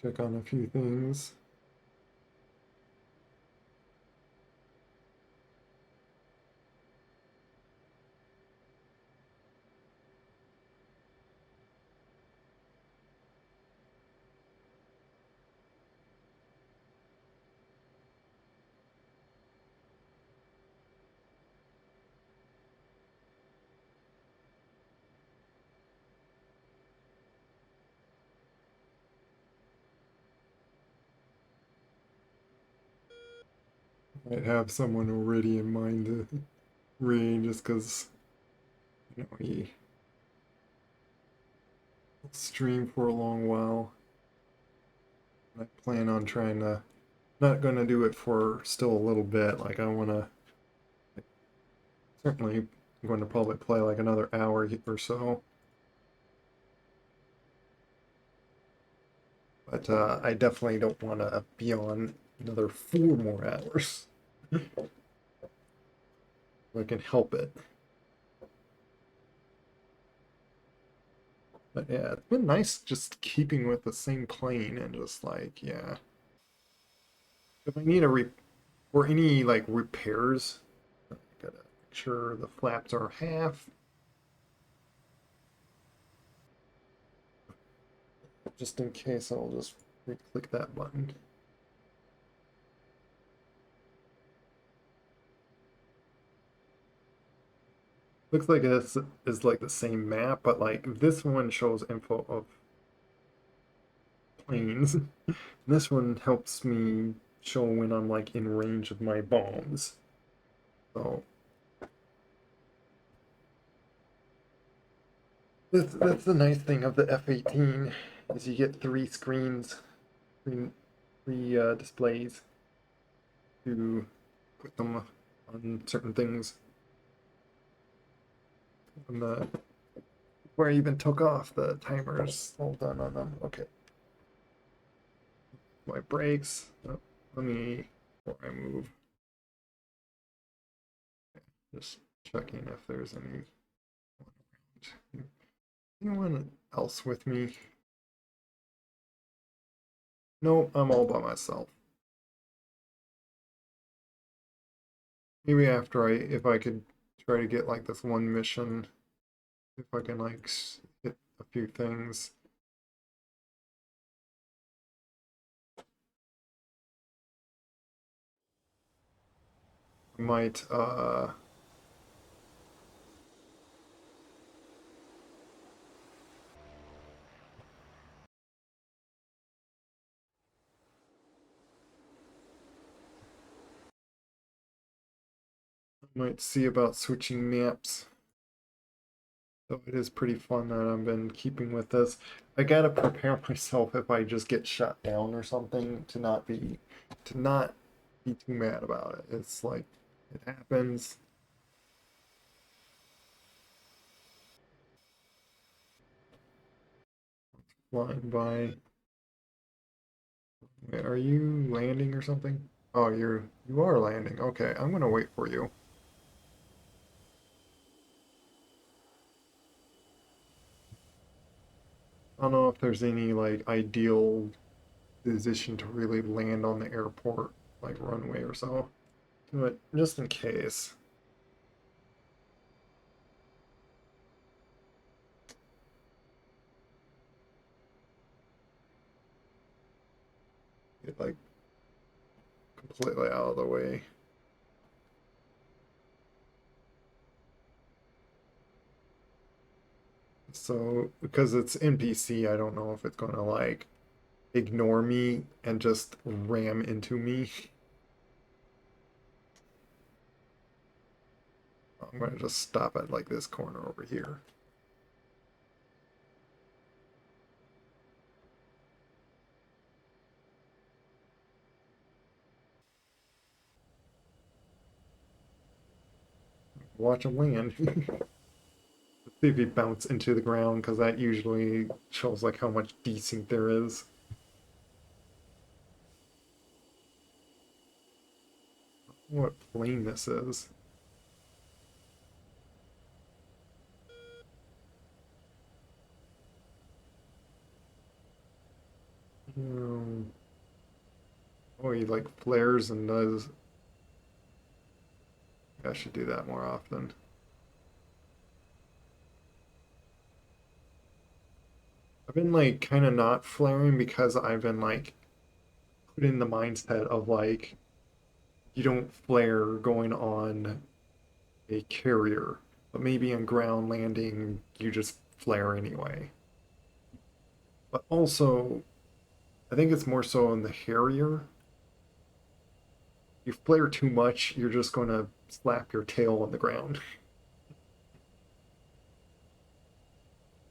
Check on a few things. Might have someone already in mind to raid just because, you know, he stream for a long while. I plan on trying to, not gonna do it for still a little bit. Like I wanna, certainly I'm going to probably play like another hour or so. But I definitely don't want to be on another 4 more hours. If I can help it. But yeah, it's been nice just keeping with the same plane and just like, yeah. If I need or any like repairs, I gotta make sure the flaps are half. Just in case, I'll just click that button. Looks like this is like the same map, but like this one shows info of planes. This one helps me show when I'm like in range of my bombs. So That's the nice thing of the F18 is you get three screens, three displays to put them on certain things. And before I even took off, the timer's all done on them. Okay. My brakes. Oh, let me before I move. Just checking if there's anyone else with me. Nope, I'm all by myself. Maybe after if I could try to get like this one mission, if I can like hit a few things. I might see about switching maps. So it is pretty fun that I've been keeping with this. I gotta prepare myself if I just get shut down or something to not be too mad about it. It's like it happens. Flying by. Wait, are you landing or something? Oh, you are landing. Okay, I'm gonna wait for you. I don't know if there's any like ideal position to really land on the airport, like runway or so. But just in case. Get like completely out of the way. So because it's NPC, I don't know if it's gonna like ignore me and just ram into me. I'm gonna just stop at like this corner over here. Watch him land. Let's see if he bounce into the ground because that usually shows like how much desync there is. What plane this is. Um, oh, he like flares and does. I should do that more often. I've been like kind of not flaring because I've been like put in the mindset of like you don't flare going on a carrier, but maybe on ground landing you just flare anyway. But also, I think it's more so in the Harrier. You flare too much, you're just going to slap your tail on the ground.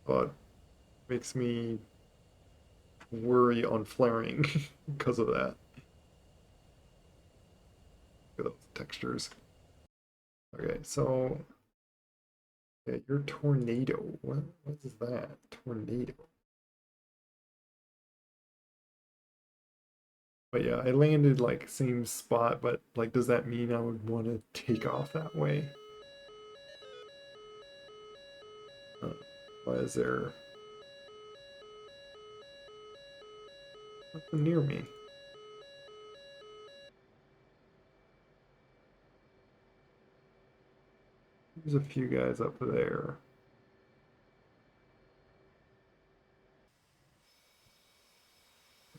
But makes me worry on flaring because of that. Look at those textures. Okay, so yeah, your tornado. What is that? Tornado. But yeah, I landed like same spot, but like does that mean I would want to take off that way? Uh, why is there nothing near me? There's a few guys up there.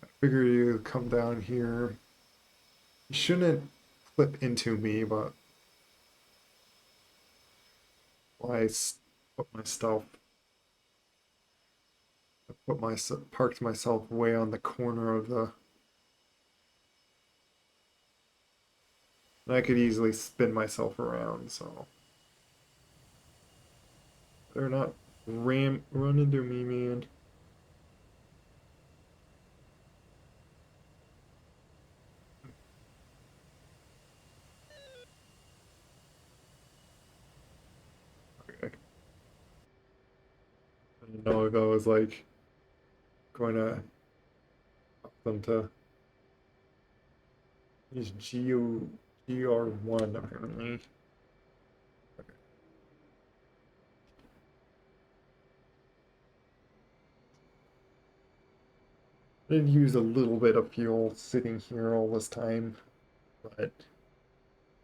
I figure you come down here. You shouldn't flip into me, but I put myself, parked myself way on the corner of the. And I could easily spin myself around, so they're not run into me, man. Okay. I didn't know if I was like going to up them to use GR1 apparently. Okay. I did use a little bit of fuel sitting here all this time, but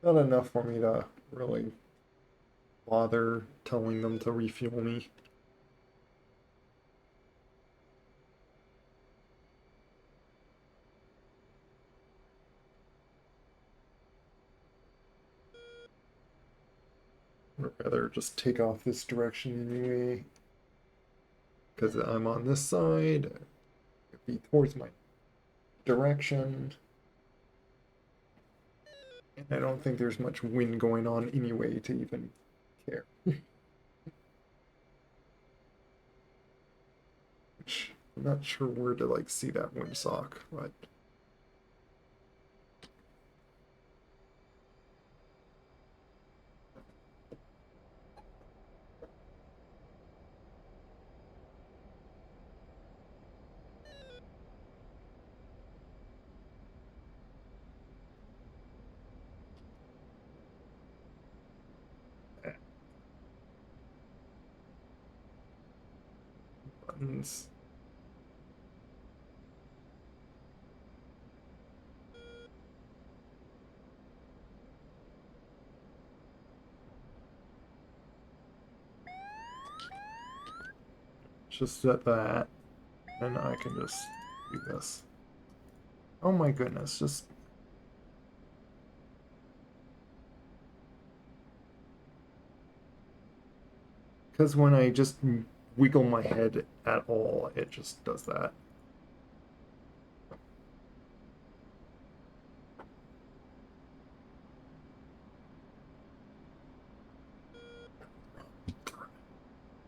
not enough for me to really bother telling them to refuel me. I'd rather just take off this direction anyway, because I'm on this side. It'd be towards my direction. And I don't think there's much wind going on anyway to even care. Which I'm not sure where to like see that windsock, but buttons. Just set that, and I can just do this. Oh my goodness, just because when I just wiggle my head at all, it just does that.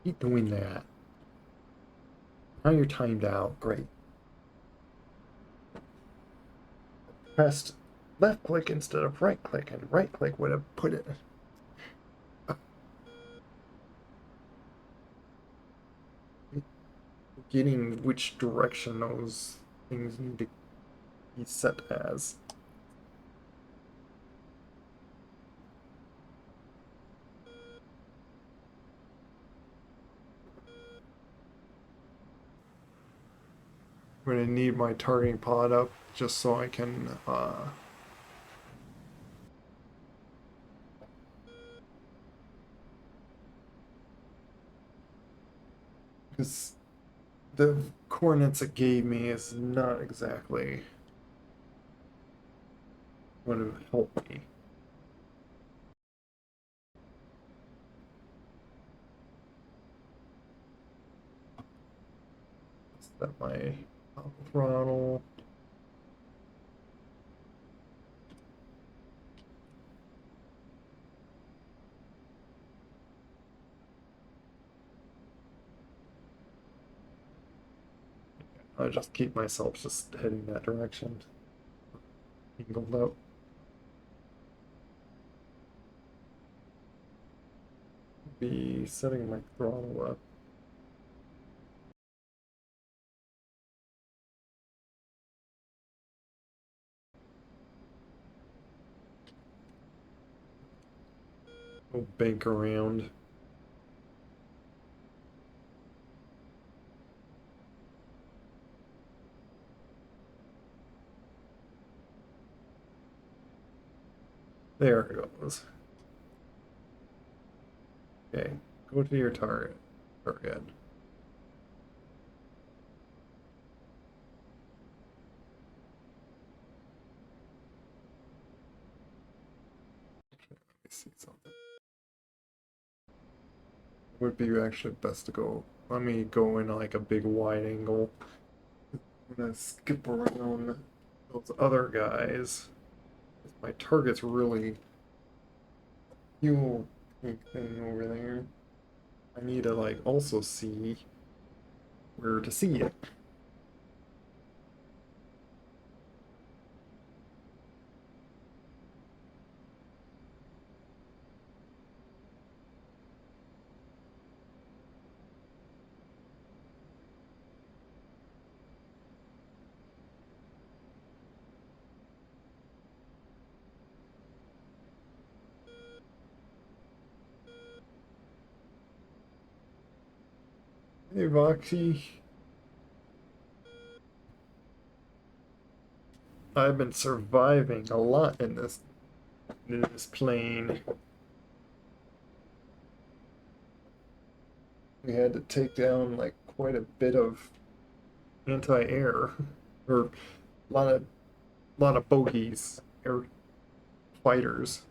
Keep doing that. Now you're timed out. Great. Pressed left click instead of right click, and right click would have put it. Getting which direction those things need to be set as. I'm gonna need my targeting pod up just so I can because the coordinates it gave me is not exactly what would help me. Set my throttle. I just keep myself just heading that direction. Angled out. Be setting my throttle up. We'll bank around. There it goes. Okay, go to your target. Target. Let me see something. Would be actually best to go. Let me go in like a big wide angle. I'm gonna skip around those other guys. My target's really fuel tank thing over there. I need to like also see where to see it. Hey, Voxy. I've been surviving a lot in this plane. We had to take down like quite a bit of anti-air, or a lot of bogeys, air fighters.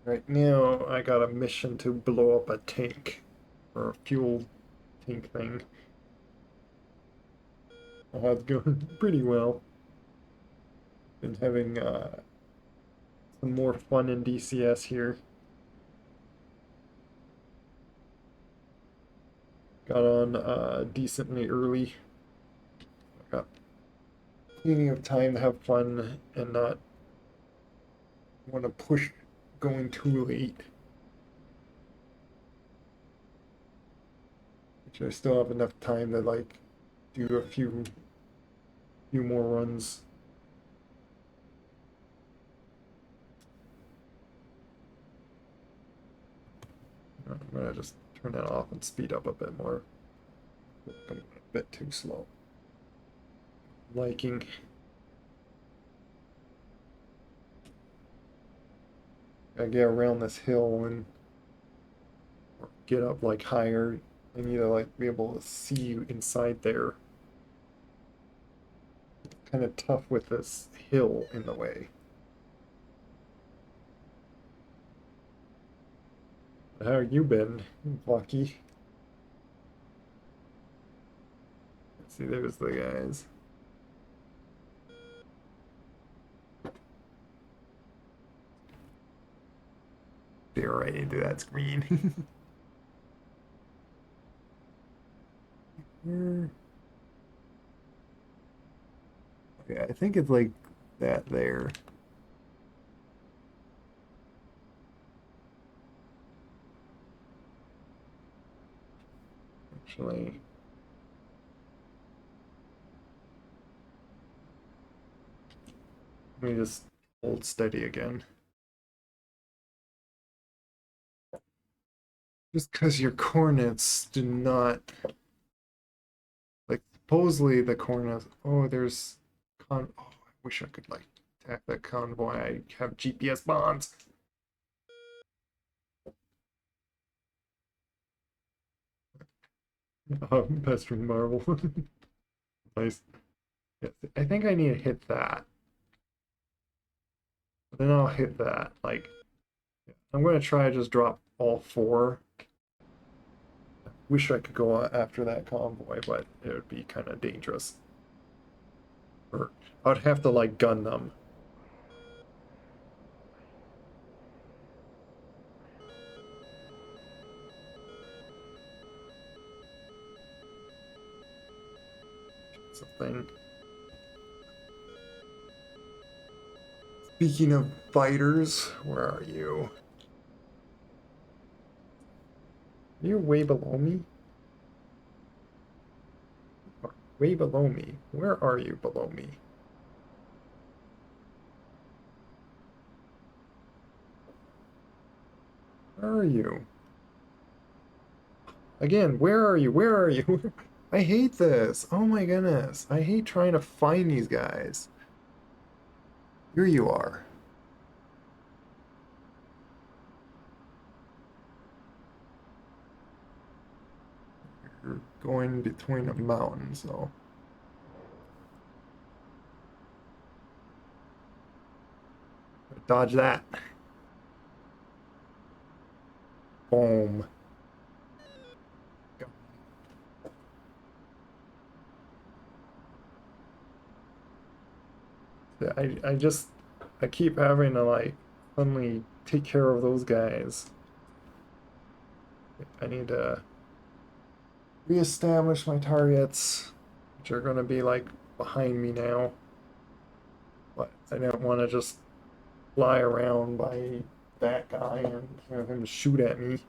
Right now, I got a mission to blow up a tank, or a fuel tank thing. It's going pretty well. Been having some more fun in DCS here. Got on decently early. Got plenty of time to have fun and not want to push going too late. Which I still have enough time to like do a few more runs. I'm gonna just turn that off and speed up a bit more. I'm a bit too slow. Liking. I get around this hill and get up like higher. I need to like be able to see you inside there. It's kind of tough with this hill in the way. How you been, Lucky? See, there's the guys. They're right into that screen. Where- Yeah, I think it's like that there. Actually, let me just hold steady again. Just because your coordinates do not, like, supposedly the coordinates. Oh, there's oh, I wish I could like attack that convoy. I have GPS bonds. Pestering Marvel. Nice. Yes, I think I need to hit that. Then I'll hit that. Like, I'm gonna try to just drop all four. Wish I could go after that convoy, but it would be kind of dangerous. Or I'd have to like gun them. Something. Speaking of fighters, where are you? You're way below me? Way below me. Where are you below me? Where are you? Again, where are you? Where are you? I hate this. Oh my goodness. I hate trying to find these guys. Here you are. You're going between a mountain, so. Dodge that. Boom. I keep having to like suddenly take care of those guys. I need to reestablish my targets, which are going to be like behind me now. But I don't want to just fly around by that guy and have him shoot at me.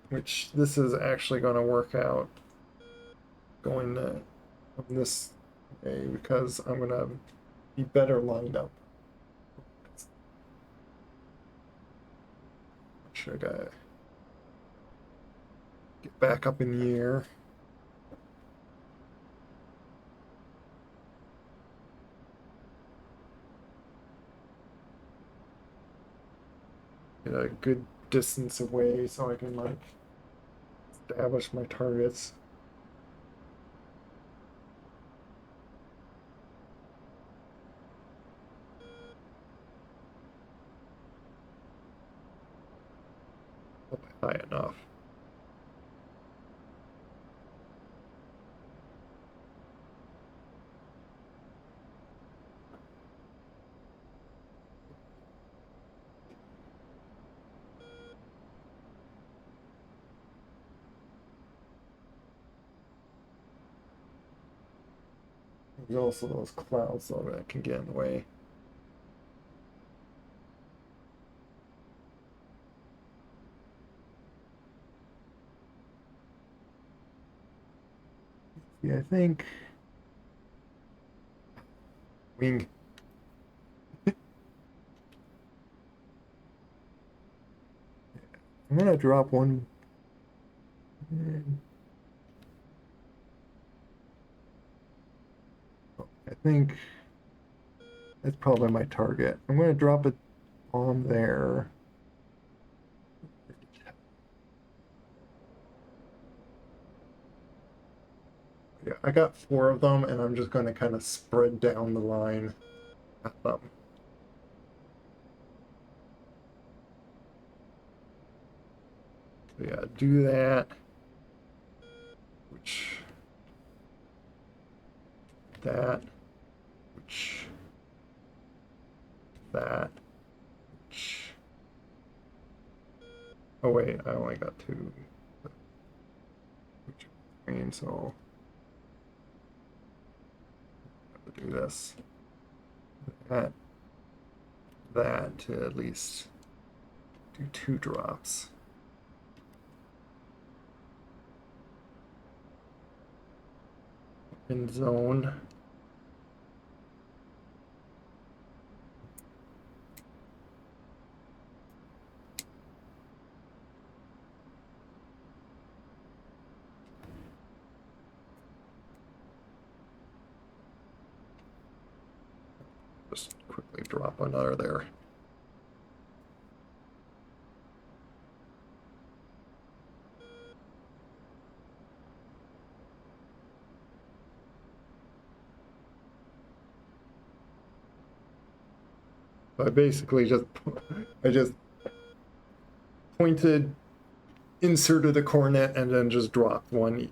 Which this is actually going to work out going on this way because I'm going to be better lined up. Should I get back up in the air? Get a good distance away so I can like establish my targets. High enough. There's also those clouds though that can get in the way. Yeah, I think wing. I'm gonna drop one. I think that's probably my target. I'm gonna drop a bomb there. Yeah, I got 4 of them, and I'm just gonna kind of spread down the line at them. So yeah, do that. Which that, which that, which. Oh wait, I only got 2. Which green, so I have to do this. That to at least do 2 drops. In zone. Just quickly drop another there. I basically just pointed, inserted a cornet, and then just dropped one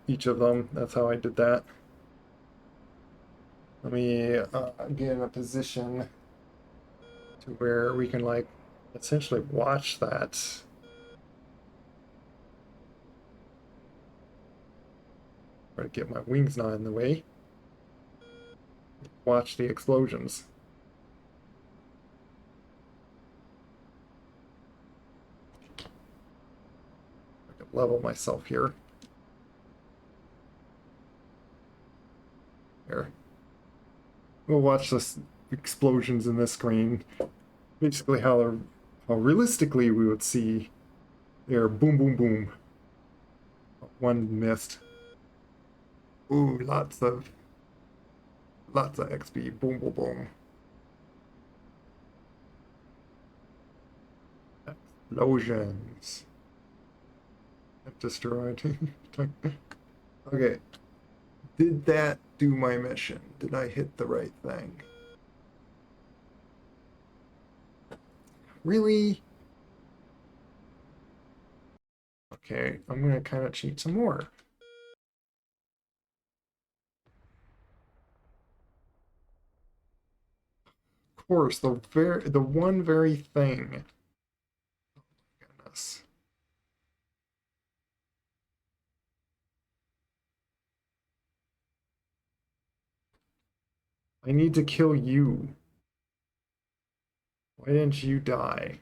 each of them. That's how I did that. Let me get in a position to where we can like essentially watch that. Try to get my wings not in the way. Watch the explosions. I can level myself here. Here. We'll watch this explosions in this screen. Basically how realistically we would see there, boom, boom, boom. One missed. Ooh, lots of XP. Boom, boom, boom. Explosions. Destroyed. Okay. Did that do my mission? Did I hit the right thing? Really? Okay, I'm gonna kind of cheat some more. course, the one very thing. Oh my goodness. I need to kill you. Why didn't you die?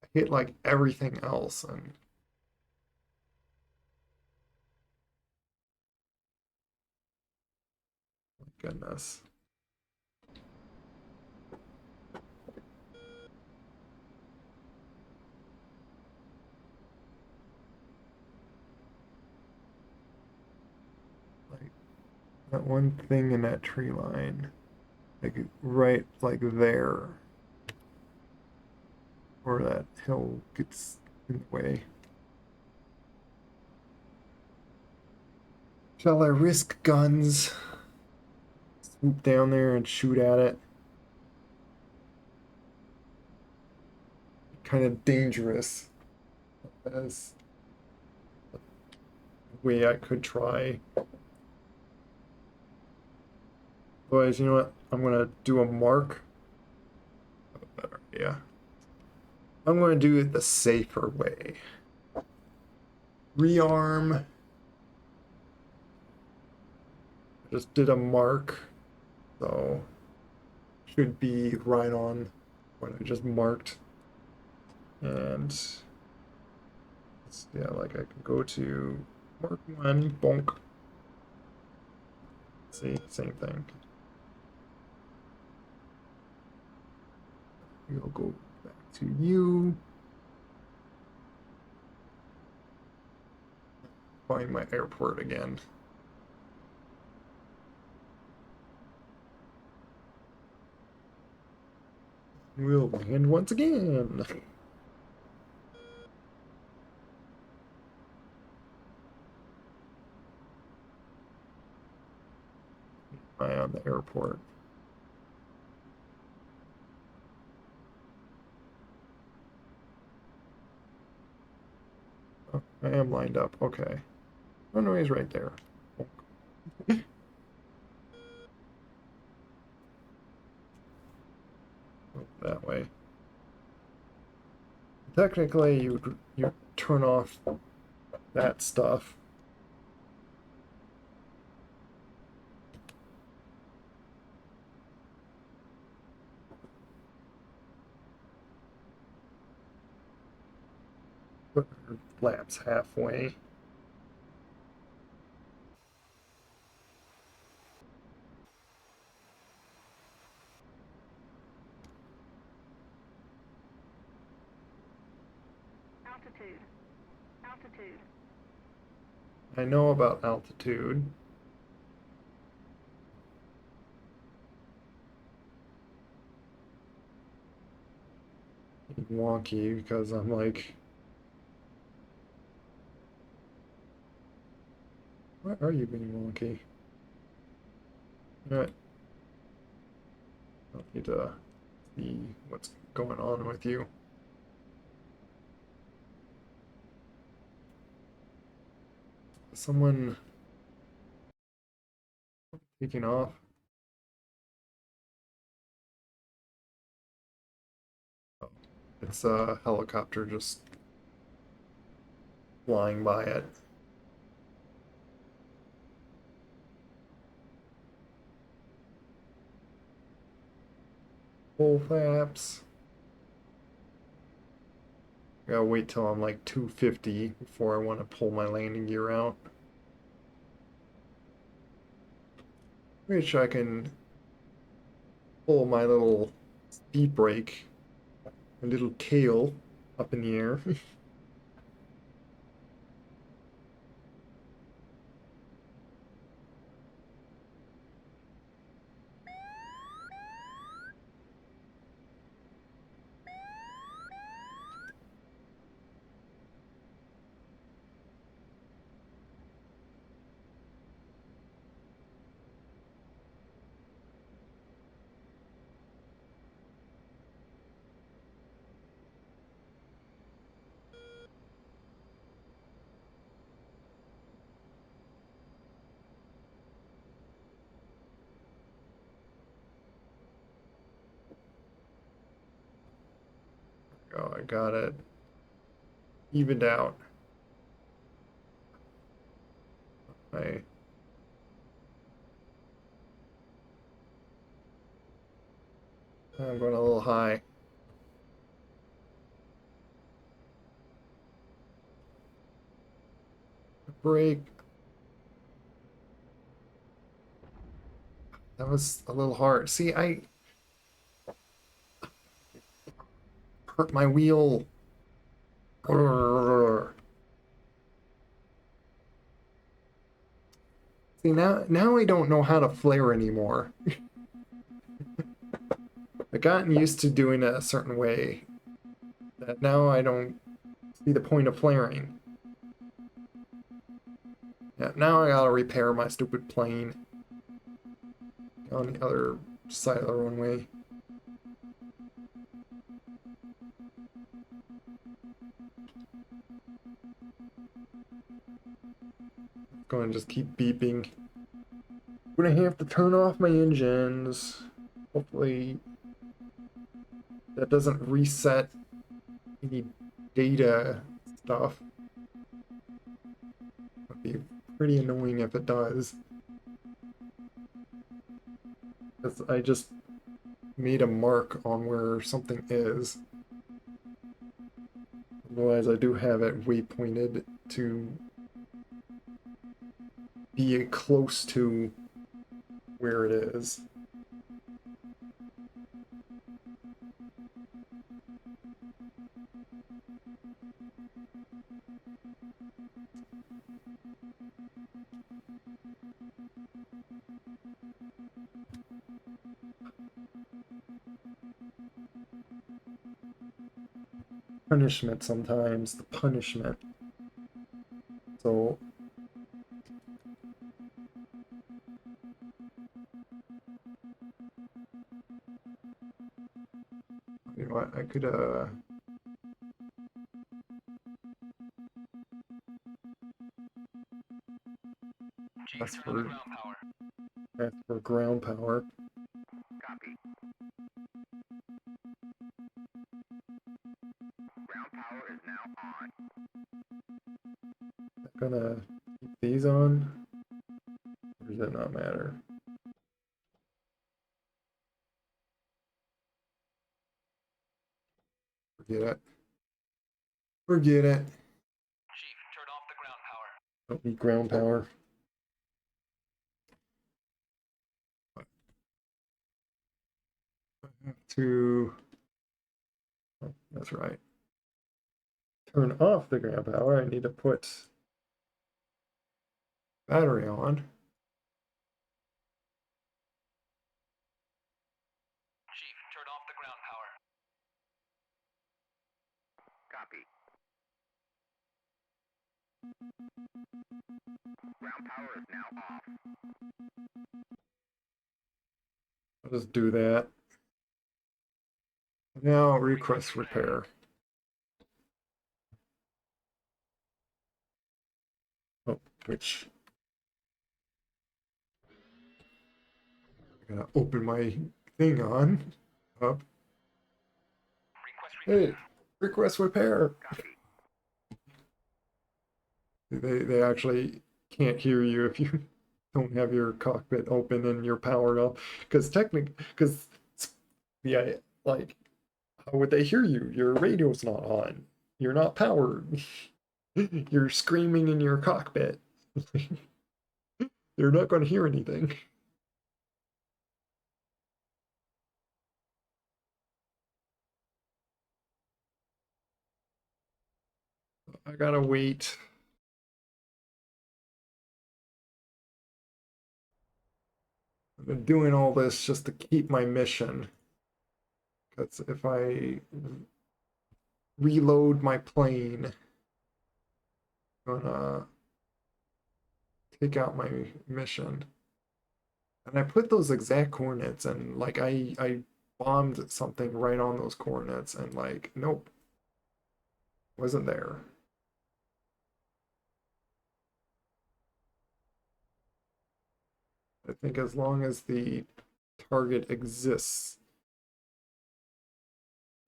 I hit like everything else and my goodness. Like that one thing in that tree line. Like right like there. Or that hill gets in the way. Shall I risk guns? Swoop down there and shoot at it? Kind of dangerous. As a way I could try. Boys, you know what? I'm gonna do a mark. Better, yeah. I'm gonna do it the safer way. Rearm. Just did a mark, so should be right on what I just marked. And yeah, like I can go to mark one, bonk. See, same thing. We'll go back to you. Find my airport again. We'll land once again. Eye on the airport. Oh, I am lined up. Okay. Runway's right there. Oh, that way. Technically, you turn off that stuff. Put your flaps halfway. Altitude. Altitude. I know about altitude. Wonky because I'm like, why are you being wonky? I don't need to see what's going on with you. Someone taking off. Oh, it's a helicopter just flying by it. Full flaps. Gotta wait till I'm like 250 before I want to pull my landing gear out. Which I can pull my little speed brake, a little tail up in the air. Oh, I got it evened out. I'm going a little high. Brake. That was a little hard. See, I hurt my wheel. Grrr. See, now I don't know how to flare anymore. I've gotten used to doing it a certain way that now I don't see the point of flaring. Yeah, now I gotta repair my stupid plane on the other side of the runway. It's going to just keep beeping. I'm gonna have to turn off my engines. Hopefully that doesn't reset any data stuff. Would be pretty annoying if it does. Because I just made a mark on where something is. Otherwise I do have it waypointed to be close to where it is. Punishment sometimes, the punishment. So you know what, I could ask for ground power. Copy. Ground power is now on. I'm gonna keep these on, or does that not matter? Forget it. Forget it. Chief, turn off the ground power. Don't need ground power. I have to. Oh, that's right. Turn off the ground power. I need to put battery on. Chief, turn off the ground power. Copy. Ground power is now off. I'll just do that. Now request repair. Oh, which I'm gonna open my thing on. Up. Request Hey, repair. request repair. Copy. They actually can't hear you if you don't have your cockpit open and you're powered up. Because yeah, like, how would they hear you? Your radio's not on. You're not powered. You're screaming in your cockpit. They're not going to hear anything. I gotta wait. I've been doing all this just to keep my mission. Because if I reload my plane, I'm gonna take out my mission. And I put those exact coordinates and like I bombed something right on those coordinates and like nope. Wasn't there. I think as long as the target exists,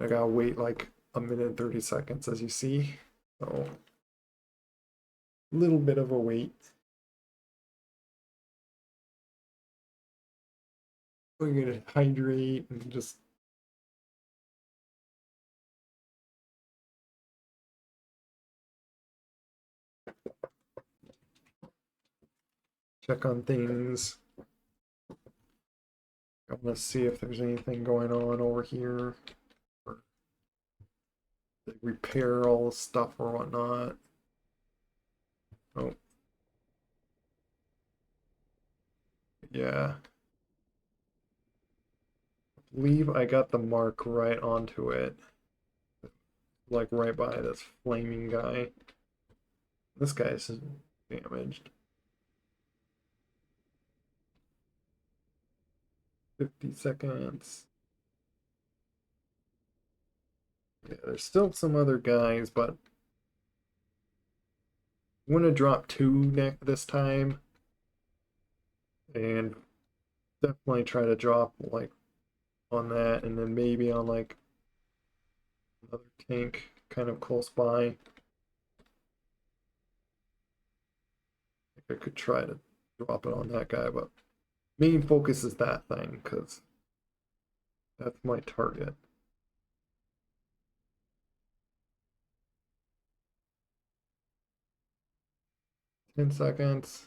I gotta wait like a minute and 30 seconds, as you see. So, a little bit of a wait. We're gonna hydrate and just check on things. I want to see if there's anything going on over here. Or they repair all the stuff or whatnot. Oh. Yeah. I believe I got the mark right onto it. Like right by this flaming guy. This guy's damaged. 50 seconds. Yeah, there's still some other guys, but I'm gonna drop two this time. And definitely try to drop like on that, and then maybe on like another tank kind of close by. I think I could try to drop it on that guy, but main focus is that thing because that's my target. Ten seconds.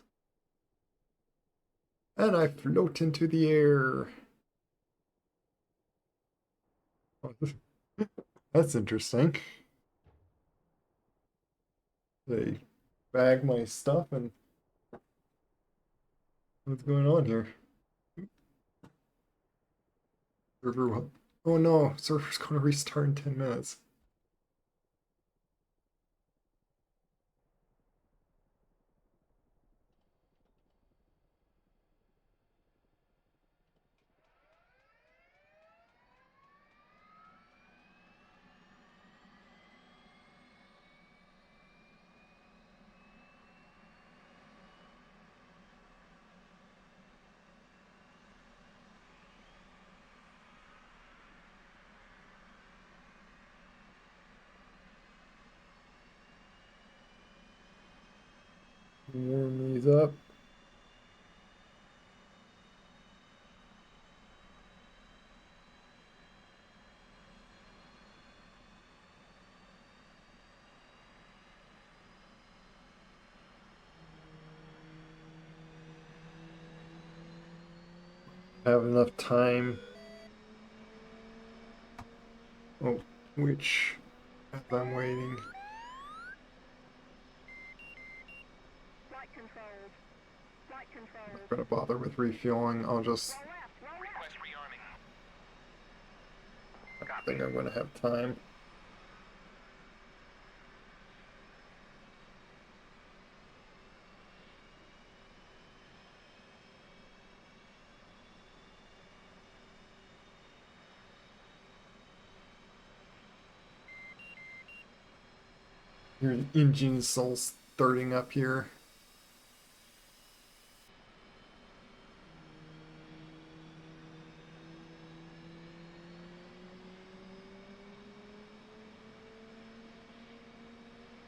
And I float into the air. That's interesting. They bag my stuff and what's going on here? Server, oh no, server's gonna restart in 10 minutes. Warm these up. Have enough time. Oh, which, as I'm waiting. Flight controls. Flight I'm controls. not gonna bother with refueling. I'll just, Roll left, roll left. Request rearming. I think I'm gonna have time. Your engine's all starting up here.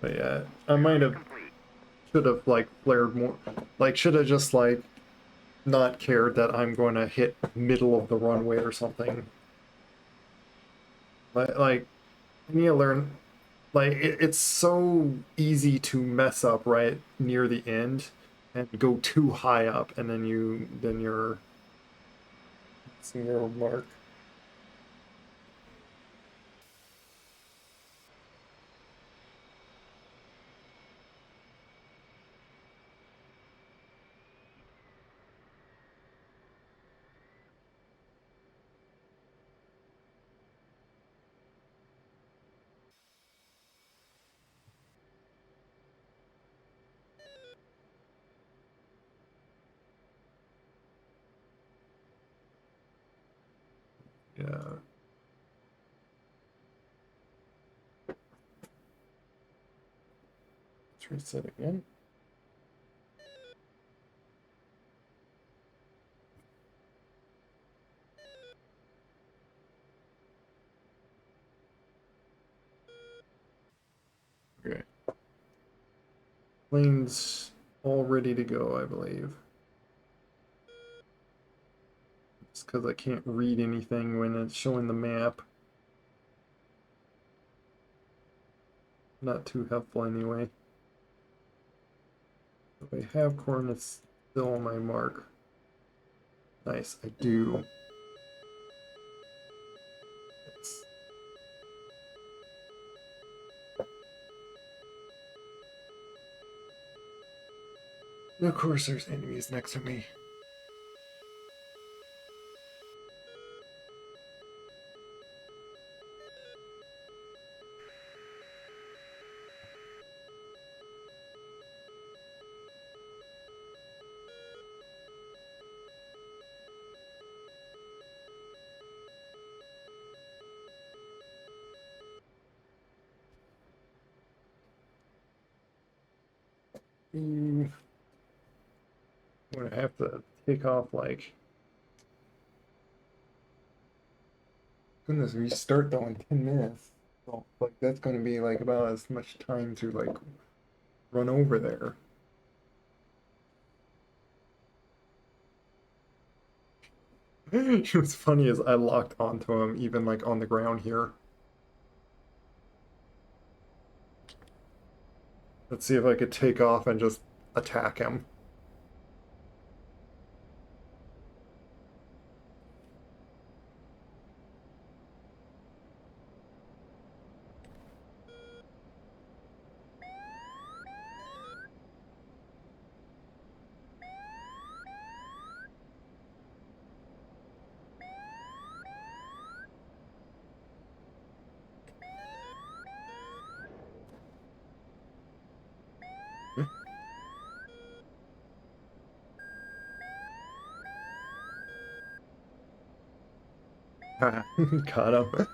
But yeah, I might have, should have like flared more, like should have just like not cared that I'm going to hit middle of the runway or something. Like I need to learn, like it's so easy to mess up right near the end and go too high up, and then you're missing your mark. Yeah. Let's reset again. Plane's all ready to go, I believe. It's because I can't read anything when it's showing the map. Not too helpful anyway. If I have coordinates still on my mark. Nice, I do. It's... Of course, there's enemies next to me. I'm gonna have to take off like. Goodness, we start though in 10 minutes. So, like, that's gonna be like about as much time to like run over there. What's funny is I locked onto him even like on the ground here. Let's see if I could take off and just attack him. Caught him.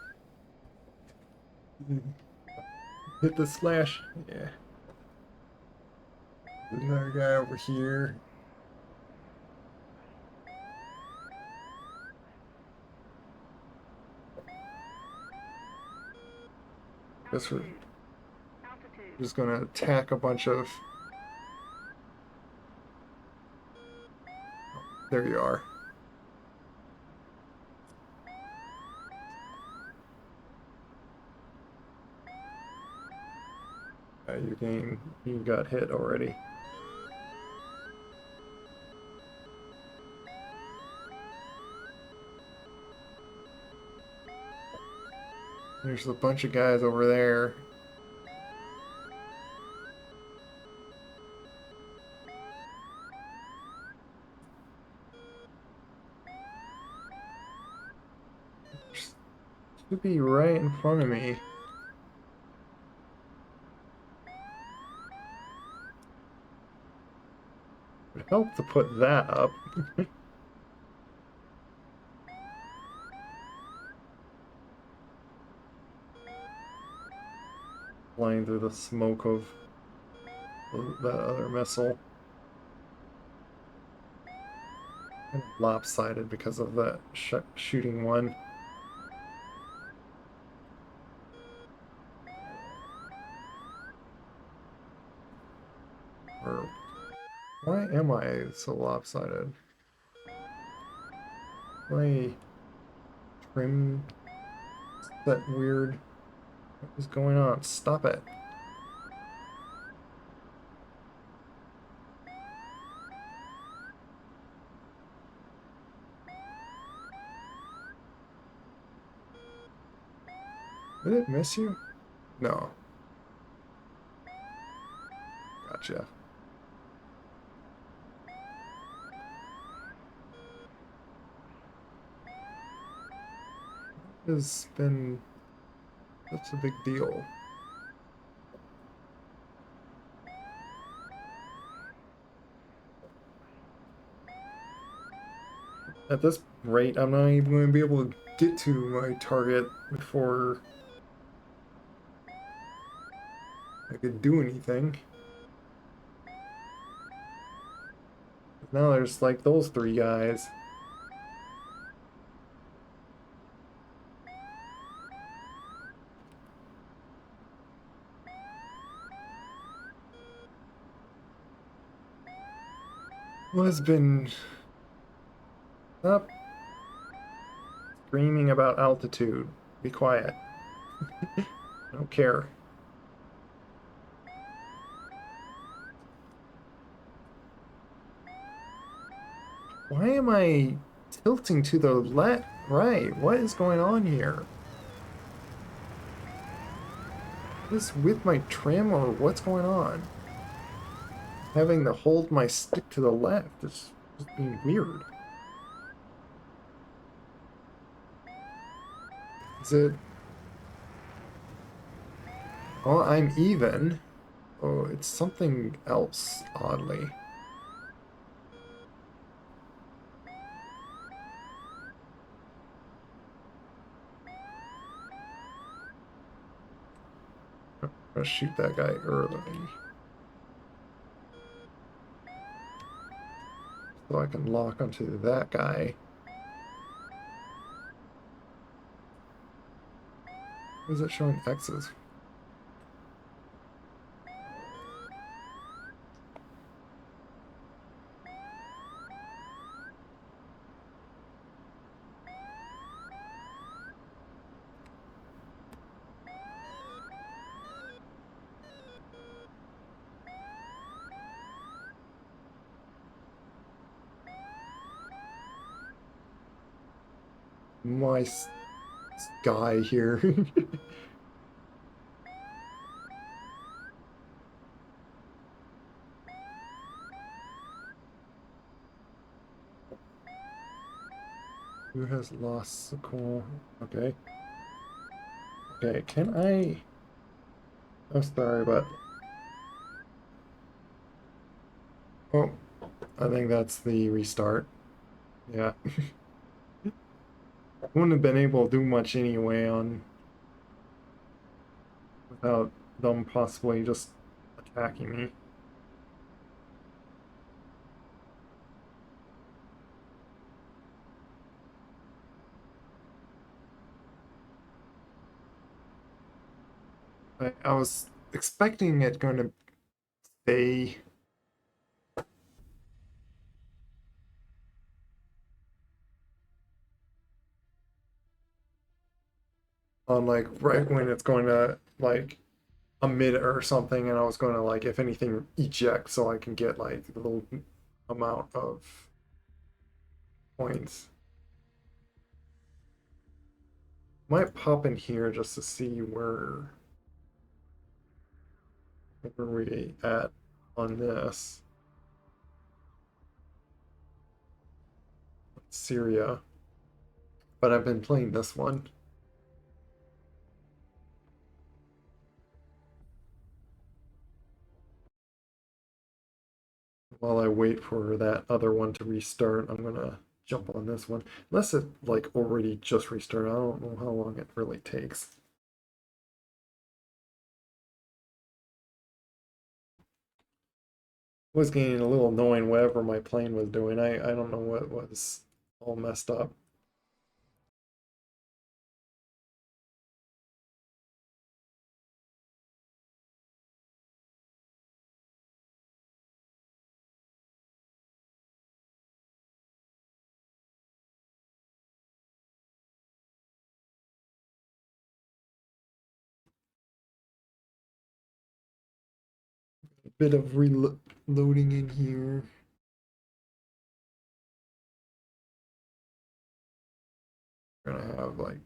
Hit the splash. Yeah. There's another guy over here. Guess we're Altitude. just gonna attack a bunch of. There you are. You got hit already. There's a bunch of guys over there. Should be right in front of me. Would help to put that up. Flying through the smoke of that other missile. Kind of lopsided because of that shooting one. Or why am I so lopsided? My trim that weird. What is going on? Stop it. Did it miss you? No. Gotcha. It's been such a big deal. At this rate, I'm not even going to be able to get to my target before I could do anything. Now there's like those three guys. has been up screaming about altitude. Be quiet. I don't care. Why am I tilting to the left? Right. What is going on here? Is this with my trim or what's going on? Having to hold my stick to the left. It's just being weird. Is it? Oh, I'm even. Oh, it's something else, oddly. I'm gonna shoot that guy early. So I can lock onto that guy. Why is it showing X's? My guy here. Who has lost the cool? Okay. Okay, can I? Oh, sorry, but. Oh, I think that's the restart. Yeah. Wouldn't have been able to do much anyway on without them possibly just attacking me. I was expecting it going to stay on like right when it's going to like a minute or something, and I was going to like if anything eject so I can get like a little amount of points. Might pop in here just to see where we at on this. Syria. But I've been playing this one while I wait for that other one to restart. I'm gonna jump on this one. Unless it like already just restarted. I don't know how long it really takes. It was getting a little annoying whatever my plane was doing. I don't know what was all messed up. A bit of reloading in here. We're gonna have like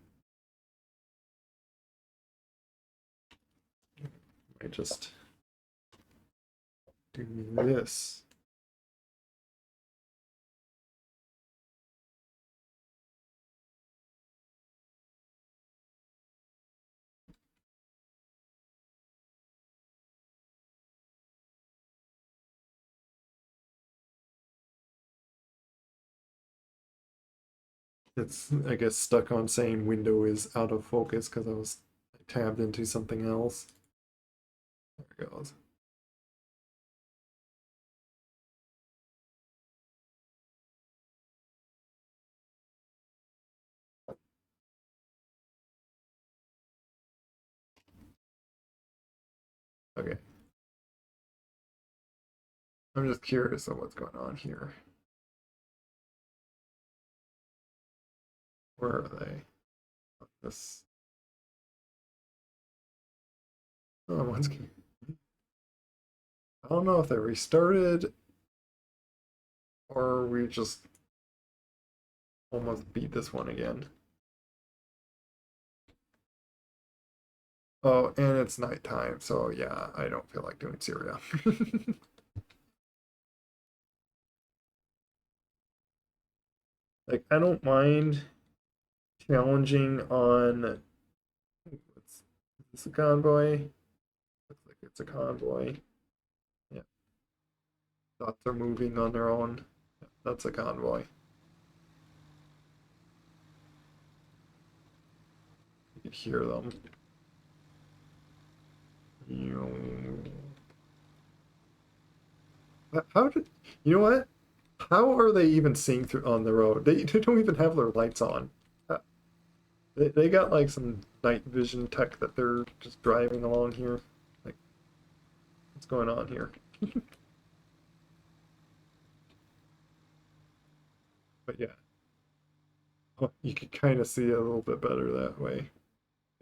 I just do this. It's I guess stuck on saying window is out of focus because I was tabbed into something else. There it goes. Okay. I'm just curious of what's going on here. Where are they? This. Oh, one's. I don't know if they restarted or we just almost beat this one again. Oh, and it's nighttime, so yeah, I don't feel like doing Syria. Like, I don't mind challenging on. Is this a convoy? Looks like it's a convoy. Yeah, dots are moving on their own. Yeah, that's a convoy. You can hear them. How did you know what? How are they even seeing through on the road? They don't even have their lights on. Uh, they got like some night vision tech that they're just driving along here. Like, what's going on here? But yeah, oh, you could kind of see it a little bit better that way.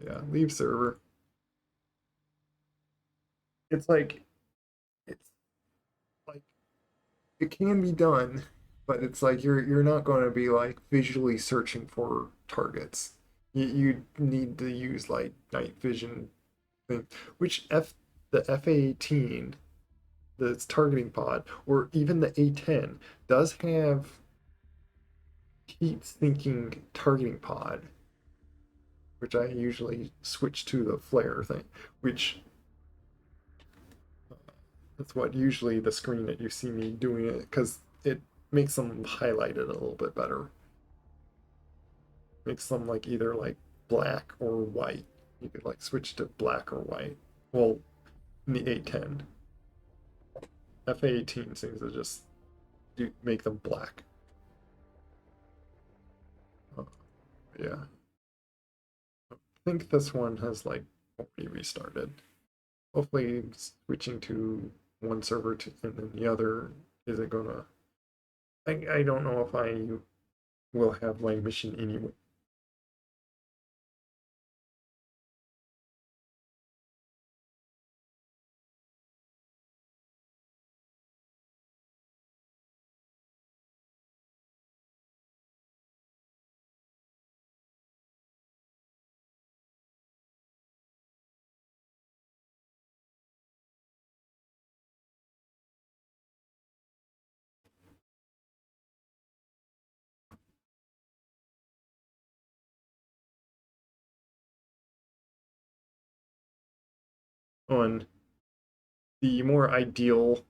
Yeah, leave server. It's like it's like it can be done, but it's like you're not going to be like visually searching for targets. You need to use like night vision thing, which the F-18, the targeting pod, or even the A-10 does have heat sinking targeting pod, which I usually switch to the flare thing, which that's what usually the screen that you see me doing it because it makes them highlighted a little bit better. Makes them like either like black or white. You could like switch to black or white. Well, in the A10, F-18 seems to just make them black. Uh, yeah, I think this one has like already restarted. Hopefully, switching to one server to and then the other isn't gonna. I don't know if I will have my mission anyway. On the more ideal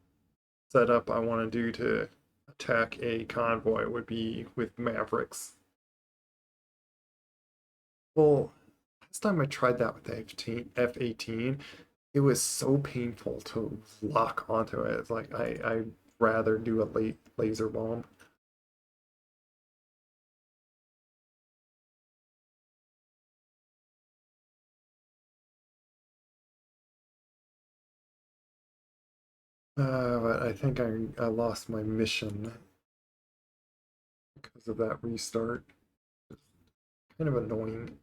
setup I want to do to attack a convoy would be with Mavericks. Well, last time I tried that with the F-18, it was so painful to lock onto it. It's like I'd rather do a late laser bomb. But I think I lost my mission because of that restart. It's kind of annoying.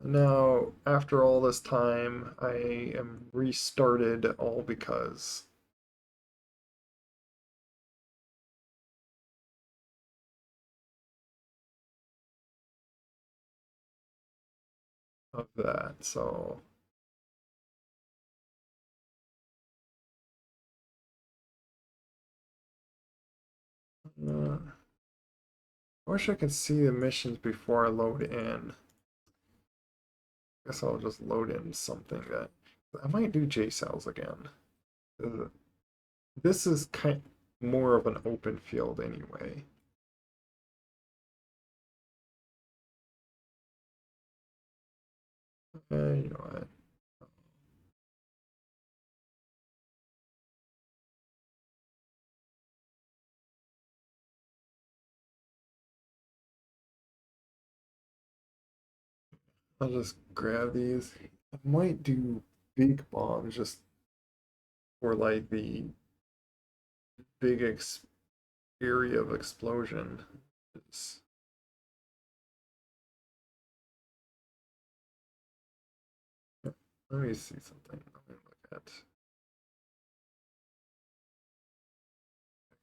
Now, after all this time, I am restarted all because of that. So, I wish I could see the missions before I load in. Guess I'll just load in something that I might do J cells again. Uh, This is kind more of an open field anyway. You know what? I'll just grab these. I might do big bombs just for like the big area of explosion. It's, let me see something. Let me look at.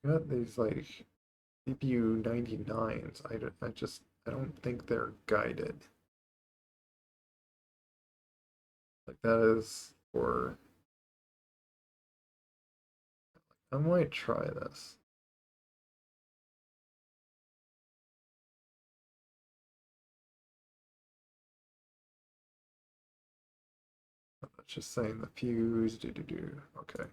I got these like CPU 99s. I don't think they're guided. Like that is for. I might try this. That's just saying the fuse. Okay.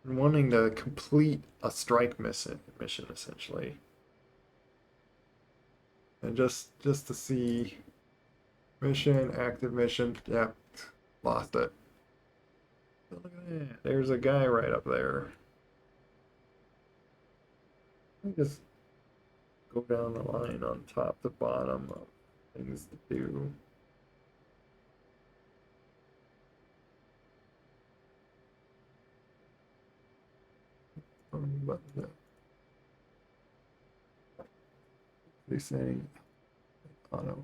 I'm wanting to complete a strike mission essentially, and just to see active mission. Yep, lost it. Look at that. There's a guy right up there. Let me just go down the line on top to bottom of things to do. But no. They saying auto.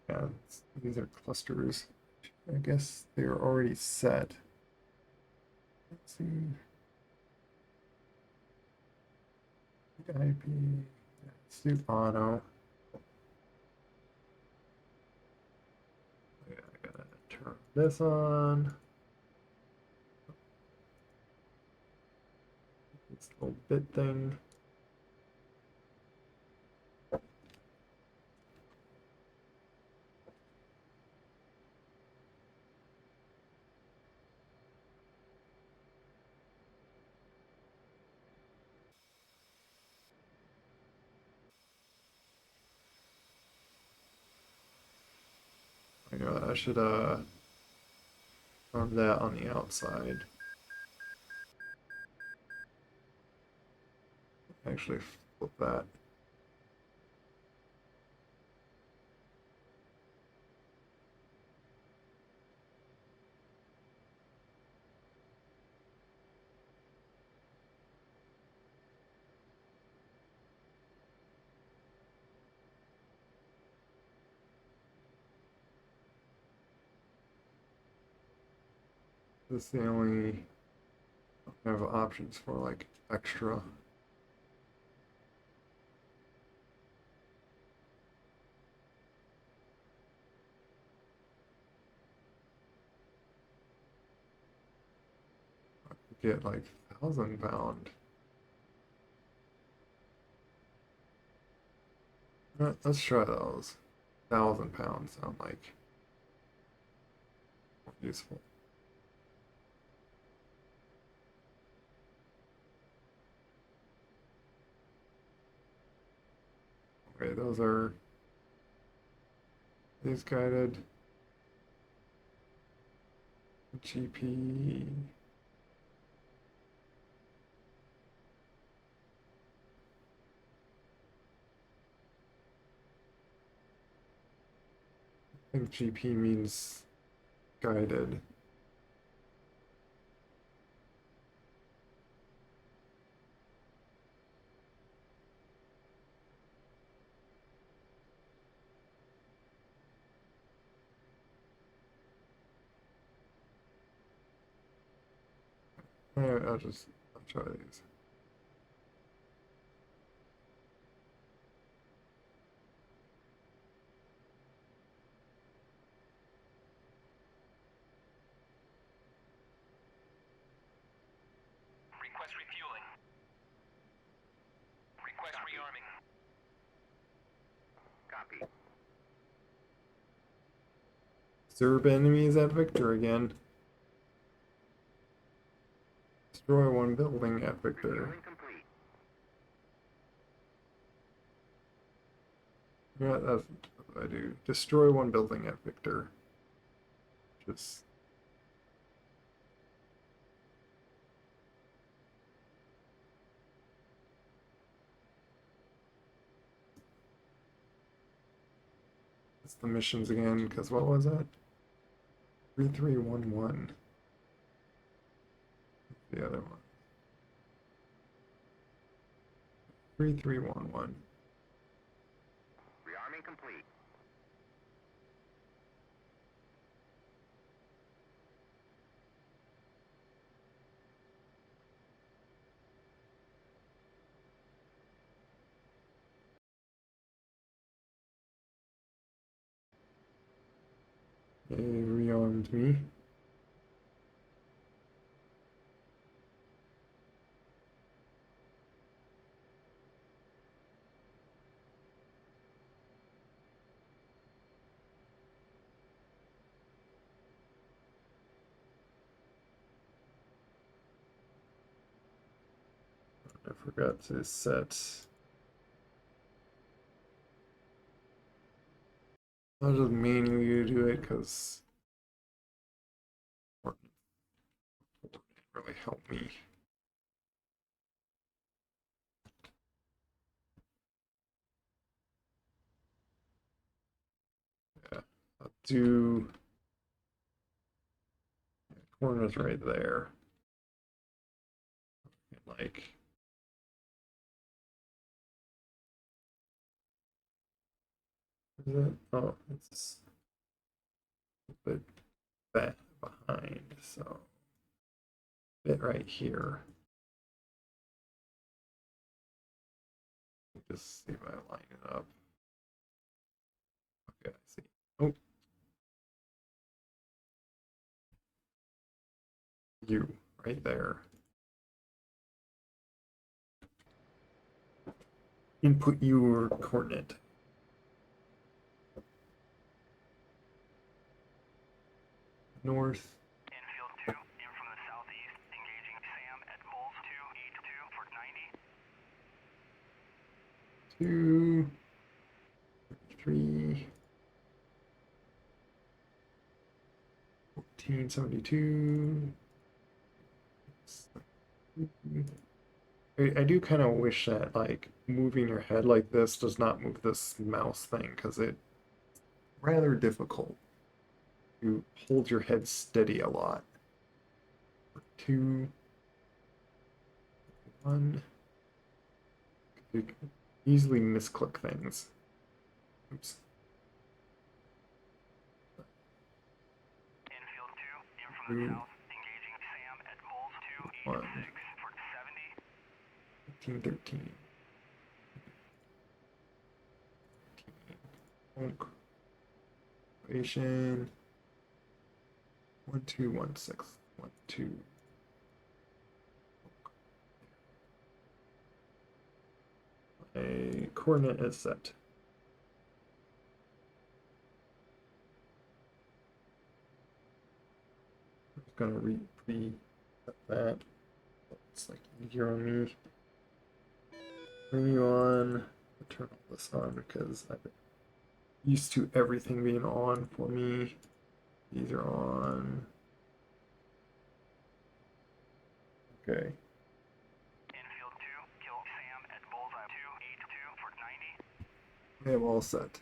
Yeah, these are clusters. I guess they're already set. Let's see. IP. Let's do auto. Yeah, I gotta turn this on. This little bit thing. I should arm that on the outside. Actually flip that. This is the only I have options for like extra. Get like 1,000 pound. Let's try those. 1,000 pounds sound like more useful. Okay, those are these guided GP. I think GP means guided. I'll try these. Request refueling. Request rearming. Copy. Serb enemies at Victor again. Destroy one building at Victor. Refueling complete. Yeah, that's what I do. Destroy one building at Victor. Just it's the missions again, because what was it? 3311. The other one. 3311. Rearming complete. They rearmed me. I forgot to set. I'll just manually do it because it didn't really help me. Yeah, I'll do corners right there. Like, is it? Oh, it's a bit back behind, so bit right here. Just see if I line it up. Okay, I see. Oh, you right there. Input your coordinate. North. Infield 2, in from the southeast, engaging SAM at Bulls 282 for 90. 2, 3, 1472. I do kind of wish that like moving your head like this does not move this mouse thing because it's rather difficult to hold your head steady a lot. 2, 1. You can easily misclick things. Oops. Infield 2, in from the 2, south, engaging SAM at Bulls 286 for 70. 15, 13. Equation 1216 12. A coordinate is set. I'm just gonna reset that. It's like easier on me. Bring you on. Turn all this on because I'm used to everything being on for me. These are on. Okay. Infield 2, kill SAM at Bullseye 282 for 90. I am all set.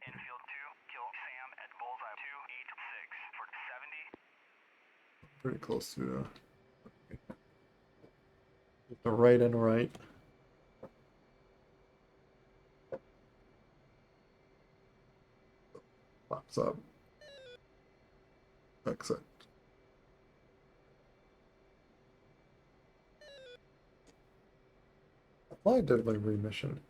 Infield 2, kill Sam at Bullseye 286 for 70. Pretty close to the right and right. Pops up. Exit. Apply delivery mission.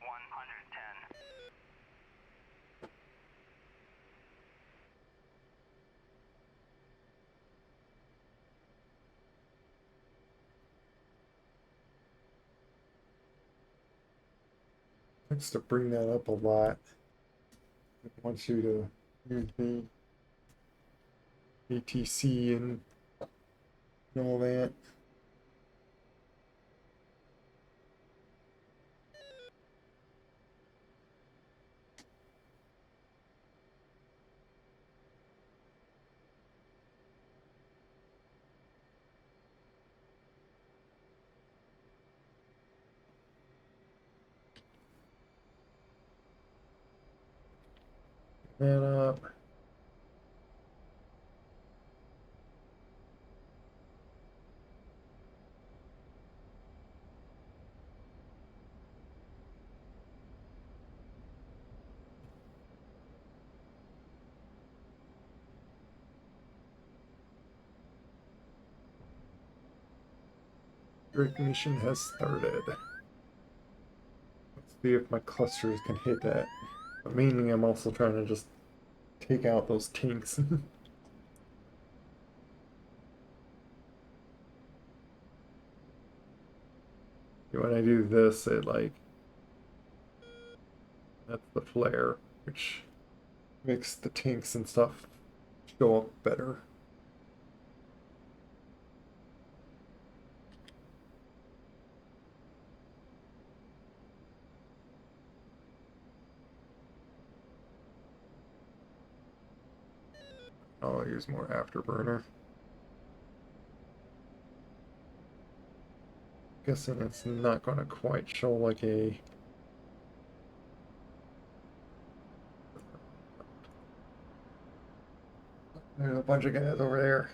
110. Likes to bring that up a lot. It wants you to use the ATC and all that. That up. Ignition has started. Let's see if my clusters can hit that. But mainly I'm also trying to just take out those tinks. When I do this, it like, that's the flare, which makes the tinks and stuff show up better. I'll use more afterburner. Guessing it's not going to quite show like a... There's a bunch of guys over there.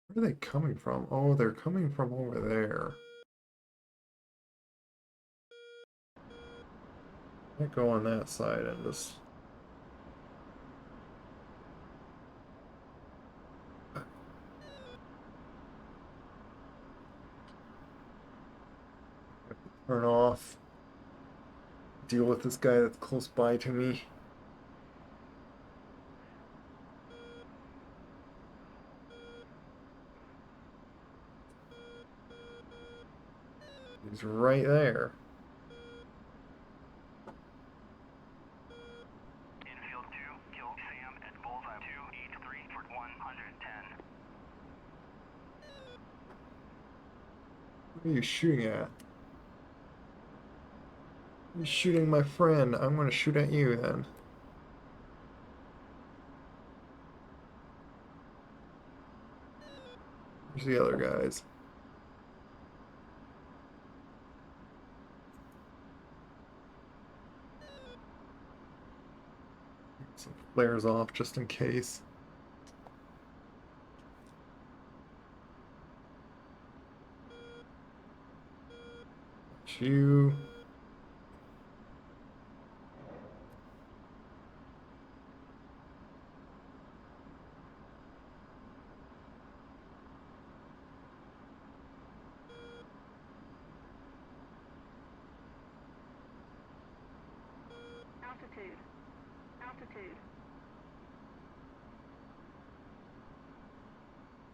Where are they coming from? Oh, they're coming from over there. I go on that side and just... turn off. Deal with this guy that's close by to me. He's right there. Infield 2, kill Sam at bullseye 283 for 110. What are you shooting at? You're shooting my friend. I'm gonna shoot at you then. Where's the other guys? Some flares off just in case. You. Altitude. Altitude.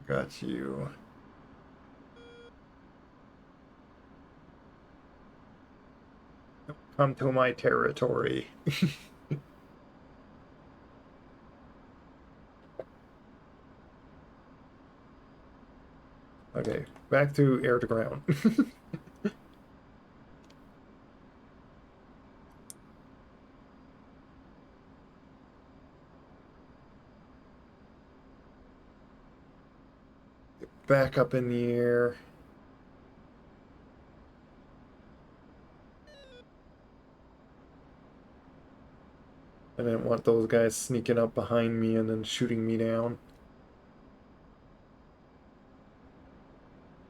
Got you. Come to my territory. Okay, back to air to ground. Back up in the air. I didn't want those guys sneaking up behind me and then shooting me down.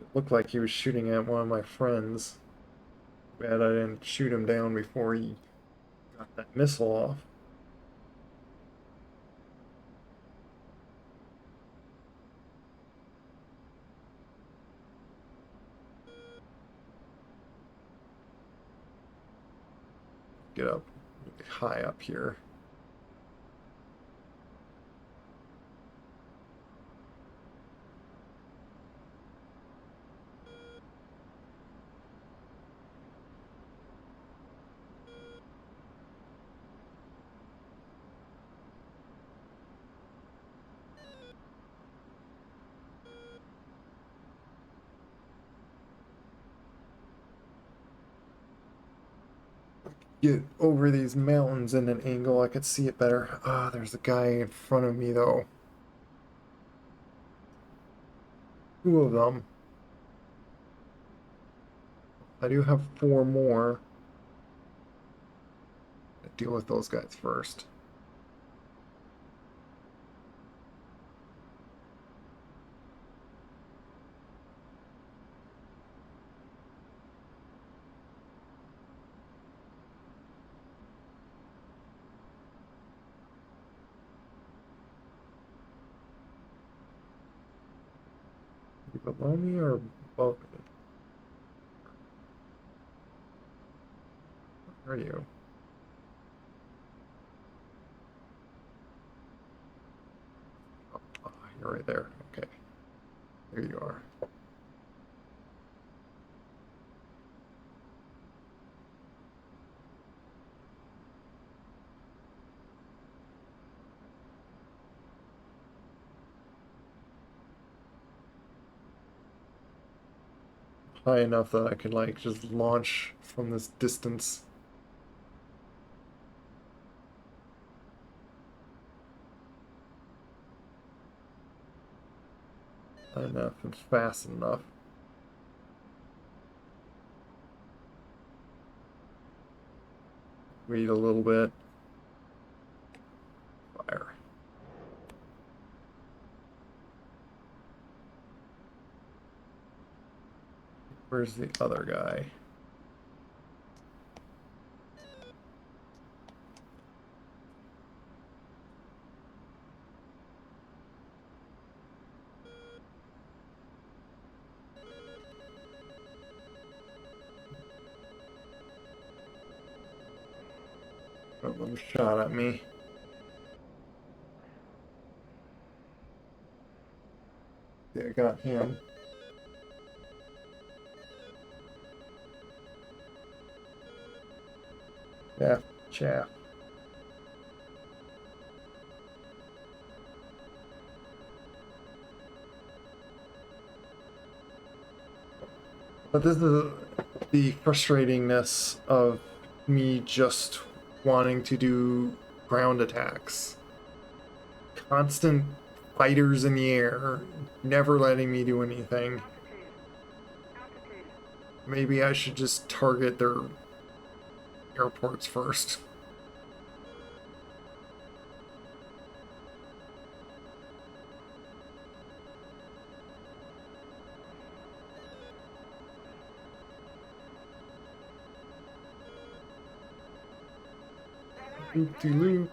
It looked like he was shooting at one of my friends. Bad I didn't shoot him down before he got that missile off. get up high up here. Get over these mountains in an angle, I could see it better. Ah, there's a guy in front of me though. Two of them. I do have four more. Deal with those guys first. Below me or above me? Where are you? Oh, you're right there. Okay. There you are. High enough that I could like just launch from this distance. High enough and fast enough. Wait a little bit. Fire. Where's the other guy? One shot at me. Yeah, I got him. Yeah, chaff. But this is the frustratingness of me just wanting to do ground attacks. Constant fighters in the air, never letting me do anything. Altitude. Maybe I should just target their airports first. Loop-de-loop.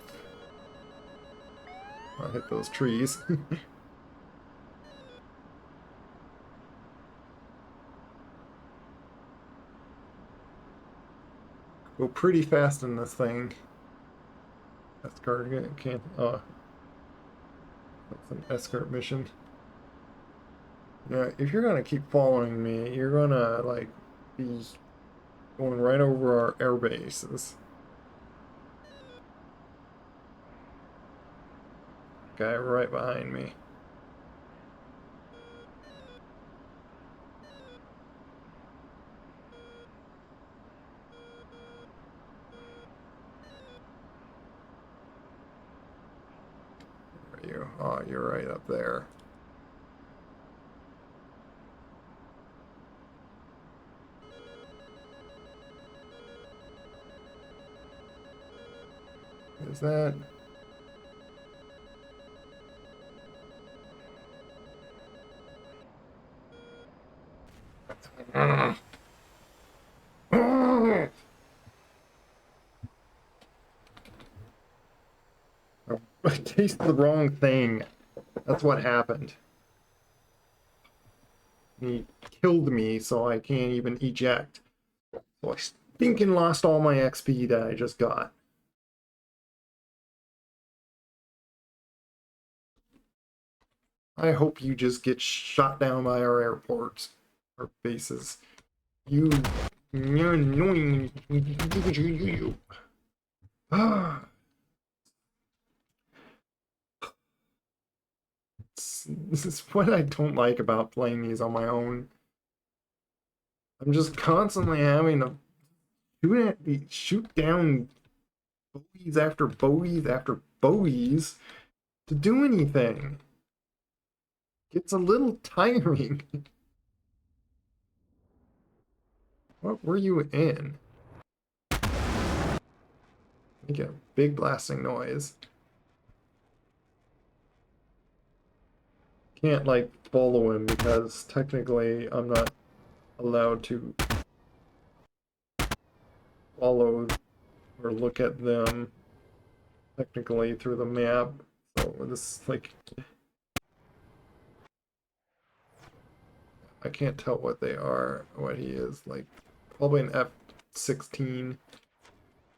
I'll hit those trees. Go pretty fast in this thing. Escort can't. That's an escort mission. Yeah, if you're gonna keep following me, you're gonna like be going right over our air bases. Guy right behind me. Where are you? Oh, you're right up there. Is that? I tasted the wrong thing. That's what happened. He killed me, so I can't even eject. So I Thinking lost all my XP that I just got. I hope you just get shot down by our airports or bases. You're annoying. Ah. This is what I don't like about playing these on my own. I'm just constantly having to shoot down bogeys after bogeys after bogeys to do anything. It's a little tiring. What were you in? Make a big blasting noise. Can't like follow him because technically I'm not allowed to follow or look at them technically through the map. So this is like I can't tell what they are, what he is, like probably an F-16.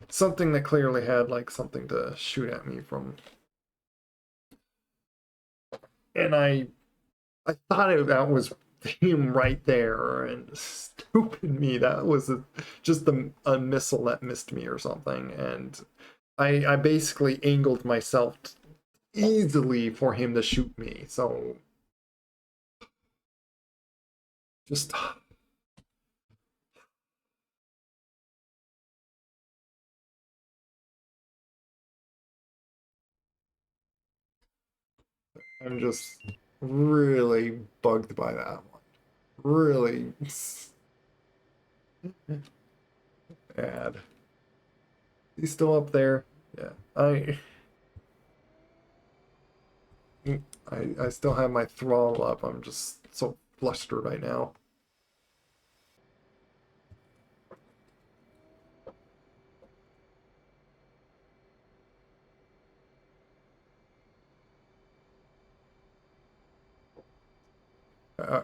Something that clearly had like something to shoot at me from. And I thought that was him right there, and stupid me, that was just a missile that missed me or something, and I basically angled myself easily for him to shoot me, so just I'm just really bugged by that one. Really bad. He's still up there. Yeah, I still have my throttle up. I'm just so flustered right now.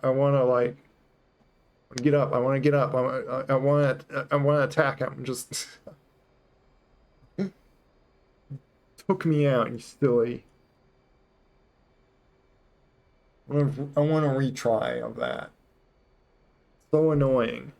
I want to like get up. I want to get up. I want to attack him. Just took me out, you silly. I want a retry of that. So annoying.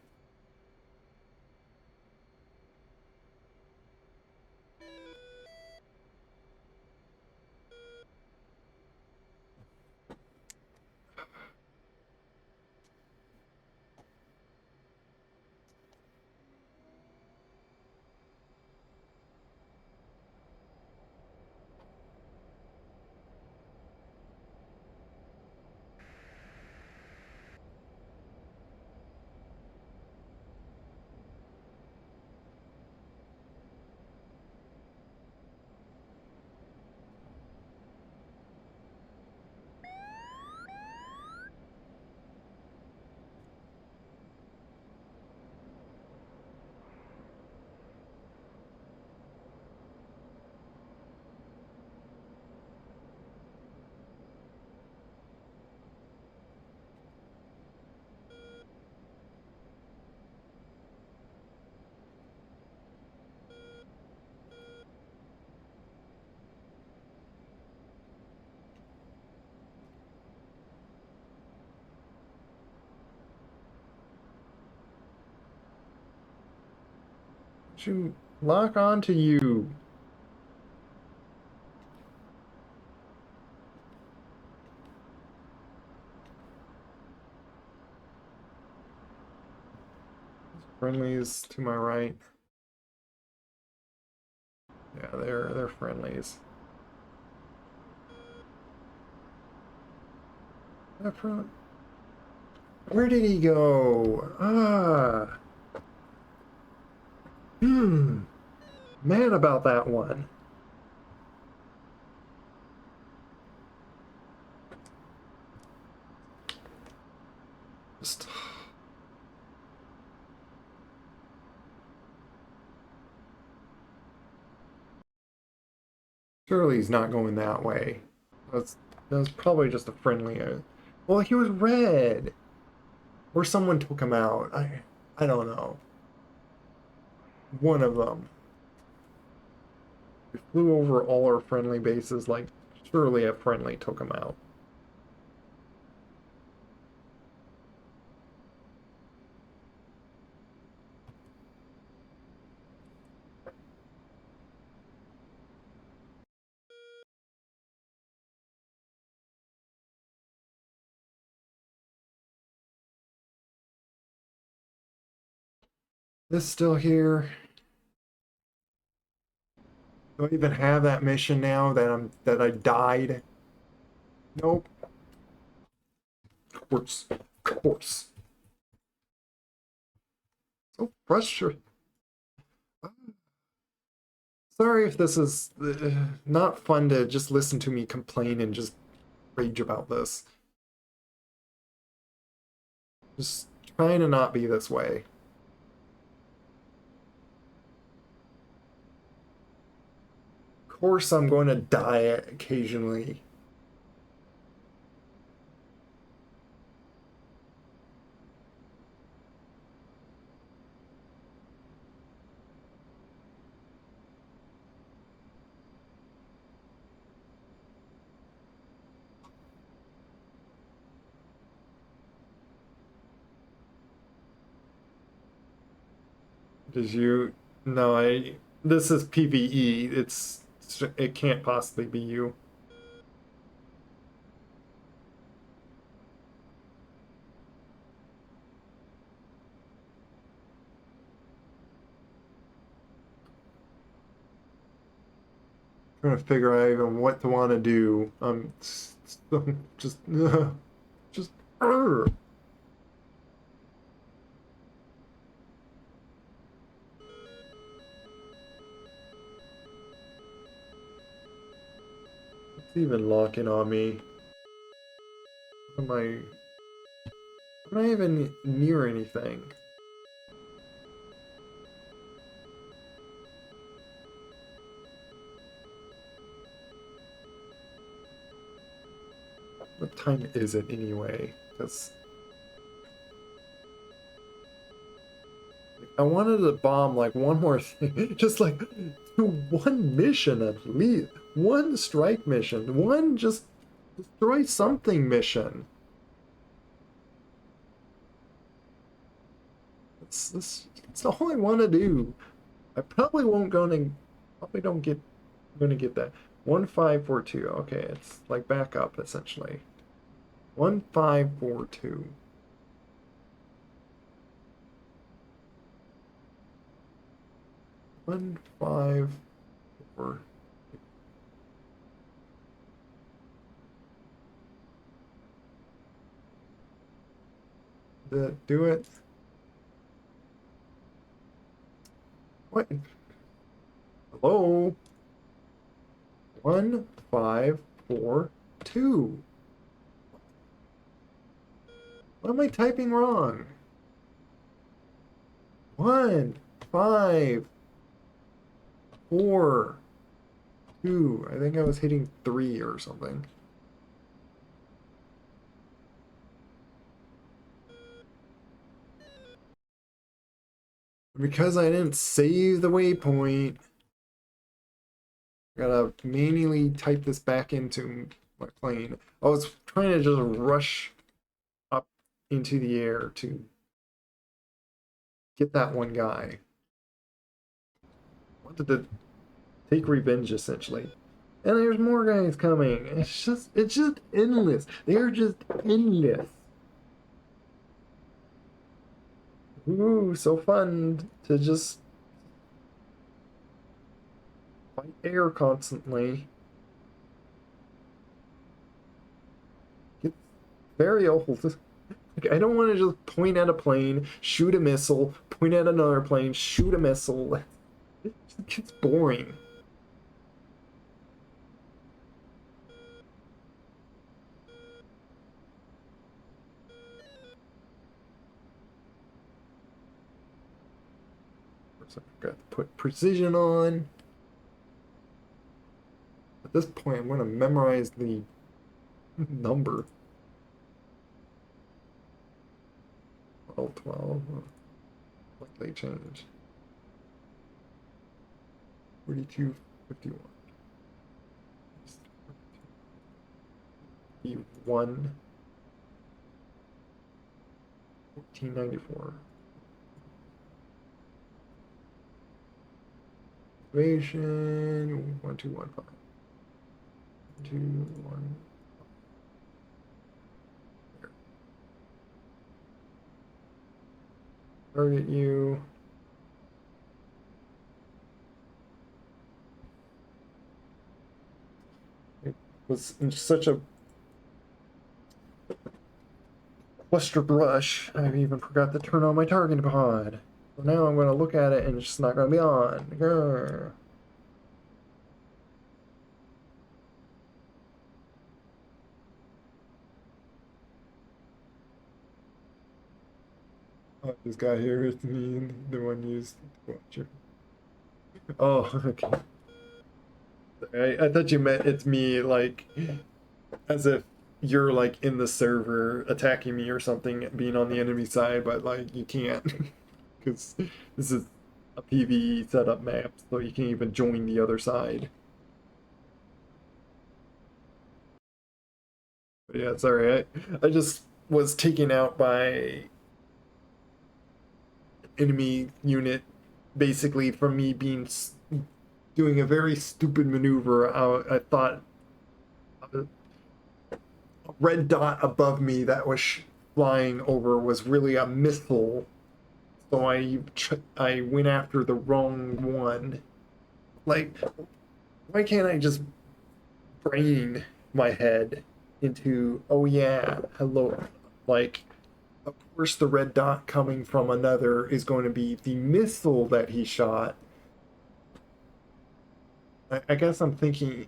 Shoot, lock onto you. Friendlies to my right. Yeah, they're friendlies. Where did he go? Ah. Mad about that one. Just surely he's not going that way. That was probably just a friendly. Well, he was red, or someone took him out. I don't know. one of them. We flew over all our friendly bases, like, surely a friendly took them out. This still here. Do I even have that mission now that I died? Nope. Of course. Of course. So frustrating. Sorry if this is not fun to just listen to me complain and just rage about this. Just trying to not be this way. Of course I'm going to die occasionally. Because you... No, this is PvE. It can't possibly be you. Trying to figure out even what to want to do. Just, just. It's even locking on me. Am I? I'm not even near anything. What time is it anyway? Because I wanted to bomb like one more thing, just like do one mission at least, one strike mission, one just destroy something mission. That's all I want to do. I probably won't probably don't get gonna get that. 1542. Okay, it's like backup essentially. 1542. 154. Did it do it? What? Hello? 1542. What am I typing wrong? 1, 5, 4, 2. I think I was hitting 3 or something. Because I didn't save the waypoint, I gotta manually type this back into my plane. I was trying to just rush up into the air to get that one guy. Wanted to take revenge essentially. And there's more guys coming. It's just endless. They're just endless. Ooh, so fun to just fight air constantly. It's very old. Like, I don't want to just point at a plane, shoot a missile, point at another plane, shoot a missile. It just gets boring. So I've got to put precision on. At this point, I'm going to memorize the number. 12, 12. Likely change. 4251. 1 1494. Equation 1215. 2 1. There. Target you. It was in such a cluster brush, I even forgot to turn on my target pod. So now I'm going to look at it and it's just not going to be on. Grr. Oh, this guy here is me, the one used to watch it. Oh, okay. I thought you meant it's me, like, as if you're like in the server attacking me or something, being on the enemy side, but like you can't because this is a PvE setup map, so you can't even join the other side. But yeah, sorry, I just was taken out by enemy unit basically from me being doing a very stupid maneuver. I thought a red dot above me that was flying over was really a missile, so I went after the wrong one. Like, why can't I just brain my head into, oh yeah, hello, like, of course the red dot coming from another is going to be the missile that he shot. I guess I'm thinking,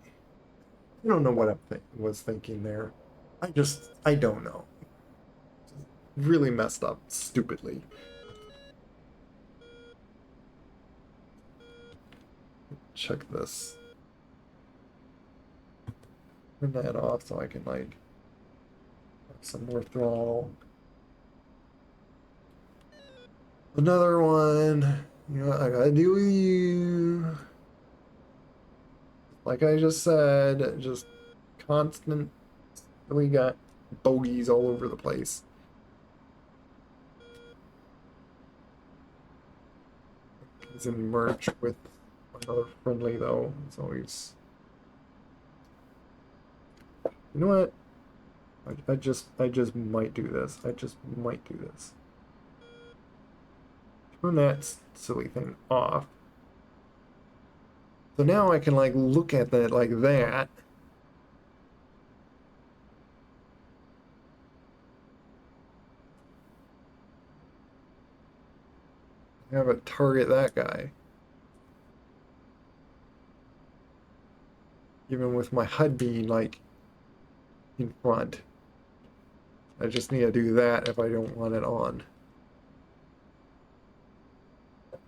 I don't know what I was thinking there. I don't know. Really messed up stupidly. Check this. Turn that off so I can like have some more throttle. Another one. You know what I gotta do with you. Like I just said, just constant. We got bogeys all over the place. He's in merge with another friendly though. It's always. You know what? I just might do this. I just might do this. Turn that silly thing off. So now I can like look at that like that. Have it target that guy. Even with my HUD being like in front. I just need to do that if I don't want it on.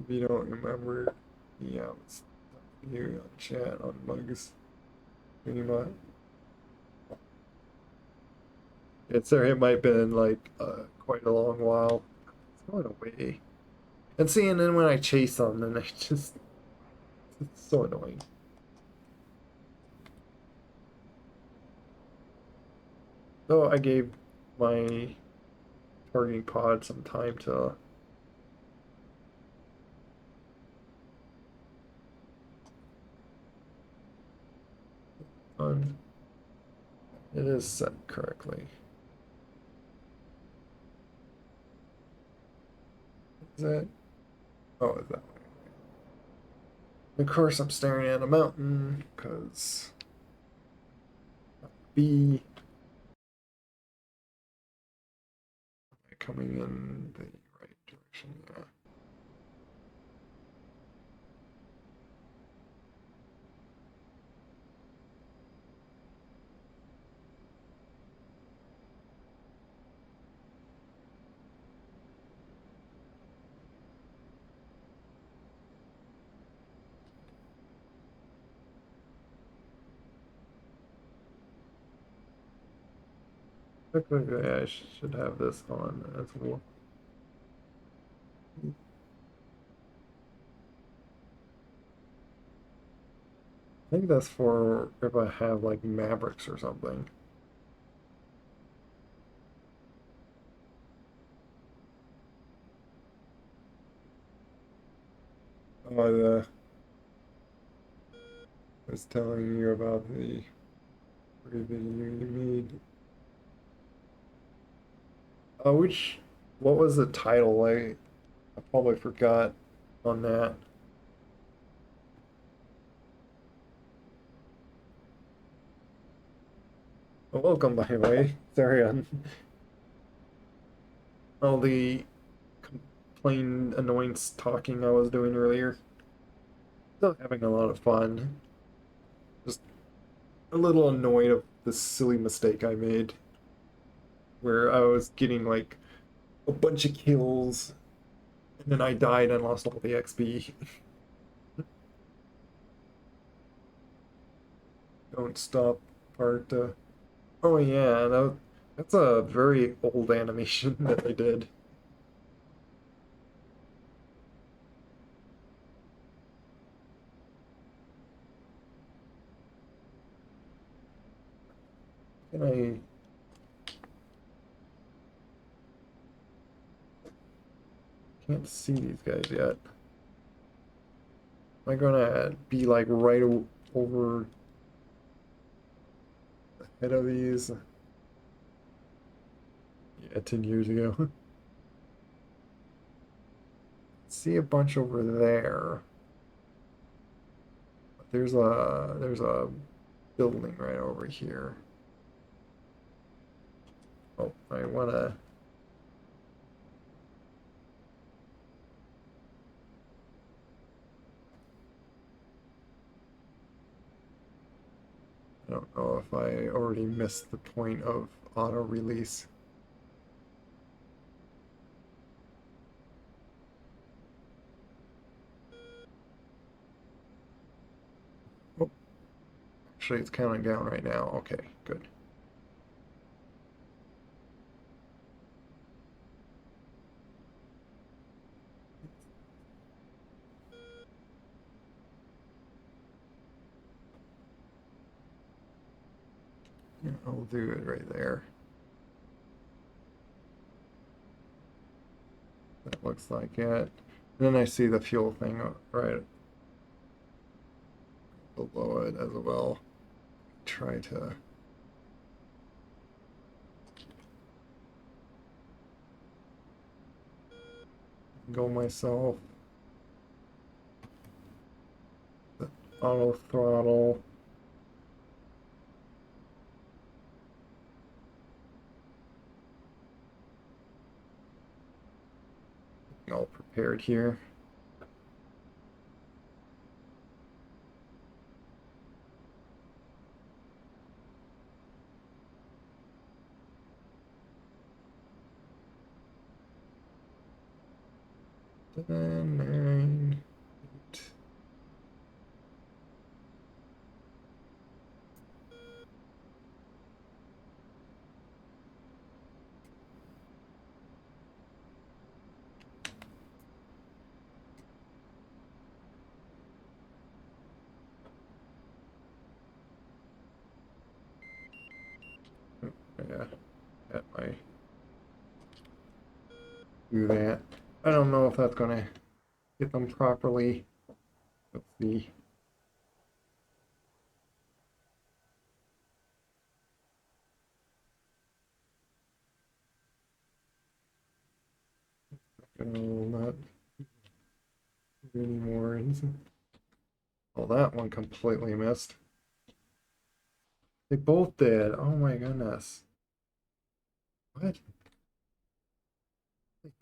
If you don't remember, yeah, it's you on chat on mugs. Anyway. It's there. It might have been like quite a long while. It's going away. And see, and then when I chase them, then I just it's so annoying. So I gave my targeting pod some time to on. It is set correctly. Is that? Oh, is that way? Of course, I'm staring at a mountain because B coming in the right direction. Yeah. Technically, I should have this on as well. think that's for if I have like Mavericks or something. Oh, I was telling you about the free video you made. Which, what was the title? I probably forgot on that. Well, welcome, by the way. Sorry on all the plain annoyance talking I was doing earlier. Still having a lot of fun. Just a little annoyed of the silly mistake I made, where I was getting like a bunch of kills, and then I died and lost all the XP. Don't stop part. Oh yeah, that's a very old animation that they did. And I can't see these guys yet. Am I gonna be like right over the head of these? Yeah, 10 years ago. See a bunch over there. There's a building right over here. Oh, I wanna. I don't know if I already missed the point of auto release. Oh, actually, it's counting down right now. Okay, good. Yeah, I'll do it right there. That looks like it. And then I see the fuel thing right below it as well. Try to go myself. The auto throttle. All prepared here. Ten, nine, eight. Yeah, got my do that. I don't know if that's gonna get them properly. Let's see. Not anymore. Oh, that one completely missed. They both did. Oh my goodness. What?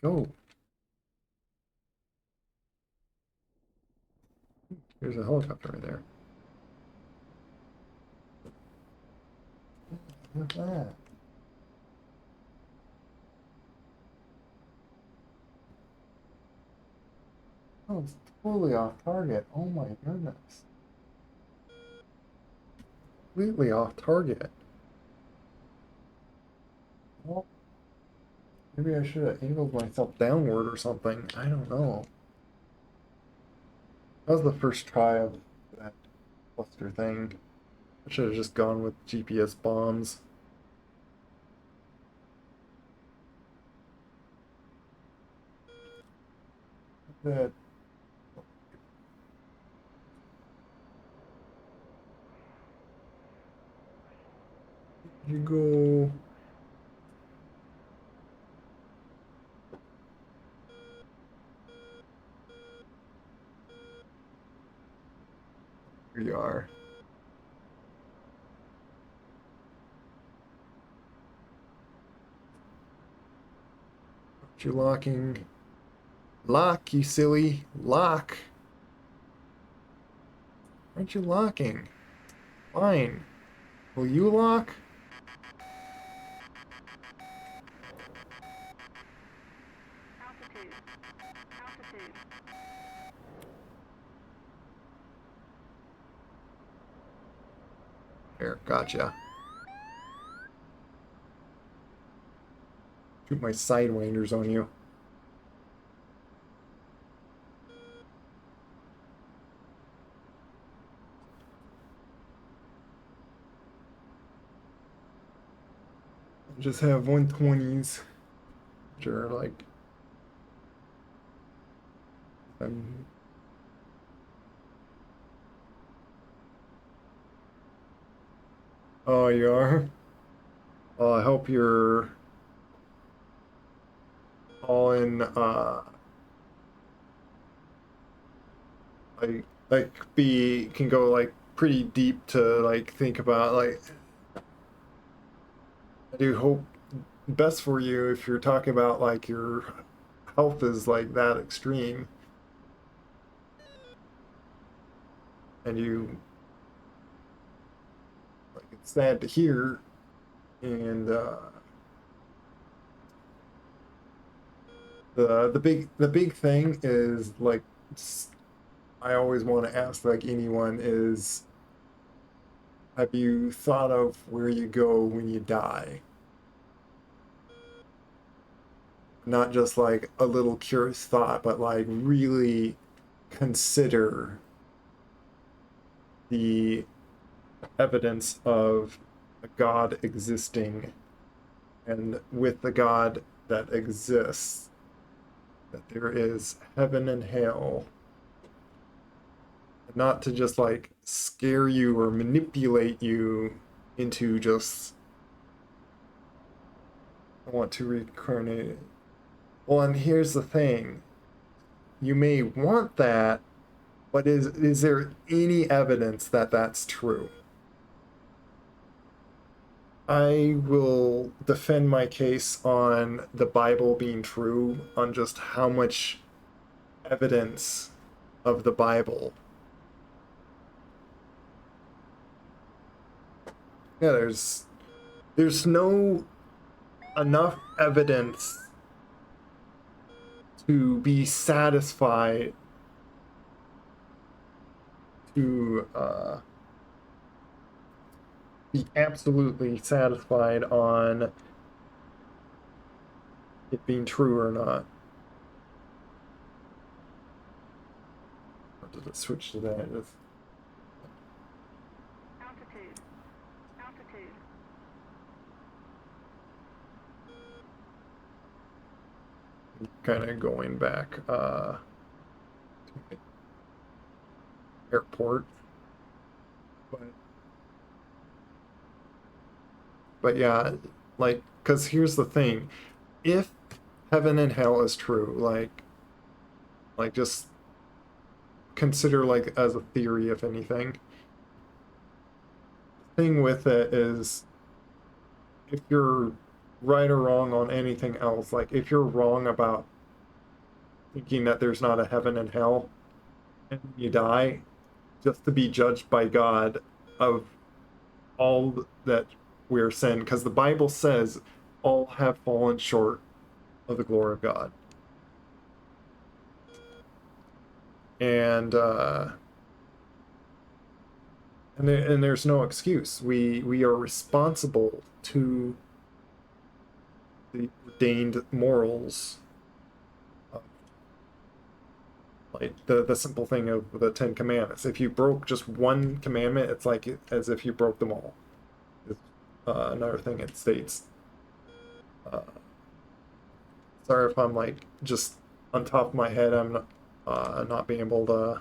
Go. There's a helicopter right there. Look at that. Oh, it's totally off target. Oh my goodness. Completely off target. Well, maybe I should have angled myself downward or something. I don't know. That was the first try of that. cluster thing. I should have just gone with GPS bombs. That you go. Here you are. You're locking. Lock, you silly. Lock. Aren't you locking? Fine. Will you lock? Altitude. Altitude. Here, gotcha. Shoot my sidewinders on you. Just have 120s, which are like. I'm. Oh, you are? Well, I hope you're all in, like, can go, like, pretty deep to, like, think about, like, I do hope best for you if you're talking about, like, your health is, like, that extreme. And you, like, it's sad to hear, and, the big thing is, like, I always want to ask, like, anyone is, have you thought of where you go when you die? Not just like a little curious thought, but like really consider the evidence of a God existing, and with the God that exists, that there is heaven and hell. Not to just like scare you or manipulate you into just, I want to reincarnate. Well, and here's the thing. You may want that, but is there any evidence that that's true? I will defend my case on the Bible being true, on just how much evidence of the Bible. Yeah, there's no enough evidence to be satisfied to be absolutely satisfied on it being true or not. Or did it switch to that? Altitude. Altitude. Kind of going back to the airport. But yeah, like, because here's the thing. If heaven and hell is true, like just consider like as a theory, if anything. The thing with it is, if you're right or wrong on anything else, like if you're wrong about thinking that there's not a heaven and hell, and you die, just to be judged by God of all that we're sin, because the Bible says all have fallen short of the glory of God. And there's no excuse. We are responsible to the ordained morals of Like the simple thing of the Ten Commandments. If you broke just one commandment, it's like as if you broke them all. Is another thing it states. Uh, Sorry if I'm like just on top of my head. I'm not being able to.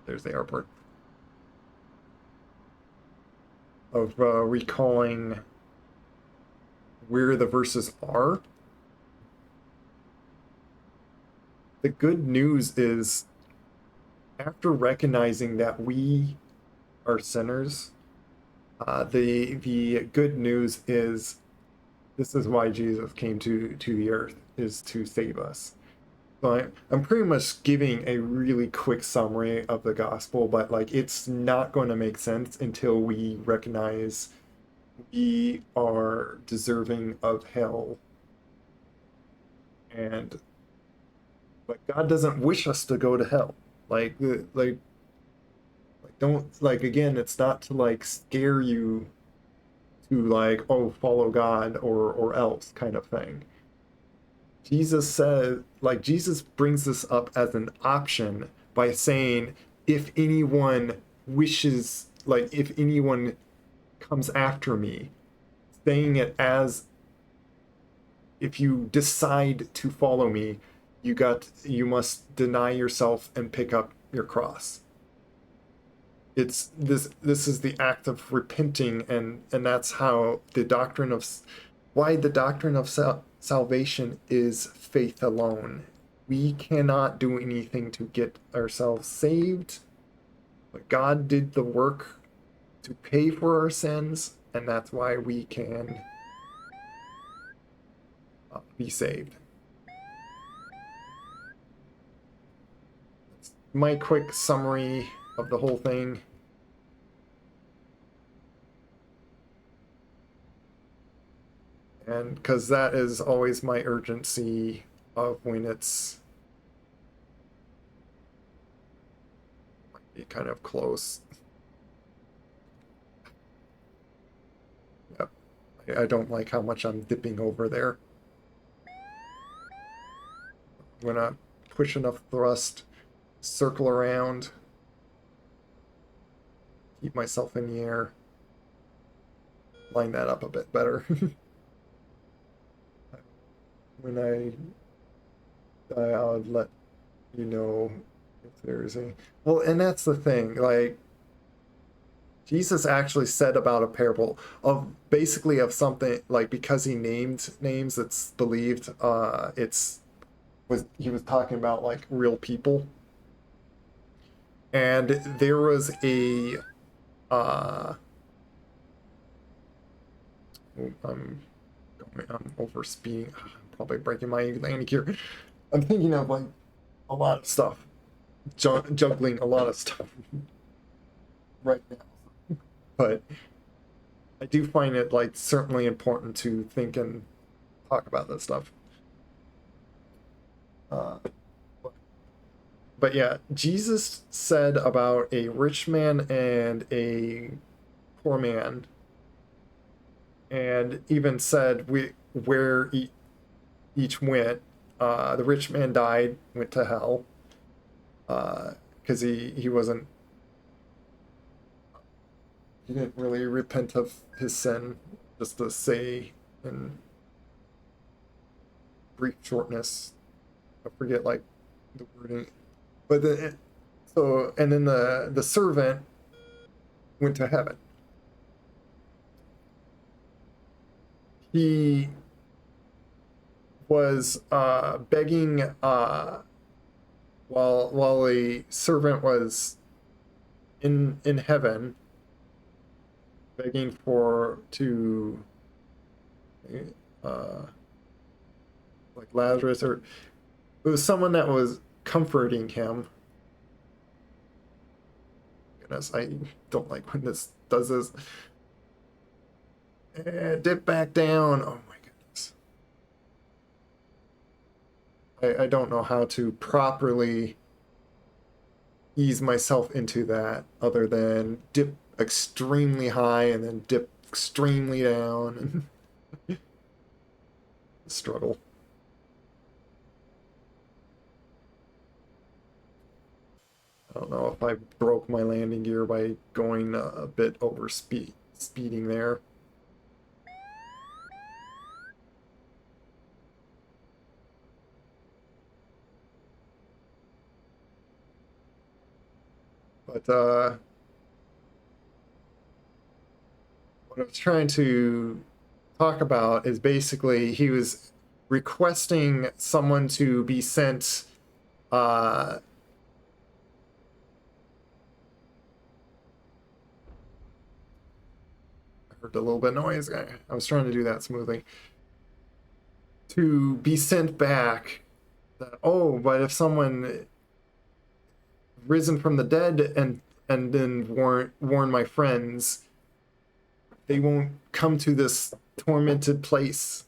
There's the airport. Of recalling where the verses are. The good news is, after recognizing that we are sinners, the good news is this is why Jesus came to the earth, is to save us. So I'm pretty much giving a really quick summary of the gospel, but like it's not going to make sense until we recognize we are deserving of hell, and but God doesn't wish us to go to hell. Like don't, like, again, it's not to like scare you to like, oh, follow God or else kind of thing. Jesus said, like, Jesus brings this up as an option by saying, if anyone wishes, like, if anyone comes after me, saying it as if you decide to follow me, you must deny yourself and pick up your cross. It's this is the act of repenting, and that's how the doctrine of why the doctrine of salvation is faith alone. We cannot do anything to get ourselves saved, but God did the work to pay for our sins, and that's why we can be saved. That's my quick summary of the whole thing. And because that is always my urgency of when it's might be kind of close. Yep. I don't like how much I'm dipping over there. I'm gonna push enough thrust, circle around, keep myself in the air, line that up a bit better. When I die, I'll let you know if there's any. Well, and that's the thing. Like, Jesus actually said about a parable of basically of something, like, because he named names, it's believed he was talking about like real people. And there was a I'm over speeding. I'm probably breaking my landing gear. I'm thinking of like a lot of stuff, juggling a lot of stuff right now. But I do find it like certainly important to think and talk about this stuff. But yeah, Jesus said about a rich man and a poor man, and even said where each went. The rich man died, went to hell, because he wasn't, he didn't really repent of his sin, just to say in brief shortness. I forget like the wording, but and then the servant went to heaven. He was begging while a servant was in heaven, begging like Lazarus, or it was someone that was comforting him. Goodness, I don't like when this does this. And dip back down. Oh my goodness. I don't know how to properly ease myself into that other than dip extremely high and then dip extremely down. struggle. I don't know if I broke my landing gear by going a bit over speeding there. But what I was trying to talk about is basically he was requesting someone to be sent I heard a little bit of noise. I was trying to do that smoothly. To be sent back. Oh, but if someone risen from the dead and then warn my friends, they won't come to this tormented place.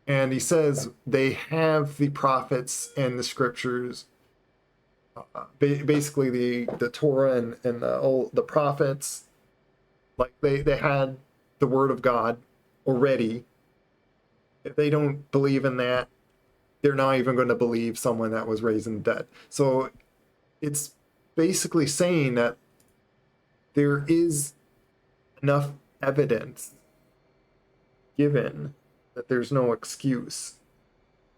And he says they have the prophets and the scriptures, basically the Torah and the prophets, like they had the word of God already. If they don't believe in that, they're not even going to believe someone that was raised in the dead. So it's basically saying that there is enough evidence given that there's no excuse.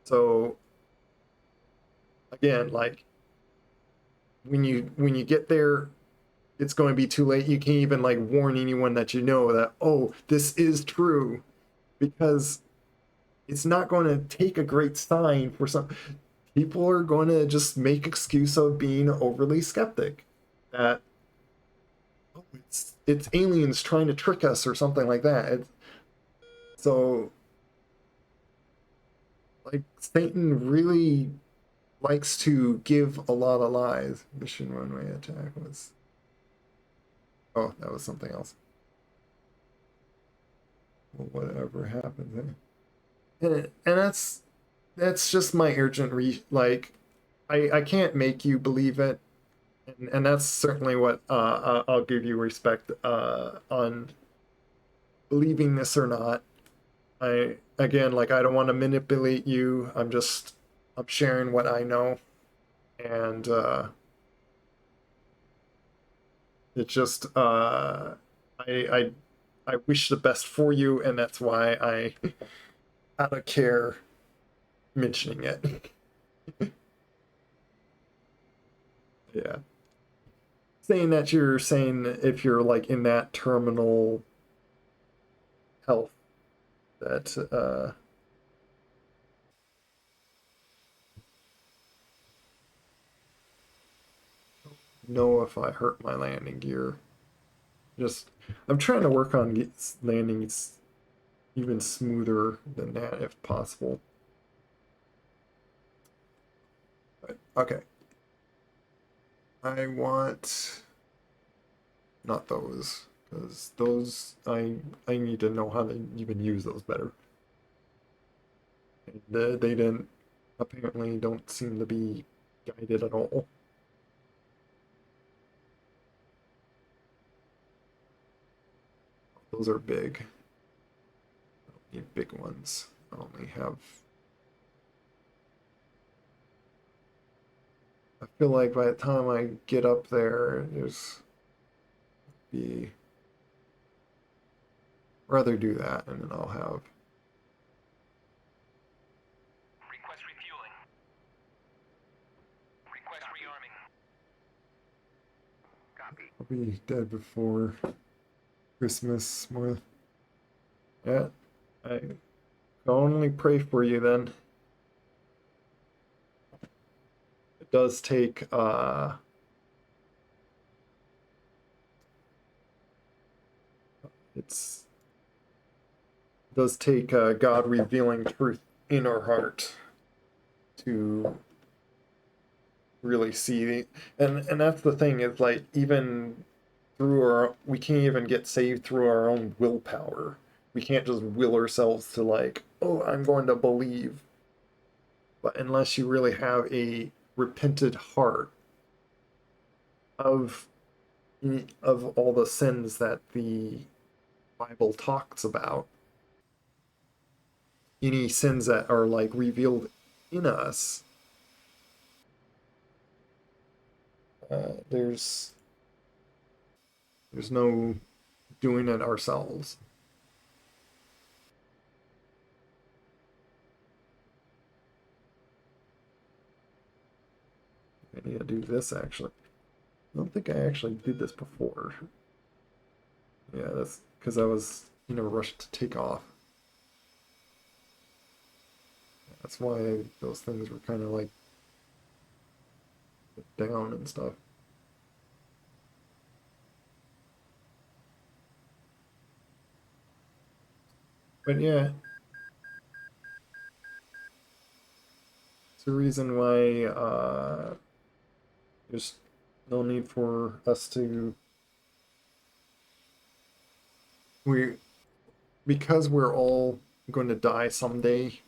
So again, like when you get there, it's going to be too late. You can't even like warn anyone that you know that, oh, this is true, because it's not going to take a great sign for some people are going to just make excuse of being overly skeptic that, oh, it's aliens trying to trick us or something like that. So like Satan really likes to give a lot of lies. Mission runway attack was, oh, that was something else. Well, whatever happened there. And that's just my urgent like I can't make you believe it, and that's certainly what I'll give you respect on believing this or not. I again, like, I don't want to manipulate you. I'm sharing what I know, and it's just I wish the best for you, and that's why I out of care mentioning it. Yeah. Saying that you're saying if you're like in that terminal health that know if I hurt my landing gear. Just I'm trying to work on landing even smoother than that if possible. But, okay. I want not those, because those I need to know how to even use those better. And they didn't apparently don't seem to be guided at all. Those are big. I don't need big ones. I only have. I feel like by the time I get up there, there's be rather do that, and then I'll have. Request refueling. Request rearming. Copy. I'll be dead before Christmas. More. Yeah, I can only pray for you then. It does take it does take God revealing truth in our heart to really see, and that's the thing, is like even through we can't even get saved through our own willpower. We can't just will ourselves to like, oh, I'm going to believe. But unless you really have a repentant heart of all the sins that the Bible talks about, any sins that are like revealed in us, there's no doing it ourselves. I need to do this actually. I don't think I actually did this before. Yeah, that's because I was in a rush to take off. That's why those things were kind of like down and stuff. But yeah, it's the reason why there's no need for us to we because we're all going to die someday.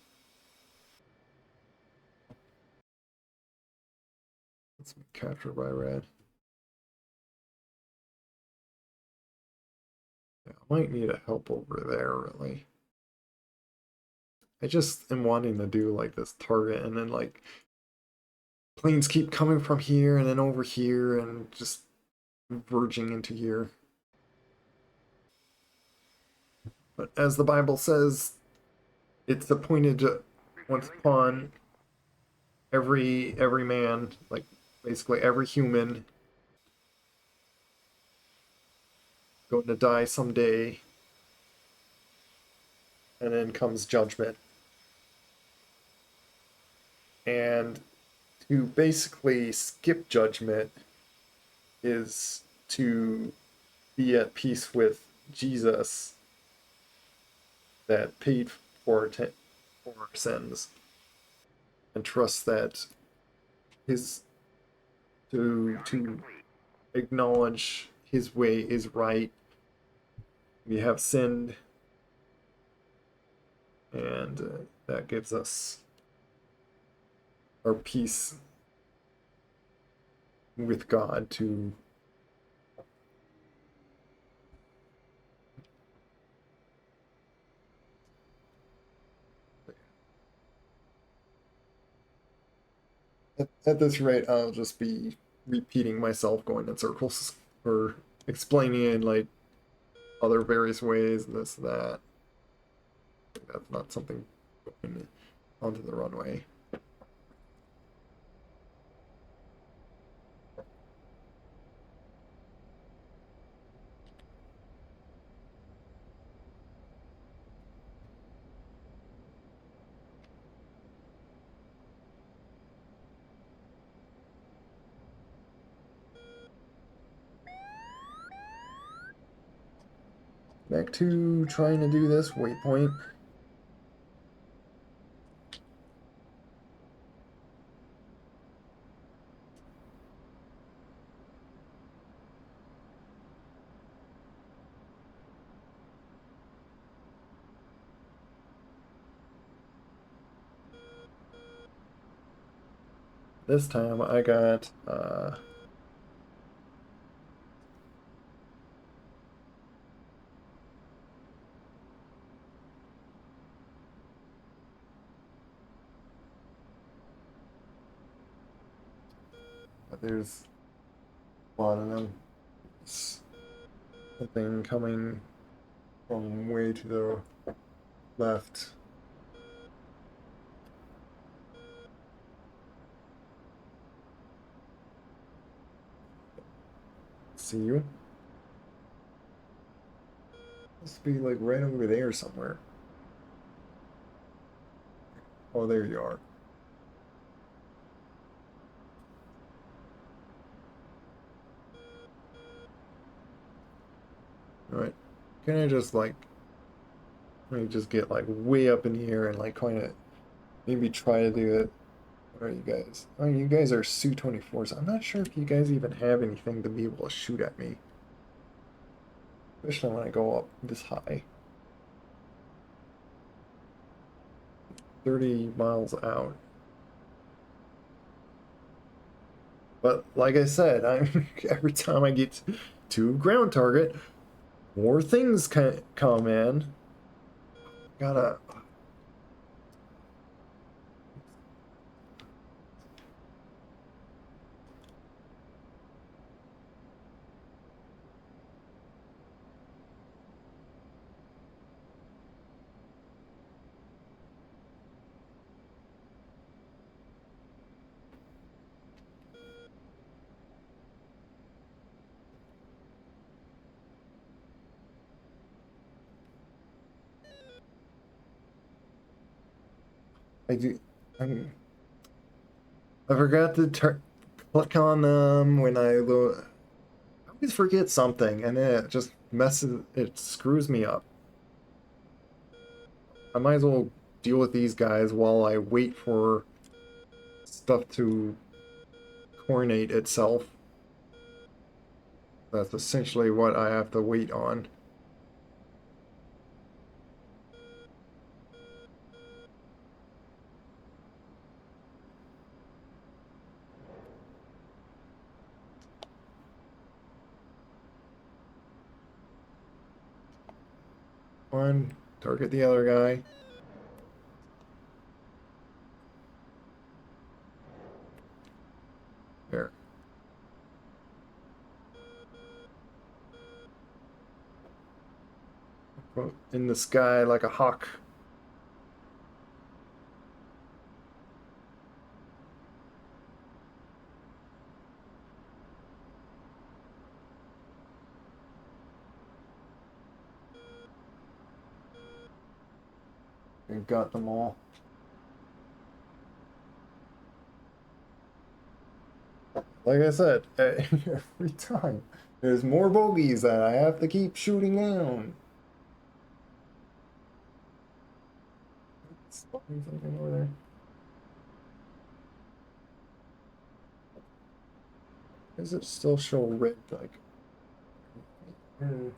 Let's be captured by red. Yeah, I might need a help over there, really. I just am wanting to do like this target and then like planes keep coming from here and then over here and just verging into here. But as the Bible says, it's appointed once upon every man, like basically every human, going to die someday, and then comes judgment. And to basically skip judgment is to be at peace with Jesus that paid for our sins, and trust that his to acknowledge his way is right. We have sinned, and that gives us our peace with God to at this rate I'll just be repeating myself going in circles or explaining in like other various ways and this that. That's not something going onto the runway. Back to trying to do this waypoint. This time I got there's a lot of them. It's something coming from way to the left. See you. Must be like right over there somewhere. Oh, there you are. Alright. Can I just like let me just get like way up in here and like kind of maybe try to do it. What are you guys? Oh, you guys are Su-24s. I'm not sure if you guys even have anything to be able to shoot at me. Especially when I go up this high. 30 miles out. But like I said, I'm every time I get to ground target, more things come in. Gotta I do. I forgot to click on them when I always forget something, and then it just messes. It screws me up. I might as well deal with these guys while I wait for stuff to coordinate itself. That's essentially what I have to wait on. One, target the other guy. There. In the sky like a hawk. And got them all. Like I said, every time there's more bogeys that I have to keep shooting down. Something over there. Does it still show red? Like, are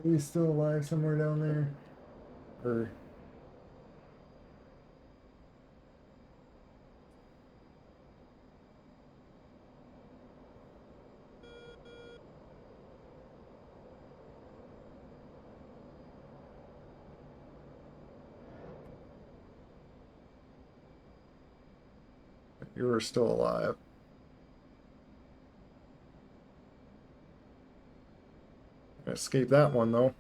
you still alive somewhere down there? Or you are still alive? Escape that one though.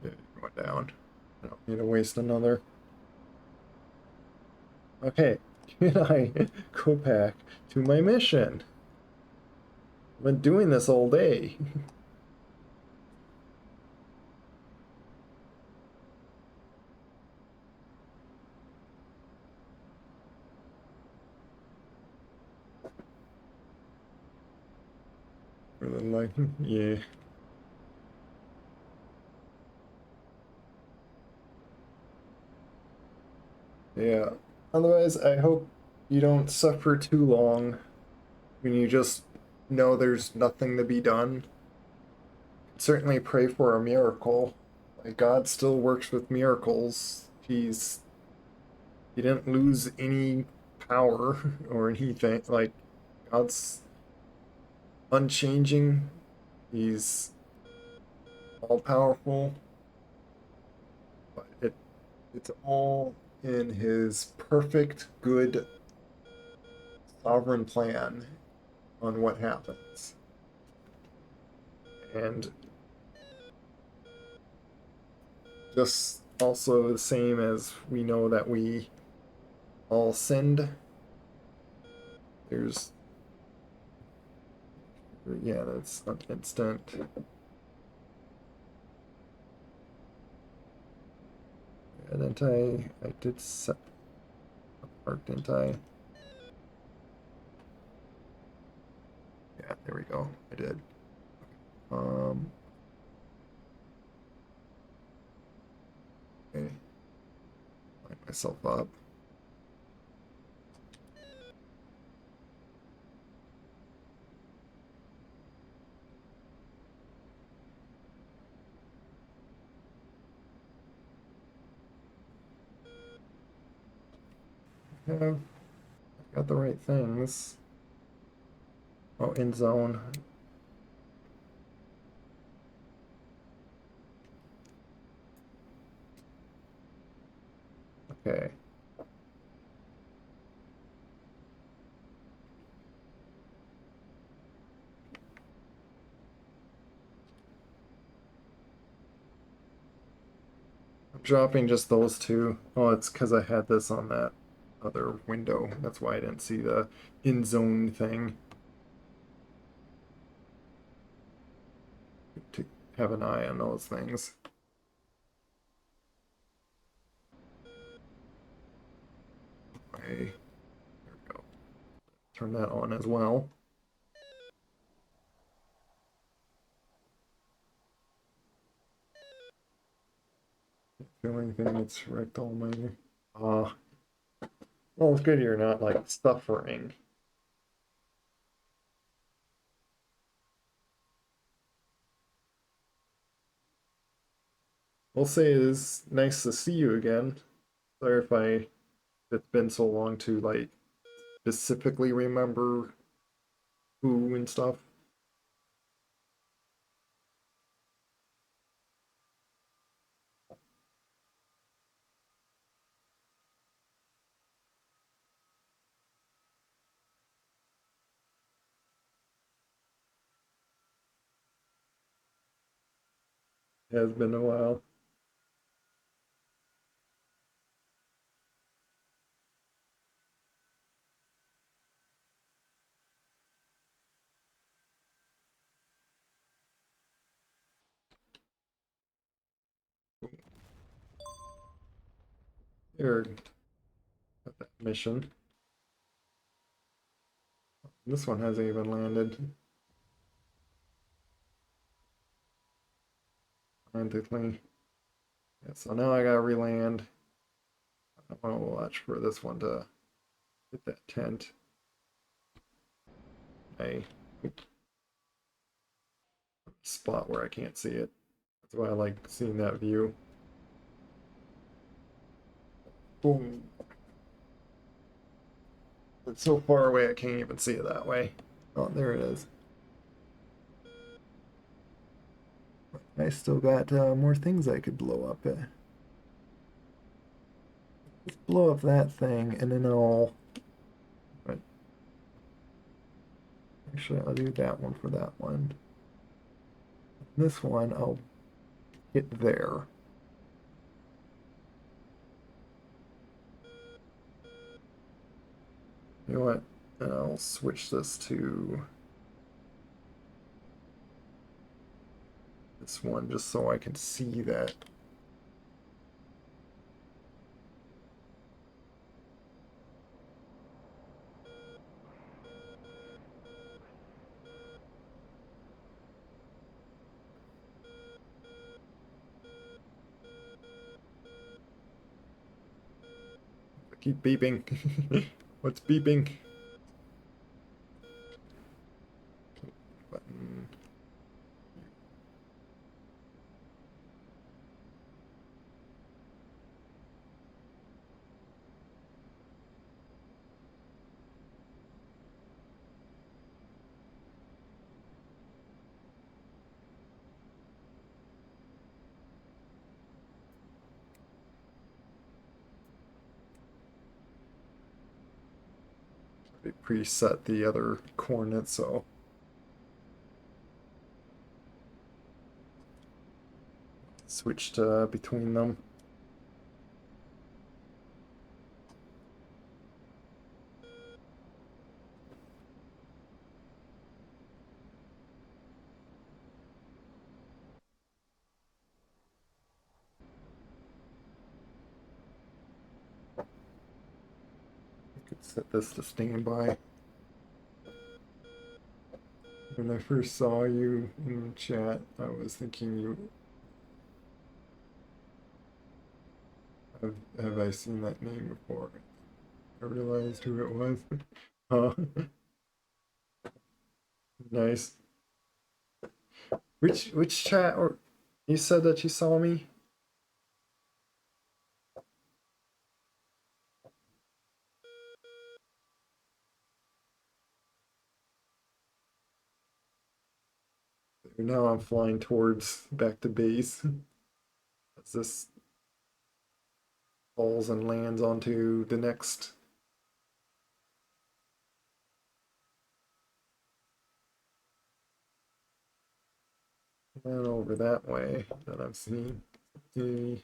Yeah, you went down. I don't need to waste another. Okay, can I go back to my mission? I've been doing this all day. Really like, yeah. Yeah. Otherwise, I hope you don't suffer too long when you just know there's nothing to be done. Certainly pray for a miracle. Like God still works with miracles. He didn't lose any power or anything. Like God's unchanging. He's all powerful. But it's all in his perfect good sovereign plan on what happens. And just also the same as we know that we all sinned. There's, yeah, that's an instant. Didn't I did set apart, didn't I? Yeah, there we go. I did. Um, okay. Line myself up. Yeah, I've got the right things. Oh, end zone. Okay. I'm dropping just those two. Oh, it's because I had this on that other window. That's why I didn't see the in zone thing. To have an eye on those things. Okay, there we go. Turn that on as well. Feel anything that's wrecked all my. Well, it's good you're not like suffering. We'll say it is nice to see you again. Sorry if it's been so long to like specifically remember who and stuff. It has been a while. Here, got that mission. This one hasn't even landed. Frantically. Yeah, so now I gotta re-land. I want to watch for this one to hit that tent. A spot where I can't see it. That's why I like seeing that view. Boom. It's so far away I can't even see it that way. Oh, there it is. I still got more things I could blow up. Let's blow up that thing and then I'll. But actually, I'll do that one for that one. This one I'll hit there. You know what? And I'll switch this to this one just so I can see that. Keep beeping. What's beeping? Button. They preset the other coordinates, so switched between them. I could set this to standby. When I first saw you in the chat, I was thinking you. Have I seen that name before? I realized who it was. Huh? Nice. Which chat or you said that you saw me? Now I'm flying towards back to base. As this falls and lands onto the next. And over that way that I've seen. The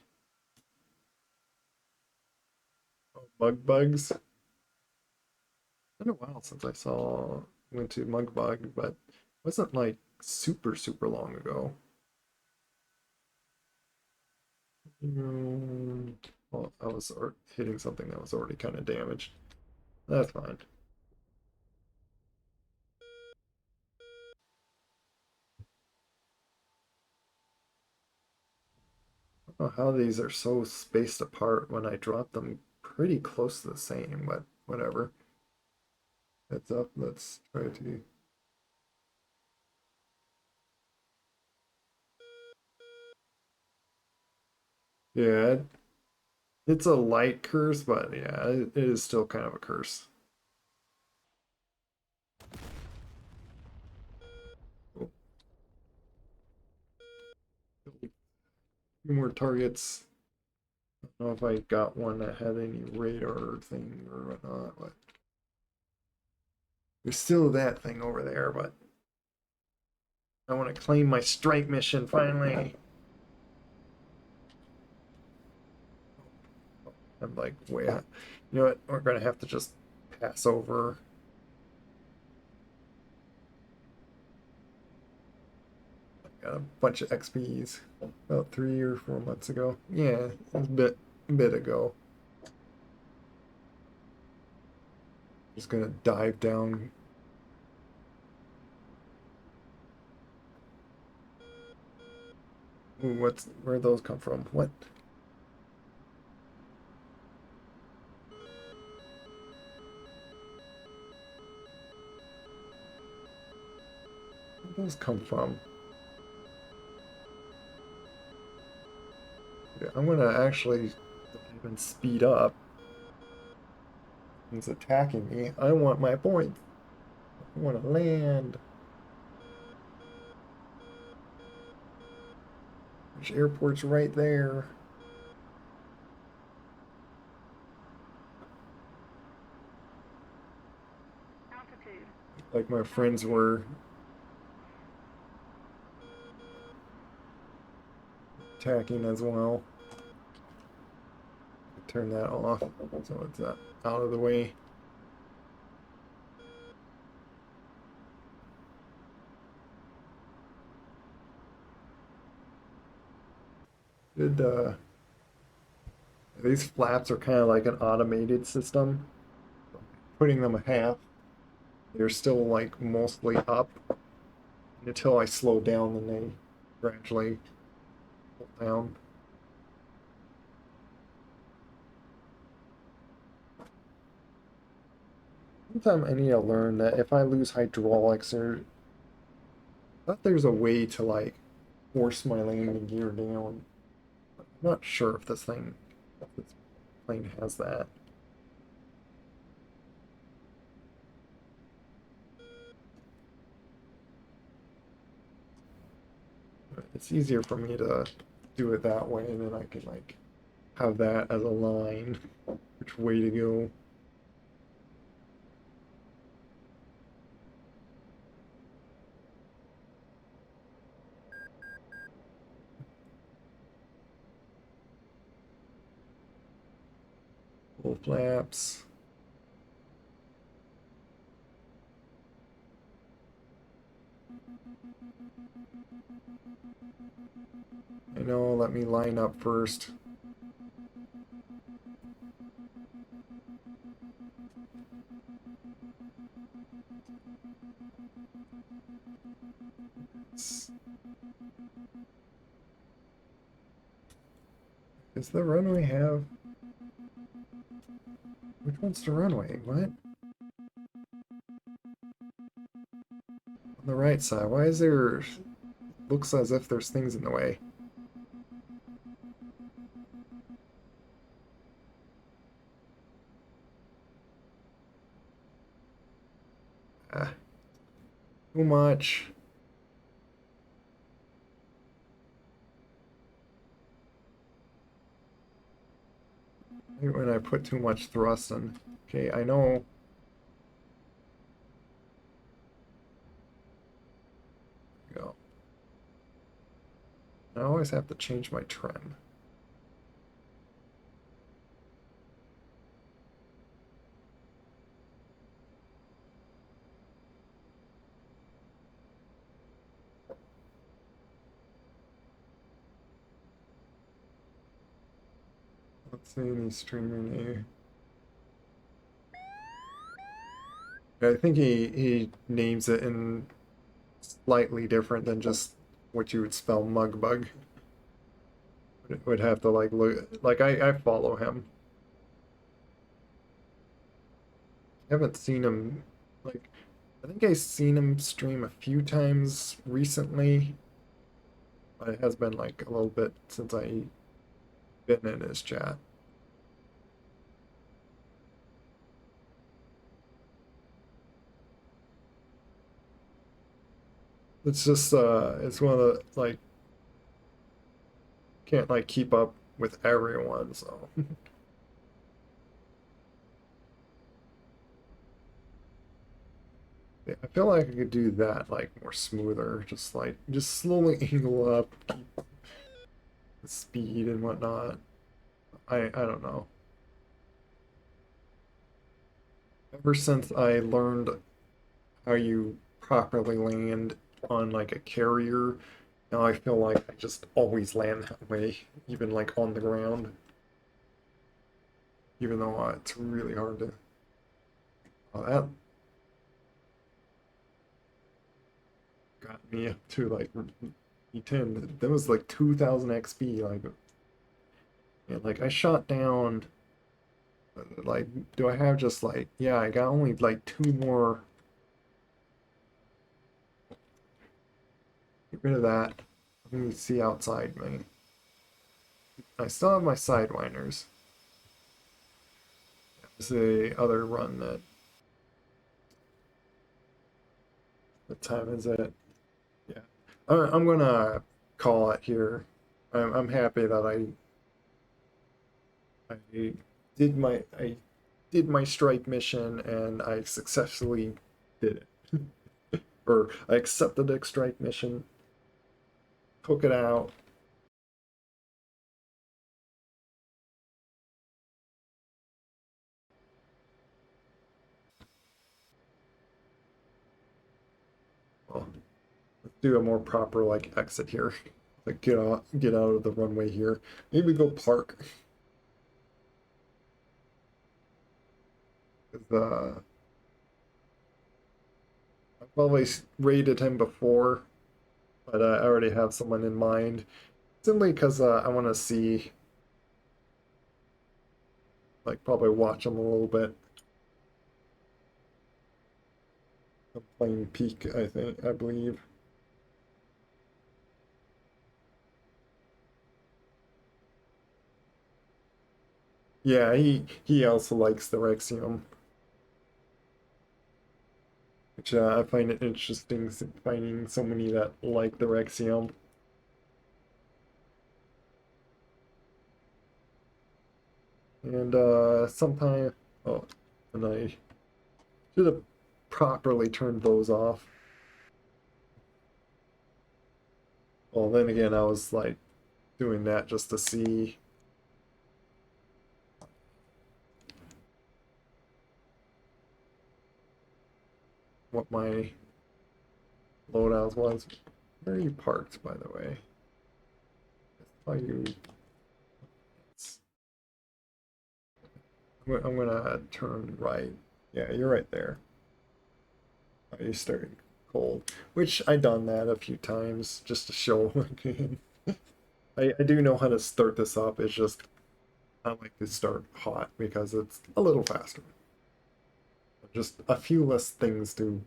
bug bugs. been a while since I went to Mugbug, but it wasn't like super long ago. Well, I was hitting something that was already kind of damaged. That's fine. I don't know how these are so spaced apart when I drop them pretty close to the same, but whatever. Heads up, let's try to. Yeah, it's a light curse, but yeah, it is still kind of a curse. Oh, few more targets. I don't know if I got one that had any radar thing or whatnot, but there's still that thing over there, but I want to claim my strike mission finally. I'm like, wait, you know what? We're gonna have to just pass over. Got a bunch of XPs about 3 or 4 months ago. Yeah, it was a bit ago. Just gonna dive down. Ooh, where'd those come from? What? Where'd those come from? Yeah, I'm gonna actually don't even speed up. He's attacking me. I want my point. I want to land. There's airport's right there. Altitude. Like my friends were attacking as well. Turn that off so it's out of the way. Good. These flaps are kind of like an automated system. Putting them a half, they're still like mostly up until I slow down, then they gradually pull down. Sometime I need to learn that if I lose hydraulics, or I thought there's a way to like force my landing gear down. I'm not sure if this plane has that. It's easier for me to do it that way, and then I can like have that as a line, which way to go. Full flaps. I know, let me line up first. Does the runway have... Which one's the runway? What? On the right side. Why is there... Looks as if there's things in the way. Ah. Too much. When I put too much thrust in. Okay, I know. Go. I always have to change my trim. Don't see any streaming name. I think he names it in slightly different than just what you would spell mugbug. Would have to like look like I follow him. Haven't seen him like I think I've seen him stream a few times recently, but it has been like a little bit since I been in his chat. It's just it's one of the like can't like keep up with everyone, so yeah, I feel like I could do that like more smoother, just like just slowly angle up, keep the speed and whatnot. I don't know. Ever since I learned how you properly land on like a carrier, now I feel like I just always land that way, even like on the ground, even though it's really hard to. Oh, that got me up to like E10. That was like 2000 XP. Like, and like I shot down. Like, do I have just like yeah? I got only like two more. Get rid of that. Let me see outside me. I still have my sidewinders. There's the other run that. What time is it? Yeah. I'm gonna call it here. I'm happy that I I did my strike mission and I successfully did it. Or I accepted the strike mission, took it out. Well, let's do a more proper like exit here. Like get out of the runway here. Maybe go park. 'Cause, I've always raided him before, but I already have someone in mind. Simply because I want to see, like, probably watch him a little bit. I'm playing Peak, I believe. Yeah, he also likes the Rexium, which I find it interesting finding so many that like the Rexium. And sometime, oh, and I should have properly turned those off. Well, then again, I was like doing that just to see what my loadout was. Where are you parked, by the way? I saw you. I'm gonna turn right. Yeah, you're right there. Oh, you started cold, which I done that a few times just to show again. I do know how to start this up. It's just I like to start hot because it's a little faster. Just a few less things to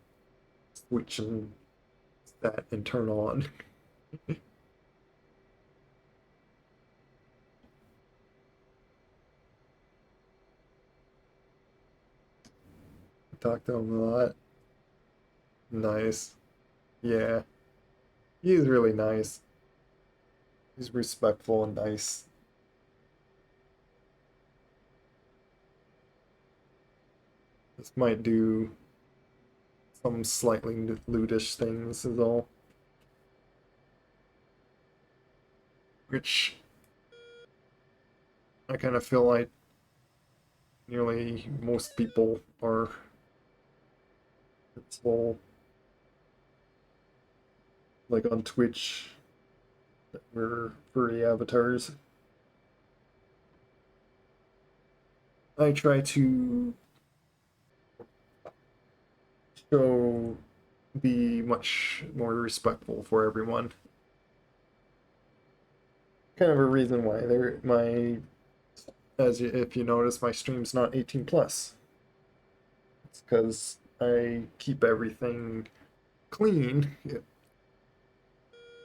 switch and set and turn on. Talk to him a lot. Nice. Yeah, he is really nice. He's respectful and nice. This might do some slightly lootish things is all. Which I kind of feel like nearly most people are. It's all like on Twitch that we're furry avatars. I try to show be much more respectful for everyone. Kind of a reason why if you notice, my stream's not 18 plus. It's because I keep everything clean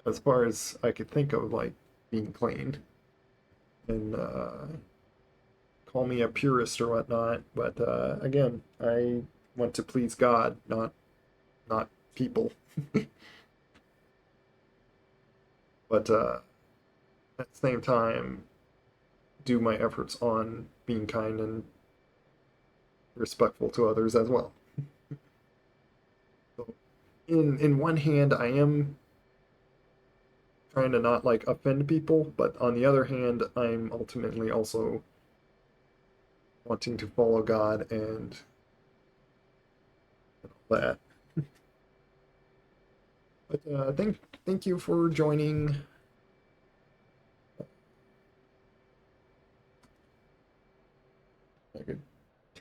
as far as I could think of, like being clean. And call me a purist or whatnot, but again, I want to please God, not people. But at the same time, do my efforts on being kind and respectful to others as well. So in one hand, I am trying to not like offend people, but on the other hand, I'm ultimately also wanting to follow God and all that. But thank you for joining. I could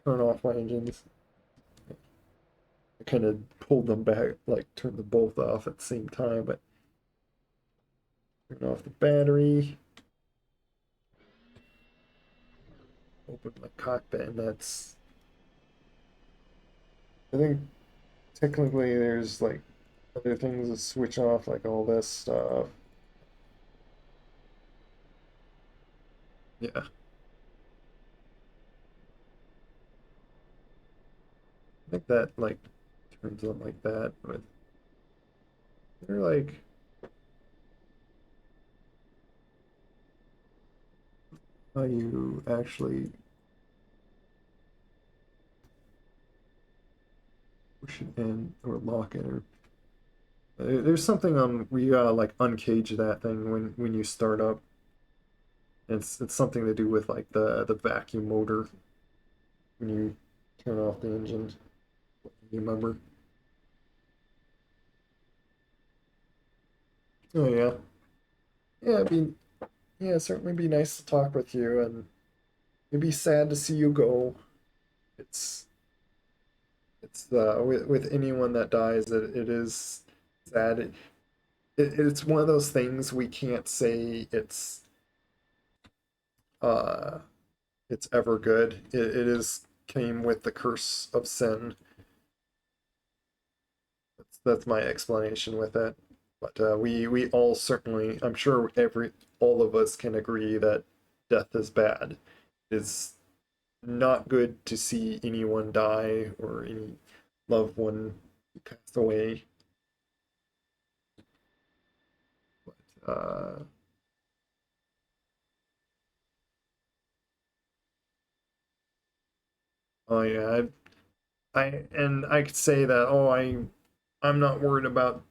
turn off my engines. I kind of pulled them back, like turned them both off at the same time, but turn off the battery, open my cockpit, and that's. I think technically there's like other things to switch off, like all this stuff. Yeah, I think that like turns on like that, but they're like how you actually push it in or lock it or there's something on where you gotta like uncage that thing when you start up. It's something to do with like the vacuum motor when you turn off the engine. You remember? Oh yeah, yeah. It'd certainly be nice to talk with you, and it'd be sad to see you go. It's with anyone that dies, it is sad. It's one of those things we can't say uh it's ever good. It is came with the curse of sin. That's my explanation with it. But we all certainly, I'm sure all of us can agree that death is bad. It's not good to see anyone die or any loved one pass away. But oh yeah, I could say that, I'm not worried about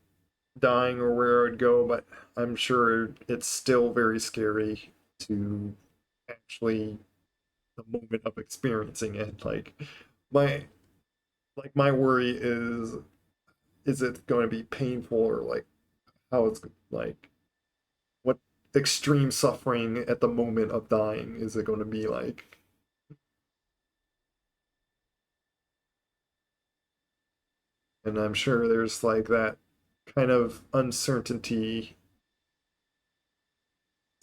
dying or where I'd go, but I'm sure it's still very scary to actually the moment of experiencing it. My my worry is it going to be painful or like how it's like what extreme suffering at the moment of dying is it going to be like? And I'm sure there's like that kind of uncertainty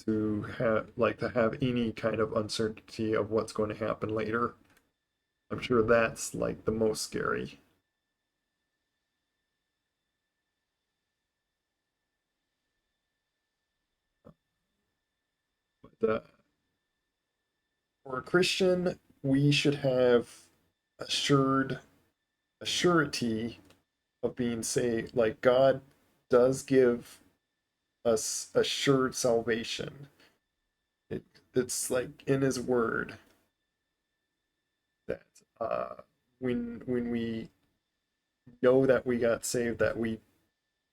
to have any kind of uncertainty of what's going to happen later. I'm sure that's like the most scary. But for a Christian, we should have assured a surety of being saved. Like God does give us assured salvation. It, it's like in His Word that uh, when we know that we got saved, that we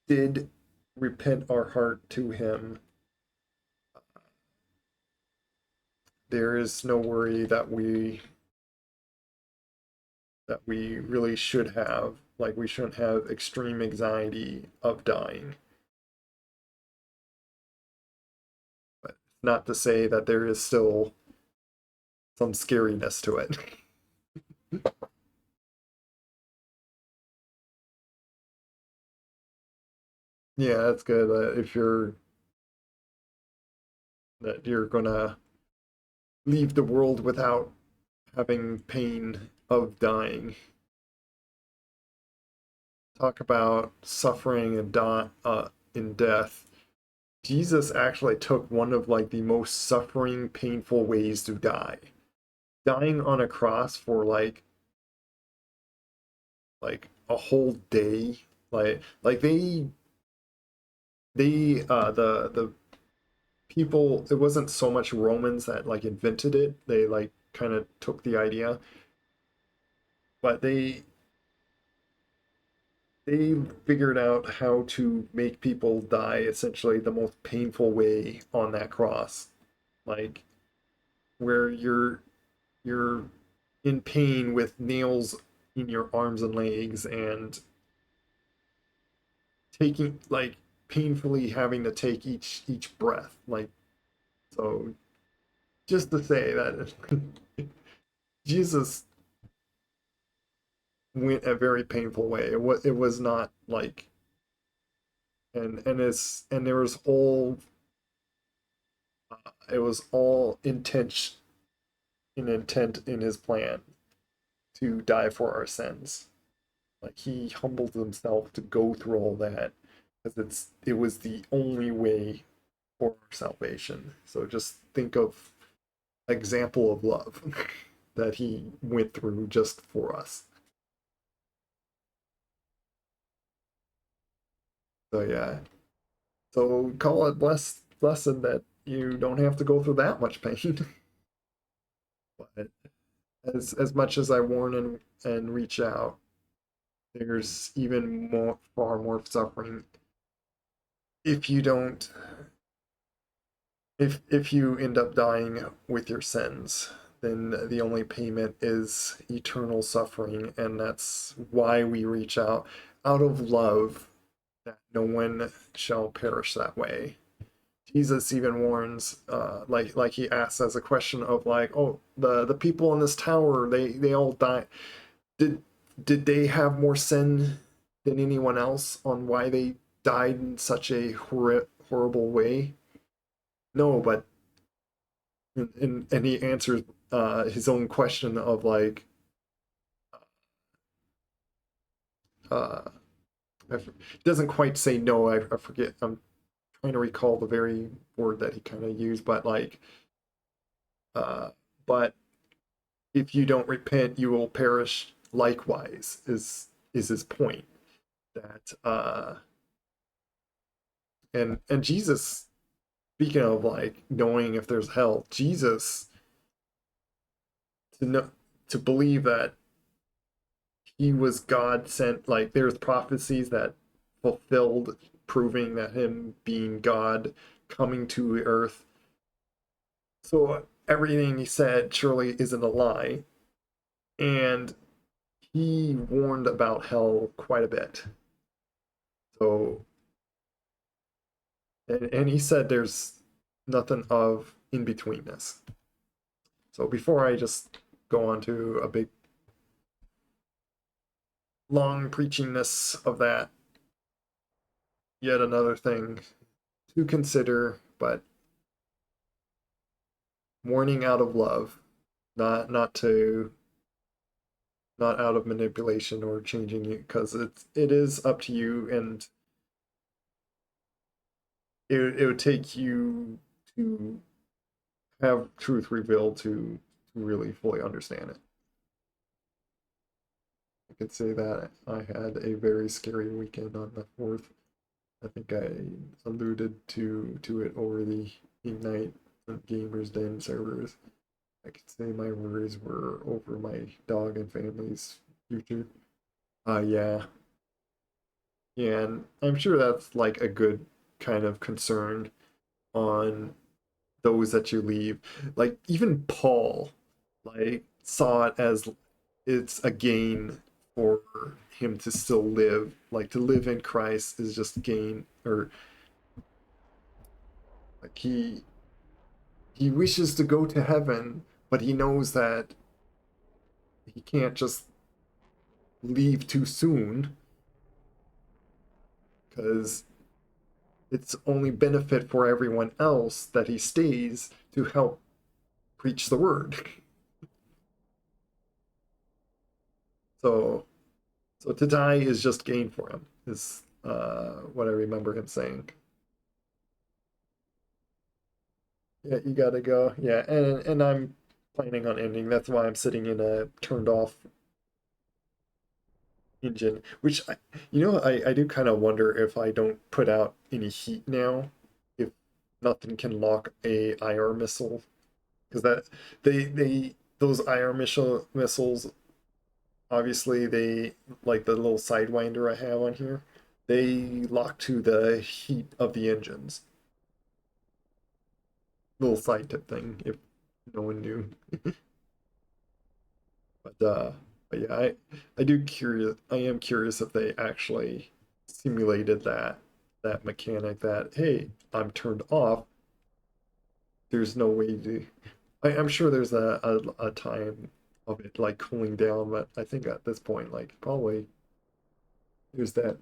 did repent our heart to Him, there is no worry that we really should have. Like we shouldn't have extreme anxiety of dying. But not to say that there is still some scariness to it. Yeah, that's good. If you're gonna leave the world without having pain of dying. Talk about suffering and in death. Jesus actually took one of like the most suffering, painful ways to die. Dying on a cross for like a whole day. Like the people, it wasn't so much Romans that like invented it. They like kind of took the idea, but they figured out how to make people die essentially the most painful way on that cross. Like where you're in pain with nails in your arms and legs and taking like painfully having to take each breath. Like so just to say that Jesus went a very painful way. It was not like and there was all it was all intent in his plan to die for our sins. Like he humbled himself to go through all that because it was the only way for our salvation. So just think of example of love that he went through just for us. So yeah. So call it blessed that you don't have to go through that much pain. But as much as I warn and reach out, there's even more far more suffering if you don't if you end up dying with your sins, then the only payment is eternal suffering, and that's why we reach out of love that no one shall perish that way. Jesus even warns, like he asks as a question of like, oh, the people in this tower, they all died. Did did they have more sin than anyone else on why they died in such a horrible way? No, but and he answers his own question of like, uh, doesn't quite say no. I forget. I'm trying to recall the very word that he kind of used, but like, uh, but if you don't repent, you will perish likewise. Is his point that and Jesus, speaking of like knowing if there's hell, Jesus to know to believe that he was God sent, like there's prophecies that fulfilled proving that him being God coming to earth. So everything he said surely isn't a lie. And he warned about hell quite a bit. So and he said there's nothing of in betweenness. So before I just go on to a big long preachingness of that, yet another thing to consider, but warning out of love, not not out of manipulation or changing you, because it is up to you, and it would take you to have truth revealed to really fully understand it. I could say that I had a very scary weekend on the 4th. I think I alluded to it over the Ignite and Gamers Den servers. I could say my worries were over my dog and family's future. Yeah. Yeah, and I'm sure that's like a good kind of concern on those that you leave. Like even Paul, like saw it as it's a gain for him to still live. Like to live in Christ is just gain, or like he wishes to go to heaven, but he knows that he can't just leave too soon because it's only benefit for everyone else that he stays to help preach the word. So, so to die is just gain for him, is what I remember him saying. Yeah, you gotta go. Yeah, and I'm planning on ending. That's why I'm sitting in a turned off engine, which I do kind of wonder if I don't put out any heat now, if nothing can lock a IR missile, because that they those IR missiles, obviously they, like the little sidewinder I have on here, they lock to the heat of the engines. Little side tip thing, if no one knew. But but yeah, I am curious if they actually simulated that mechanic that, hey, I'm turned off. There's no way to. I'm sure there's a time of it like cooling down, but I think at this point, like probably there's that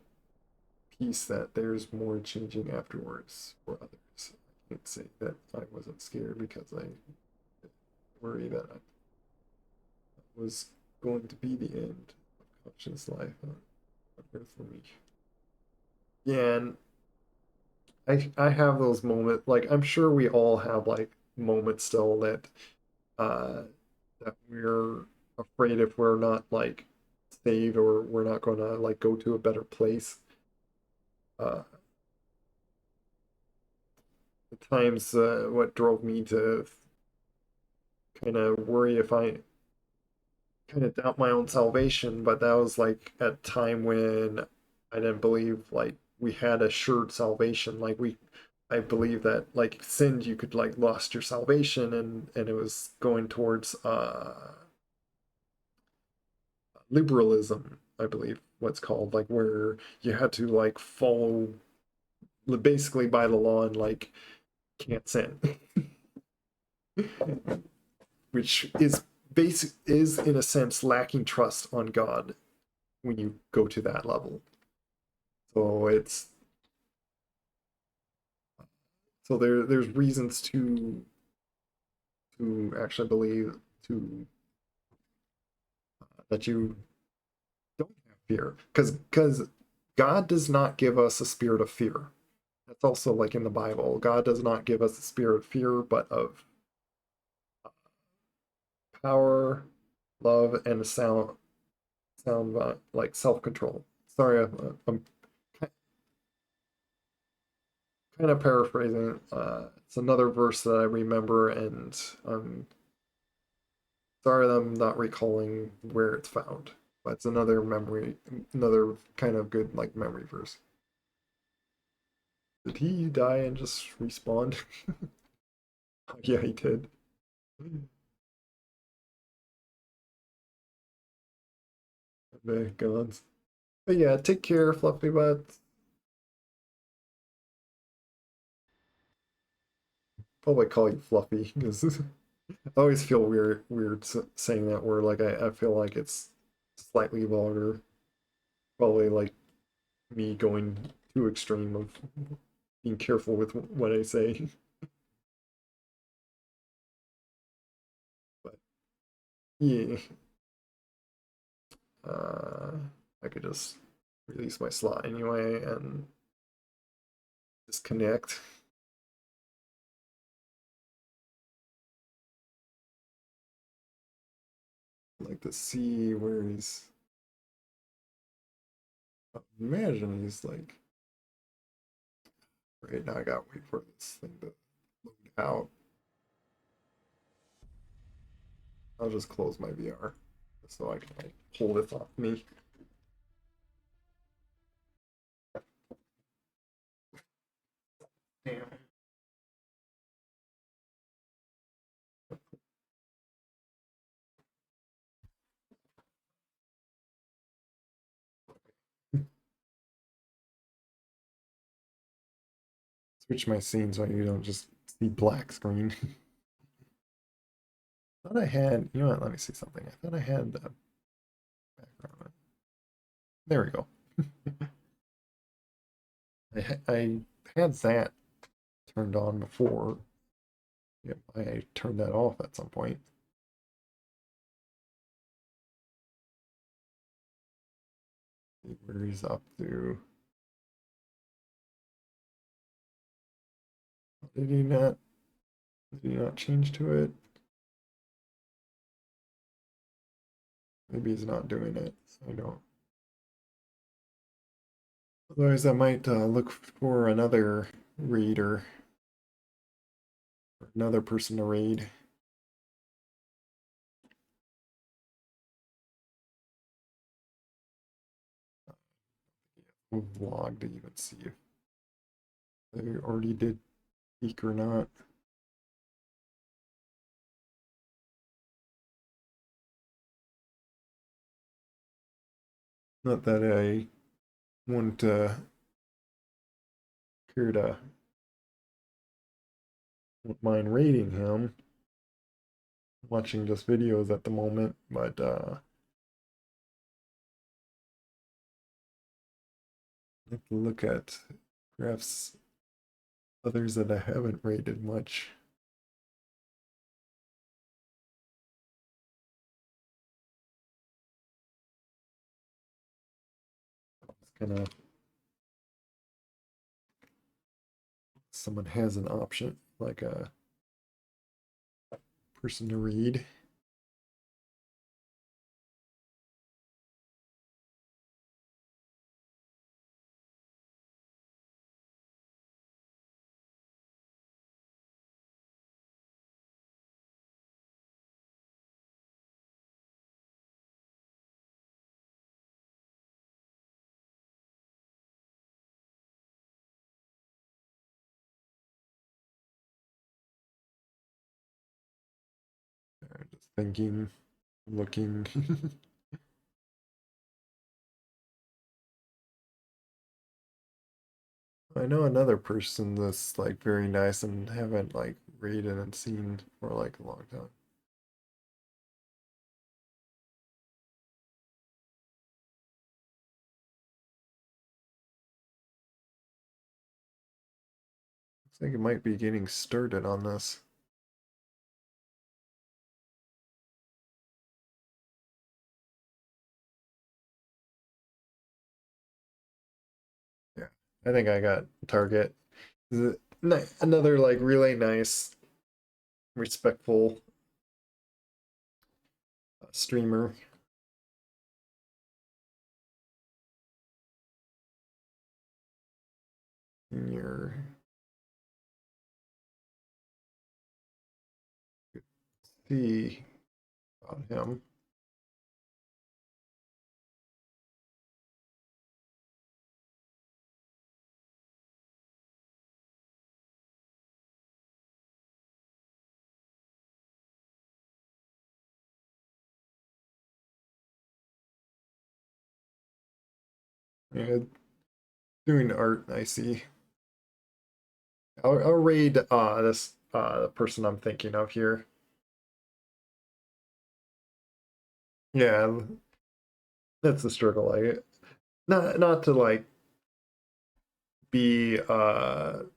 piece that there's more changing afterwards for others. I can't say that I wasn't scared because I worry that I was going to be the end of conscious life on Earth for me. Yeah, and I have those moments. Like I'm sure we all have like moments still that uh that we're afraid if we're not like saved or we're not gonna like go to a better place. Uh, at times, what drove me to kind of worry if I kind of doubt my own salvation, but that was like a time when I didn't believe like we had assured salvation. Like I believe that like sinned, you could like lost your salvation, and it was going towards liberalism, I believe what's called, like where you had to like follow basically by the law and like can't sin, which is is in a sense lacking trust on God when you go to that level. So it's so there's reasons to actually believe to that you don't have fear, because God does not give us a spirit of fear. That's also like in the Bible. God does not give us a spirit of fear, but of power, love, and a sound like self control. Sorry, I'm kind of paraphrasing. It's another verse that I remember, and I'm sorry that I'm not recalling where it's found. But it's another memory, another kind of good like memory verse. Did he die and just respawn? Yeah, he did. The gods. But yeah, take care, Fluffy Butts. Probably call you Fluffy because I always feel weird saying that word. Like I feel like it's slightly vulgar. Probably like me going too extreme of being careful with what I say. But yeah, uh, I could just release my slot anyway and disconnect. Like to see where he's. Imagine he's like. Right now, I gotta wait for this thing to load out. I'll just close my VR so I can like pull this off me. Damn. Switch my scene so you don't just see black screen. thought I had, you know what, let me see something. I thought I had the background. There we go. I had that turned on before. Yeah, I turned that off at some point. See where he's up to. Did he not? Did he not change to it? Maybe he's not doing it. I don't. Otherwise, I might look for another raider, or another person to raid. Vlog to even see if they already did peak or not. Not that I wouldn't care to wouldn't mind rating him. Watching just videos at the moment, but I have to look at perhaps others that I haven't rated much. It's gonna someone has an option like a person to read. Just thinking, looking. I know another person that's like very nice and haven't like rated and seen for like a long time. Looks like it might be getting started on this. Yeah, I think I got target. Another like really nice, respectful streamer. In your see about him. Yeah, doing art, I see. I'll raid this the person I'm thinking of here. Yeah, that's the struggle. Like not to like be that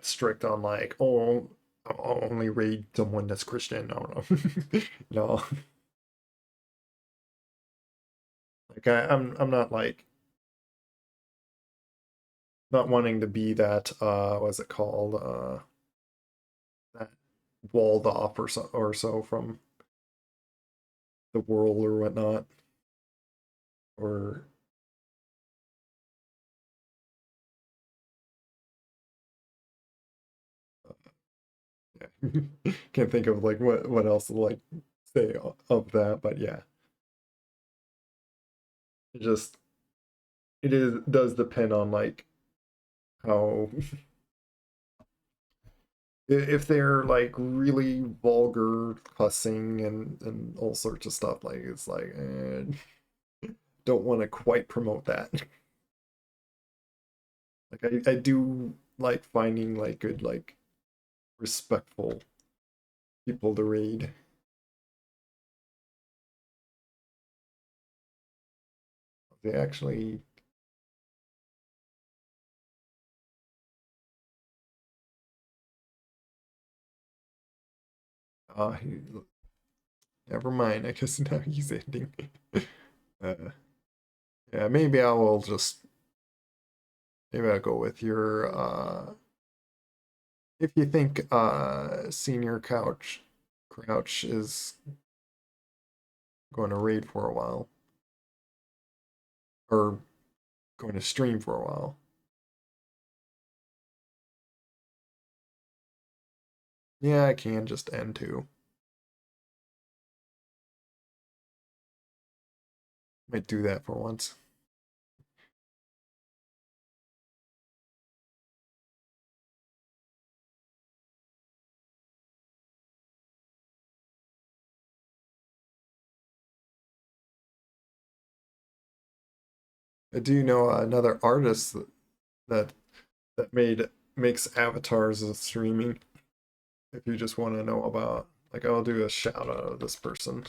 strict on like, oh, I'll only raid someone that's Christian. No, no. No. Like I'm not like not wanting to be that what's it called? That walled off or so from the world or whatnot. Or yeah. Can't think of like what else to like say of that, but yeah. It just it is does depend on like how if they're like really vulgar cussing and all sorts of stuff, like it's like don't want to quite promote that. Like I do like finding like good like respectful people to raid. They actually. He, never mind. I guess now he's ending. Yeah, maybe I will just. Maybe I'll go with your. If you think Senior Crouch is going to raid for a while, or going to stream for a while. Yeah, I can just end too. Might do that for once. I do know another artist that that makes avatars of streaming. If you just want to know about, like, I'll do a shout out of this person.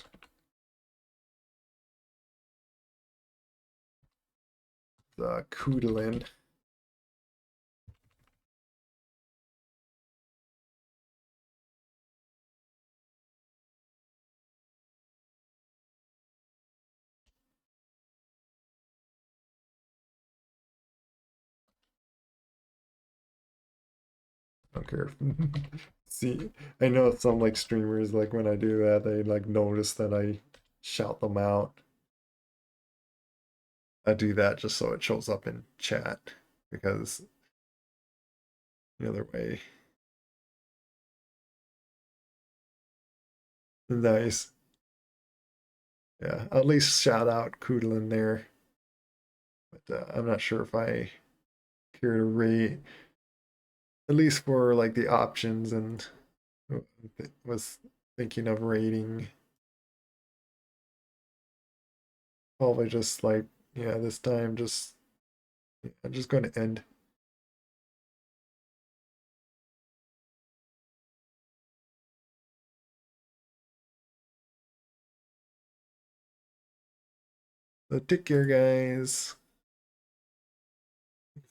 The Koodalin. I don't care. See, I know some like streamers, like when I do that, they like notice that I shout them out. I do that just so it shows up in chat because the other way. Nice. Yeah, at least shout out Koodlin there. But I'm not sure if I care to rate, at least for like the options, and was thinking of rating. Probably just like, yeah, this time just, I'm just going to end. So take care, guys.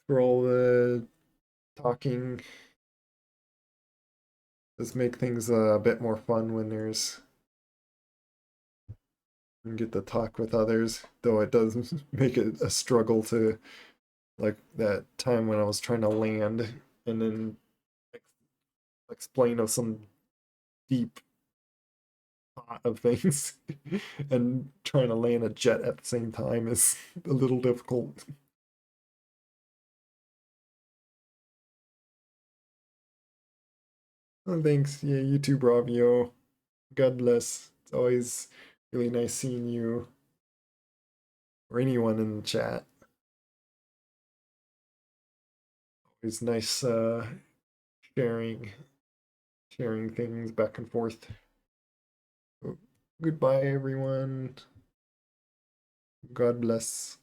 For all the talking. Just make things a bit more fun when there's and get to talk with others. Though it does make it a struggle to, like that time when I was trying to land and then explain of some deep thought of things, and trying to land a jet at the same time is a little difficult. Oh, thanks. Yeah, you too, Bravio. God bless. It's always really nice seeing you or anyone in the chat. Always nice sharing sharing things back and forth. Oh, goodbye, everyone. God bless.